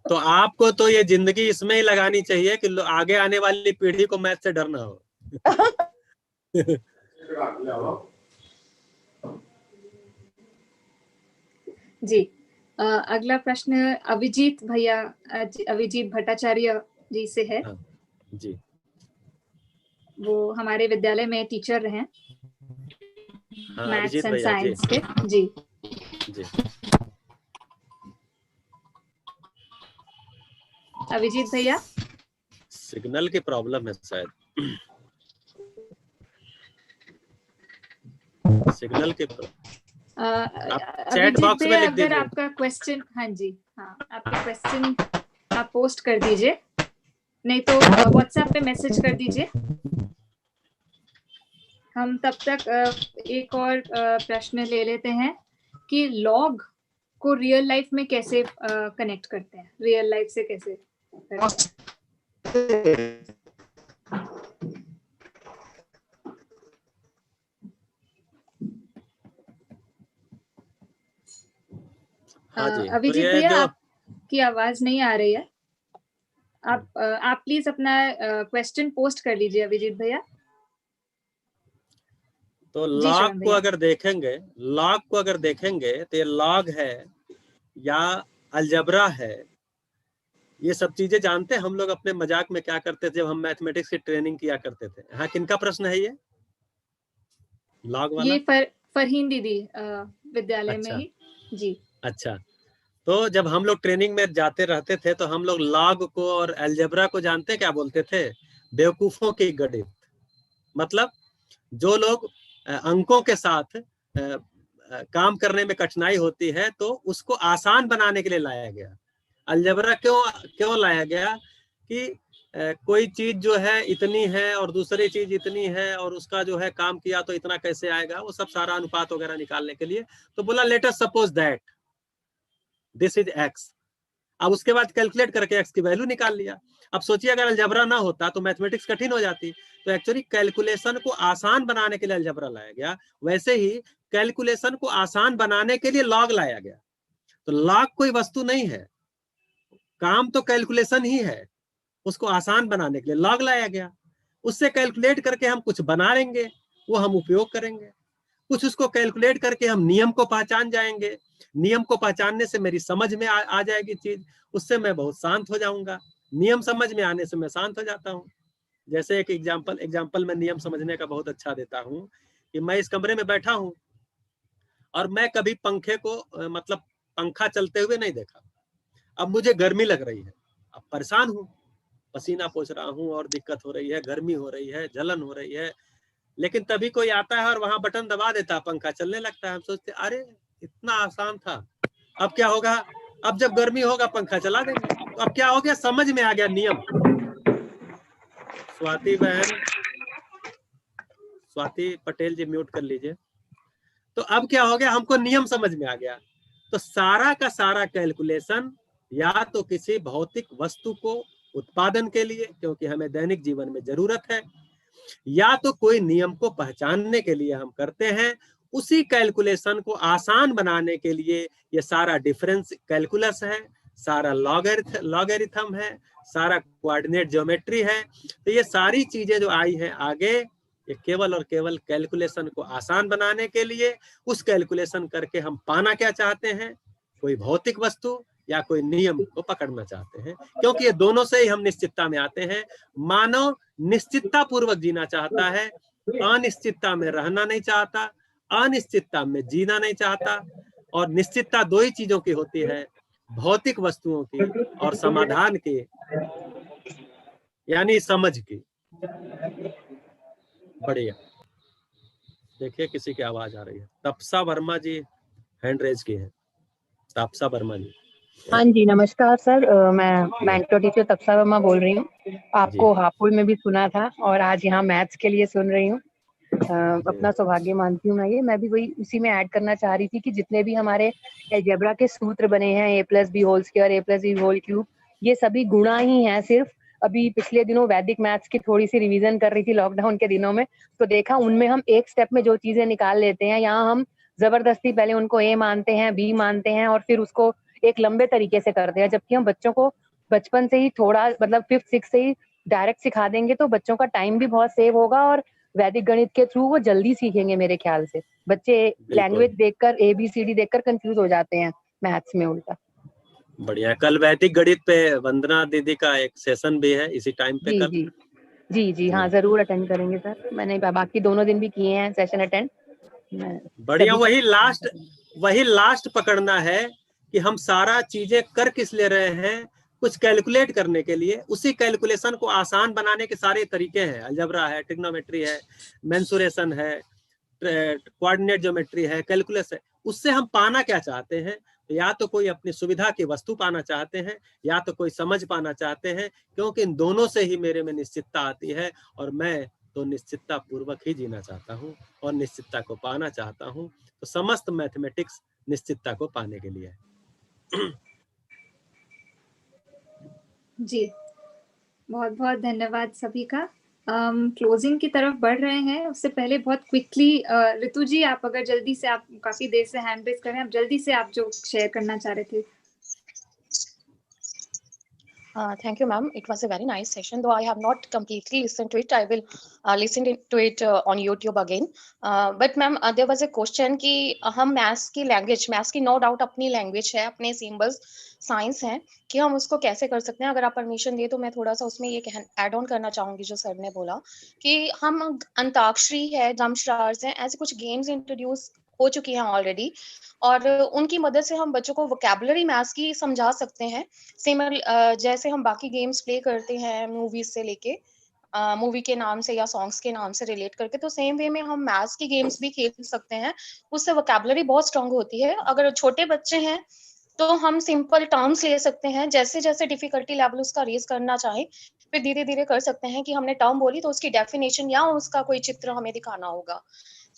तो आपको तो ये जिंदगी इसमें ही लगानी चाहिए कि आगे आने वाली पीढ़ी को मैथ से डरना हो। जी अगला प्रश्न अभिजीत भट्टाचार्य जी से है। जी वो हमारे विद्यालय में टीचर रहे हैं मैथ्स एंड साइंस के। जी अभिजीत भैया, सिग्नल की प्रॉब्लम है शायद। सिग्नल के चैट बॉक्स में लिख दीजिए। अगर आपका क्वेश्चन, हाँ जी हाँ, आपका क्वेश्चन आप पोस्ट कर दीजिए, नहीं तो व्हाट्सएप पे मैसेज कर दीजिए। हम तब तक एक और प्रश्न ले लेते हैं कि लॉग को रियल लाइफ में कैसे कनेक्ट करते हैं, रियल लाइफ से कैसे करते हैं? अभिजीत भैया, आपकी आवाज नहीं आ रही है। आप प्लीज अपना क्वेश्चन पोस्ट कर लीजिए अभिजीत भैया। तो लॉग को अगर देखेंगे, तो ये लॉग है या अलजबरा है, ये सब चीजें जानते हैं हम लोग अपने मजाक में क्या करते थे जब हम मैथमेटिक्स की ट्रेनिंग किया करते थे। हाँ, किनका प्रश्न है ये लॉग वाला? ये फरहीन दीदी विद्यालय में ही। जी अच्छा, तो जब हम लोग ट्रेनिंग में जाते रहते थे तो हम लोग लॉग को और अलजेब्रा को जानते क्या बोलते थे? बेवकूफों की गणित। मतलब जो लोग अंकों के साथ काम करने में कठिनाई होती है तो उसको आसान बनाने के लिए लाया गया। अलजेब्रा क्यों लाया गया कि कोई चीज जो है इतनी है और दूसरी चीज इतनी है और उसका जो है काम किया तो इतना कैसे आएगा, वो सब सारा अनुपात वगैरह निकालने के लिए। तो बोला let us suppose that this is x. अब उसके बाद कैलकुलेट करके एक्स की वैल्यू निकाल लिया। अब सोचिए अगर अलजबरा ना होता तो मैथमेटिक्स कठिन हो जाती। तो एक्चुअली कैलकुलेशन को आसान बनाने के लिए अलजबरा लाया गया, वैसे ही कैलकुलेशन को आसान बनाने के लिए लॉग लाया गया। तो लॉग कोई वस्तु नहीं है, काम तो कैलकुलेशन ही है, उसको आसान बनाने के लिए लॉग लाया गया। उससे कैलकुलेट करके हम कुछ बना लेंगे, वो हम उपयोग करेंगे। कुछ उसको कैलकुलेट करके हम नियम को पहचान जाएंगे, नियम को पहचानने से मेरी समझ में आ जाएगी चीज, उससे मैं बहुत शांत हो जाऊंगा। नियम समझ में आने से मैं शांत हो जाता हूँ। जैसे एक एग्जाम्पल मैं नियम समझने का बहुत अच्छा देता हूँ कि मैं इस कमरे में बैठा हूँ और मैं कभी पंखे को मतलब पंखा चलते हुए नहीं देखा। अब मुझे गर्मी लग रही है, अब परेशान हूँ, पसीना पोंछ रहा हूँ और दिक्कत हो रही है, गर्मी हो रही है, जलन हो रही है, लेकिन तभी कोई आता है और वहां बटन दबा देता है, पंखा चलने लगता है। हम सोचते अरे इतना आसान था, अब क्या होगा? अब जब गर्मी होगा पंखा चला देंगे। तो अब क्या हो गया? समझ में आ गया नियम। स्वाति पटेल जी म्यूट कर लीजिए। तो अब क्या हो गया? हमको नियम समझ में आ गया। तो सारा का सारा कैलकुलेशन या तो किसी भौतिक वस्तु को उत्पादन के लिए, क्योंकि हमें दैनिक जीवन में जरूरत है, या तो कोई नियम को पहचानने के लिए हम करते हैं। उसी कैलकुलेशन को आसान बनाने के लिए ये सारा डिफरेंस कैलकुलस है, सारा लॉगरिथम है, सारा कोऑर्डिनेट ज्योमेट्री है। तो ये सारी चीजें जो आई हैं आगे, ये केवल और केवल कैलकुलेशन को आसान बनाने के लिए। उस कैलकुलेशन करके हम पाना क्या चाहते हैं? कोई भौतिक वस्तु या कोई नियम को पकड़ना चाहते हैं, क्योंकि ये दोनों से ही हम निश्चितता में आते हैं। मानव निश्चितता पूर्वक जीना चाहता है, अनिश्चितता में रहना नहीं चाहता, अनिश्चितता में जीना नहीं चाहता। और निश्चितता दो ही चीजों की होती है, भौतिक वस्तुओं की और समाधान की, यानी समझ की। बढ़िया, देखिए किसी की आवाज आ रही है। तपसा वर्मा जी हैंड रेज की है। तपसा वर्मा जी। हाँ जी, नमस्कार सर। मैं मेंटर टीचर तपसा वर्मा बोल रही हूँ। आपको हापुड़ में भी सुना था और आज यहाँ मैथ्स के लिए सुन रही हूँ। अपना सौभाग्य मानती हूँ मैं भी वही उसी में ऐड करना चाह रही थी कि जितने भी हमारे अलजेब्रा के सूत्र बने हैं, a+b² a+e⁴, ये सभी गुणा ही हैं सिर्फ। अभी पिछले दिनों वैदिक मैथ्स की थोड़ी सी रिवीजन कर रही थी लॉकडाउन के दिनों में, तो देखा उनमें हम एक स्टेप में जो चीजें निकाल लेते हैं, यहाँ हम जबरदस्ती पहले उनको a मानते हैं, b मानते हैं और फिर उसको एक लंबे तरीके से करते हैं। जबकि हम बच्चों को बचपन से ही थोड़ा मतलब 5th 6th से ही डायरेक्ट सिखा देंगे तो बच्चों का टाइम भी बहुत सेव होगा और वैदिक गणित के थ्रू वो जल्दी सीखेंगे। मेरे ख्याल से बच्चे लैंग्वेज देखकर ABCD देखकर कंफ्यूज हो जाते हैं मैथ्स में उल्टा। बढ़िया। कल वैदिक गणित पे वंदना दीदी का एक सेशन भी है इसी टाइम पे। जी हाँ, जरूर अटेंड करेंगे सर। मैंने बाकी दोनों दिन भी किए हैं सेशन अटेंड। बढ़िया। वही लास्ट पकड़ना है कि हम सारा चीजें कर किस ले रहे हैं, कुछ कैलकुलेट करने के लिए। उसी कैलकुलेशन को आसान बनाने के सारे तरीके हैं। अलजेब्रा है, ट्रिग्नोमेट्री है, मेंसुरेशन है, कोऑर्डिनेट ज्योमेट्री है, कैलकुलस है। उससे हम पाना क्या चाहते हैं? या तो कोई अपनी सुविधा की वस्तु पाना चाहते हैं या तो कोई समझ पाना चाहते हैं, क्योंकि इन दोनों से ही मेरे में निश्चितता आती है और मैं तो निश्चितता पूर्वक ही जीना चाहता हूँ और निश्चितता को पाना चाहता हूँ। तो समस्त मैथमेटिक्स निश्चितता को पाने के लिए है। जी, बहुत बहुत धन्यवाद सभी का। क्लोजिंग की तरफ बढ़ रहे हैं, उससे पहले बहुत क्विकली ऋतु जी, आप अगर जल्दी से, आप काफी देर से हैंड रेज कर रहे हैं, आप जल्दी से आप जो शेयर करना चाह रहे थे। Thank you, ma'am. It was a very nice session, though I have not completely listened to it. I will listen to it on YouTube again. But ma'am, there was a question कि हम मैथ्स की नो डाउट अपनी लैंग्वेज है, अपने सिंबल्स साइंस है, कि हम उसको कैसे कर सकते हैं। अगर आप परमिशन दिए तो मैं थोड़ा सा उसमें ये ऐड ऑन करना चाहूंगी जो सर ने बोला कि हम अंताक्षरी है, जम्पस्टार्स है, ऐसे कुछ गेम्स इंट्रोड्यूस हो चुकी हैं ऑलरेडी, और उनकी मदद से हम बच्चों को वोकैबुलरी मैथ्स की समझा सकते हैं। जैसे हम बाकी गेम्स प्ले करते हैं मूवीज से लेके, मूवी के नाम से या सॉन्ग्स के नाम से रिलेट करके, तो सेम वे में हम मैथ्स की गेम्स भी खेल सकते हैं। उससे वोकैबुलरी बहुत स्ट्रांग होती है। अगर छोटे बच्चे हैं तो हम सिंपल टर्म्स ले सकते हैं, जैसे जैसे डिफिकल्टी लेवल उसका रेज करना चाहे, फिर धीरे धीरे कर सकते हैं कि हमने टर्म बोली तो उसकी डेफिनेशन या उसका कोई चित्र हमें दिखाना होगा।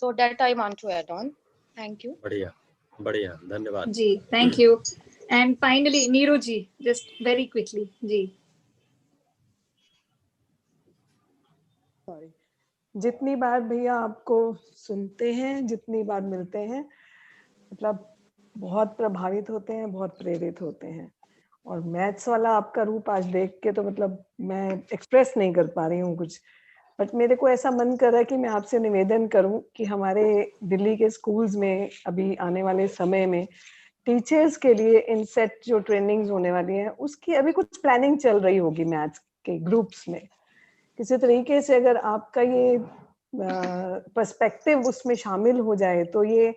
So that I want to add on. Thank you. बढ़िया बढ़िया, धन्यवाद जी, thank you. And finally Neeru ji, just very quickly जी। सॉरी, जितनी बार भैया आपको सुनते हैं, जितनी बार मिलते हैं, मतलब बहुत प्रभावित होते हैं, बहुत प्रेरित होते हैं। और मैथ्स वाला आपका रूप आज देख के तो मतलब मैं एक्सप्रेस नहीं कर पा रही हूँ कुछ, बट मेरे को ऐसा मन कर रहा है कि मैं आपसे निवेदन करूं कि हमारे दिल्ली के स्कूल्स में अभी आने वाले समय में टीचर्स के लिए इनसेट जो ट्रेनिंग्स होने वाली हैं उसकी अभी कुछ प्लानिंग चल रही होगी मैथ्स के ग्रुप्स में। किसी तरीके से अगर आपका ये पर्सपेक्टिव उसमें शामिल हो जाए तो ये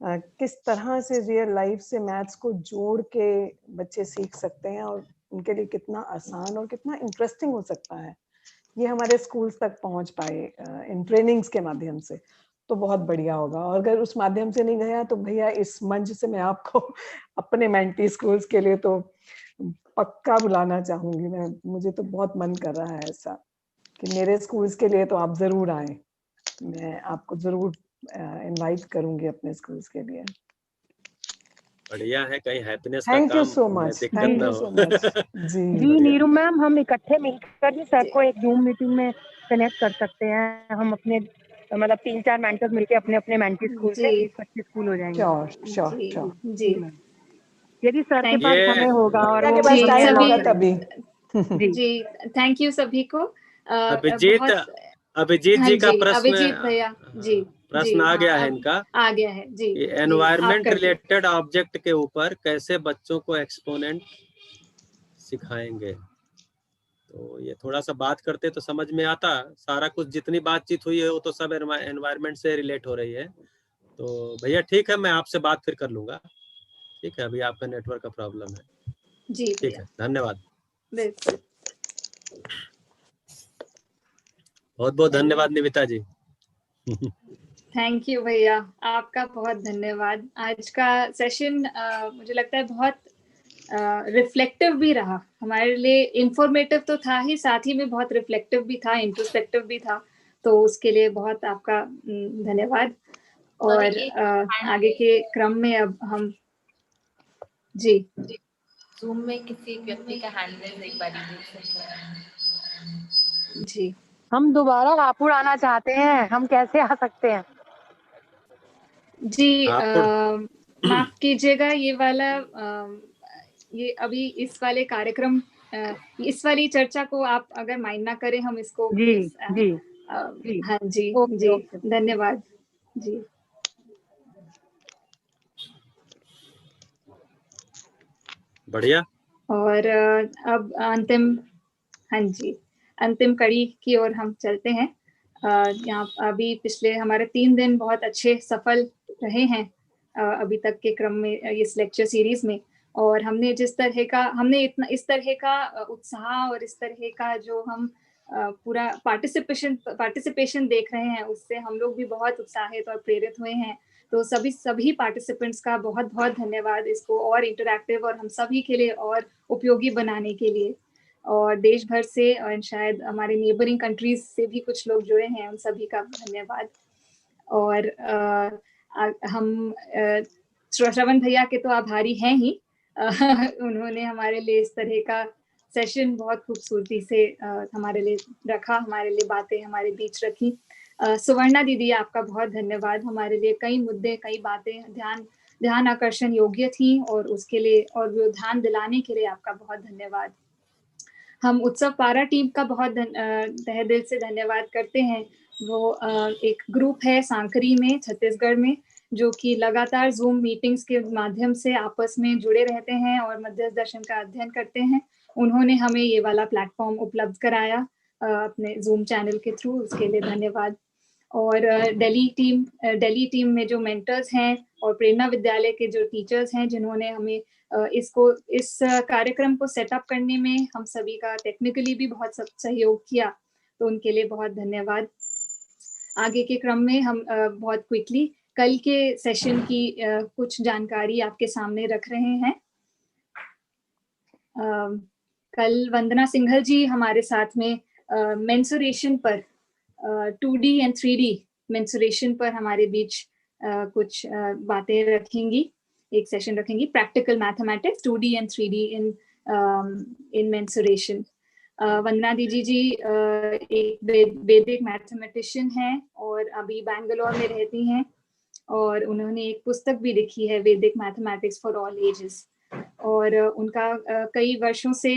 किस तरह से रियल लाइफ से मैथ्स को जोड़ के बच्चे सीख सकते हैं और उनके लिए कितना आसान और कितना इंटरेस्टिंग हो सकता है, ये हमारे स्कूल्स तक पहुंच पाए इन ट्रेनिंग्स के माध्यम से तो बहुत बढ़िया होगा। और अगर उस माध्यम से नहीं गया तो भैया इस मंच से मैं आपको अपने मेंटी स्कूल्स के लिए तो पक्का बुलाना चाहूंगी। मैं मुझे तो बहुत मन कर रहा है ऐसा कि मेरे स्कूल्स के लिए तो आप जरूर आए, मैं आपको जरूर इनवाइट करूंगी अपने स्कूल्स के लिए। बढ़िया है, कहीं हैप्पीनेस का थैंक यू काम so much, thank you so much. जी नीरू मैम, हम इकट्ठे मिलकर भी सर को एक जूम मीटिंग में कनेक्ट कर सकते हैं। हम अपने मतलब 3-4 मेंटर्स मिलके अपने अपने मेंटी स्कूल से 20-25 स्कूल हो जाएंगे। श्योर जी, यदि सर के पास समय होगा और के पास टाइम होगा तभी। जी, थैंक यू सभी को। अभिजीत जी का प्रश्न, अभिजीत भैया जी, प्रश्न आ गया है इनका, आ गया है जी। एनवायरमेंट रिलेटेड ऑब्जेक्ट के ऊपर कैसे बच्चों को एक्सपोनेंट सिखाएंगे। तो ये थोड़ा सा बात करते तो समझ में आता, सारा कुछ जितनी बातचीत हुई है वो तो सब एनवायरमेंट से रिलेट हो रही है। तो भैया ठीक है, मैं आपसे बात फिर कर लूंगा। ठीक है, अभी आपका नेटवर्क का प्रॉब्लम है जी। ठीक है, धन्यवाद। बहुत बहुत धन्यवाद निविता जी। थैंक यू भैया, आपका बहुत धन्यवाद। आज का सेशन मुझे लगता है बहुत रिफ्लेक्टिव भी रहा हमारे लिए। इंफॉर्मेटिव तो था ही, साथ ही में बहुत रिफ्लेक्टिव भी था, इंट्रोस्पेक्टिव भी था। तो उसके लिए बहुत आपका धन्यवाद। और आगे के क्रम में अब हम जी जूम में किसी व्यक्ति का हैंड रेज एक बार जी। हम दोबारा रायपुर आना चाहते हैं, हम कैसे आ सकते हैं? जी माफ कीजिएगा, ये वाला ये अभी इस वाले कार्यक्रम, इस वाली चर्चा को आप अगर माइंड ना करें, हम इसको जी जी हाँ जी जी धन्यवाद जी। बढ़िया। और अब अंतिम कड़ी की ओर हम चलते हैं। यहाँ अभी पिछले हमारे 3 दिन बहुत अच्छे सफल रहे हैं अभी तक के क्रम में इस लेक्चर सीरीज में। और हमने इस तरह का उत्साह और इस तरह का जो हम पूरा पार्टिसिपेशन देख रहे हैं, उससे हम लोग भी बहुत उत्साहित और प्रेरित हुए हैं। तो सभी पार्टिसिपेंट्स का बहुत बहुत धन्यवाद, इसको और इंटरैक्टिव और हम सभी के लिए और उपयोगी बनाने के लिए। और देश भर से और शायद हमारे नेबरिंग कंट्रीज से भी कुछ लोग जुड़े हैं, उन सभी का धन्यवाद। और हम श्रवण भैया के तो आभारी हैं ही। उन्होंने हमारे लिए इस तरह का सेशन बहुत खूबसूरती से हमारे लिए रखा, हमारे लिए बातें हमारे बीच रखी। सुवर्णा दीदी, आपका बहुत धन्यवाद। हमारे लिए कई मुद्दे, कई बातें ध्यान आकर्षण योग्य थी और उसके लिए और वो ध्यान दिलाने के लिए आपका बहुत धन्यवाद। हम उत्सव पारा टीम का बहुत तहे दिल से धन्यवाद करते हैं। वो एक ग्रुप है सांकरी में, छत्तीसगढ़ में, जो कि लगातार जूम मीटिंग्स के माध्यम से आपस में जुड़े रहते हैं और मध्यस्थ दर्शन का अध्ययन करते हैं। उन्होंने हमें ये वाला प्लेटफॉर्म उपलब्ध कराया अपने जूम चैनल के थ्रू, उसके लिए धन्यवाद। और दिल्ली टीम में जो मेंटर्स हैं और प्रेरणा विद्यालय के जो टीचर्स हैं, जिन्होंने हमें इस कार्यक्रम को सेटअप करने में हम सभी का टेक्निकली भी बहुत सहयोग किया, तो उनके लिए बहुत धन्यवाद। आगे के क्रम में हम बहुत क्विकली कल के सेशन की कुछ जानकारी आपके सामने रख रहे हैं। कल वंदना सिंघल जी हमारे साथ में मेंसुरेशन पर 2D and 3D मेंसुरेशन पर हमारे बीच कुछ बातें रखेंगी, एक सेशन रखेंगी, practical mathematics 2D and 3D in mensuration. Vandana दीदी जी एक वैदिक मैथमेटिशियन हैं और अभी बैंगलोर में रहती हैं, और उन्होंने एक पुस्तक भी लिखी है, वैदिक मैथमेटिक्स फॉर ऑल एजेस, और उनका कई वर्षों से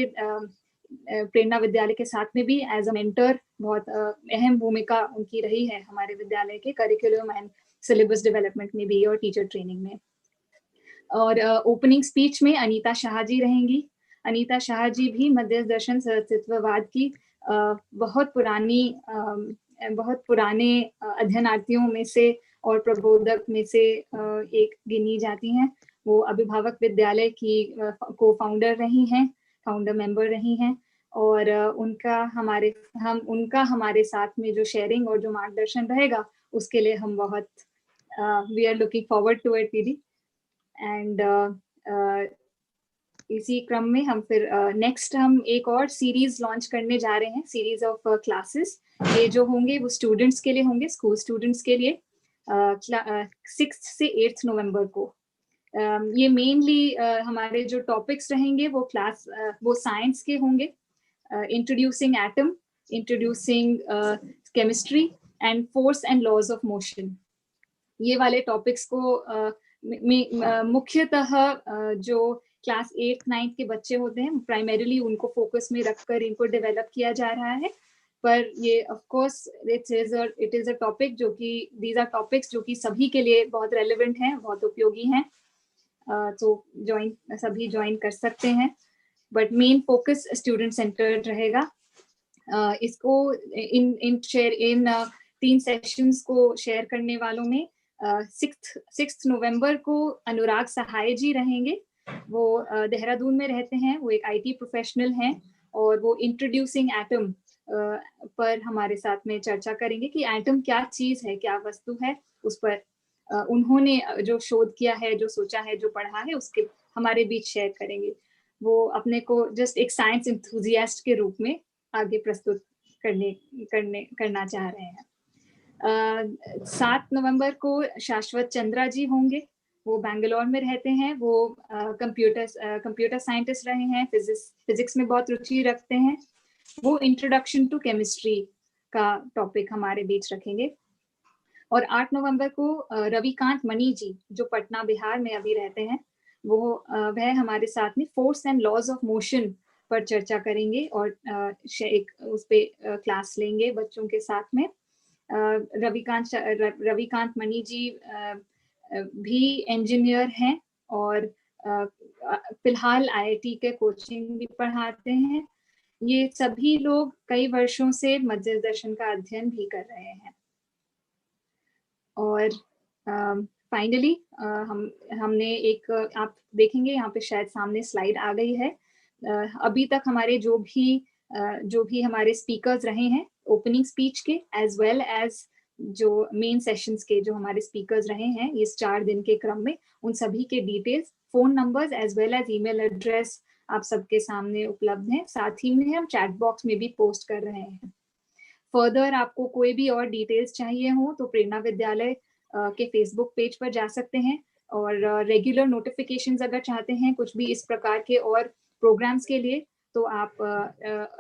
प्रेरणा विद्यालय के साथ में भी एज अ मेंटर बहुत अहम भूमिका उनकी रही है हमारे विद्यालय के करिकुलम एंड सिलेबस डेवलपमेंट में भी और टीचर ट्रेनिंग में। और ओपनिंग स्पीच में अनीता शाह जी रहेंगी। अनीता शाह जी भी मध्यस्थ दर्शन सहअस्तित्ववाद की बहुत पुराने अध्ययनार्थियों में से और प्रबोधक में से एक गिनी जाती हैं। वो अभिभावक विद्यालय की को फाउंडर रही हैं, फाउंडर मेंबर रही हैं, और उनका हमारे साथ में जो शेयरिंग और जो मार्गदर्शन रहेगा, उसके लिए हम बहुत we are looking forward to it दीदी। एंड इसी क्रम में हम फिर नेक्स्ट हम एक और सीरीज लॉन्च करने जा रहे हैं, सीरीज ऑफ क्लासेस। ये जो होंगे वो स्टूडेंट्स के लिए होंगे, स्कूल स्टूडेंट्स के लिए, 6 से 8 नवंबर को। ये मेनली हमारे जो टॉपिक्स रहेंगे वो साइंस के होंगे, introducing atom, introducing chemistry and force and laws of motion. ये वाले टॉपिक्स को मुख्यतः जो क्लास 8, 9 के बच्चे होते हैं, प्राइमरीली उनको फोकस में रखकर इनको डेवलप किया जा रहा है। पर ये of course it is a topic जो कि दीज आर टॉपिक्स जो कि सभी के लिए बहुत रेलेवेंट हैं, बहुत उपयोगी हैं, तो सभी ज्वाइन कर सकते हैं। But main focus student centred रहेगा। इसको इन 3 सेशंस को शेयर करने वालों में 6 नवंबर को अनुराग सहाय जी रहेंगे। वो देहरादून में रहते हैं, वो एक IT प्रोफेशनल हैं, और वो इंट्रोड्यूसिंग एटम पर हमारे साथ में चर्चा करेंगे कि एटम क्या चीज है, क्या वस्तु है। उस पर उन्होंने जो शोध किया है, जो सोचा है, जो पढ़ा है, उसके हमारे बीच शेयर करेंगे। वो अपने को जस्ट एक साइंस इंथुजियास्ट के रूप में आगे प्रस्तुत करना चाह रहे हैं। 7 नवंबर को शाश्वत चंद्रा जी होंगे। वो बैंगलोर में रहते हैं। वो कंप्यूटर साइंटिस्ट रहे हैं, फिजिक्स में बहुत रुचि रखते हैं। वो इंट्रोडक्शन टू केमिस्ट्री का टॉपिक हमारे बीच रखेंगे। और 8 नवंबर को रविकांत मणि जी, जो पटना बिहार में अभी रहते हैं, वह हमारे साथ में force and laws of motion पर चर्चा करेंगे और उस पे क्लास लेंगे बच्चों के साथ में। रविकांत मणि जी भी इंजीनियर हैं और फिलहाल IIT के कोचिंग भी पढ़ाते हैं। ये सभी लोग कई वर्षों से मध्यस्थ दर्शन का अध्ययन भी कर रहे हैं। और फाइनली हमने एक, आप देखेंगे यहाँ पे शायद सामने स्लाइड आ गई है। अभी तक हमारे जो भी हमारे स्पीकर्स रहे हैं ओपनिंग स्पीच के, एज वेल एज जो मेन सेशंस के जो हमारे स्पीकर्स रहे हैं इस 4 दिन के क्रम में, उन सभी के details, phone numbers as well as email address आप सबके सामने उपलब्ध हैं। साथ ही में हम चैट बॉक्स में भी पोस्ट कर रहे हैं। फर्दर आपको कोई भी और डिटेल्स चाहिए हो तो प्रेरणा विद्यालय के फेसबुक पेज पर जा सकते हैं, और रेगुलर नोटिफिकेशंस अगर चाहते हैं कुछ भी इस प्रकार के और प्रोग्राम्स के लिए, तो आप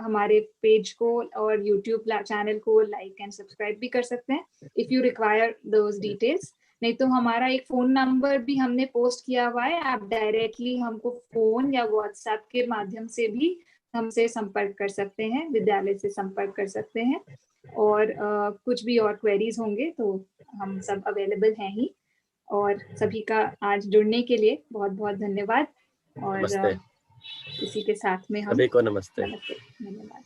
हमारे पेज को और यूट्यूब चैनल को लाइक एंड सब्सक्राइब भी कर सकते हैं if you require those details. नहीं तो हमारा एक फोन नंबर भी हमने पोस्ट किया हुआ है, आप डायरेक्टली हमको फोन या व्हाट्सएप के माध्यम से भी हमसे संपर्क कर सकते हैं, विद्यालय से संपर्क कर सकते हैं। और कुछ भी और क्वेरीज होंगे तो हम सब अवेलेबल हैं ही। और सभी का आज जुड़ने के लिए बहुत बहुत धन्यवाद। और इसी के साथ में हम सभी को नमस्ते। धन्यवाद।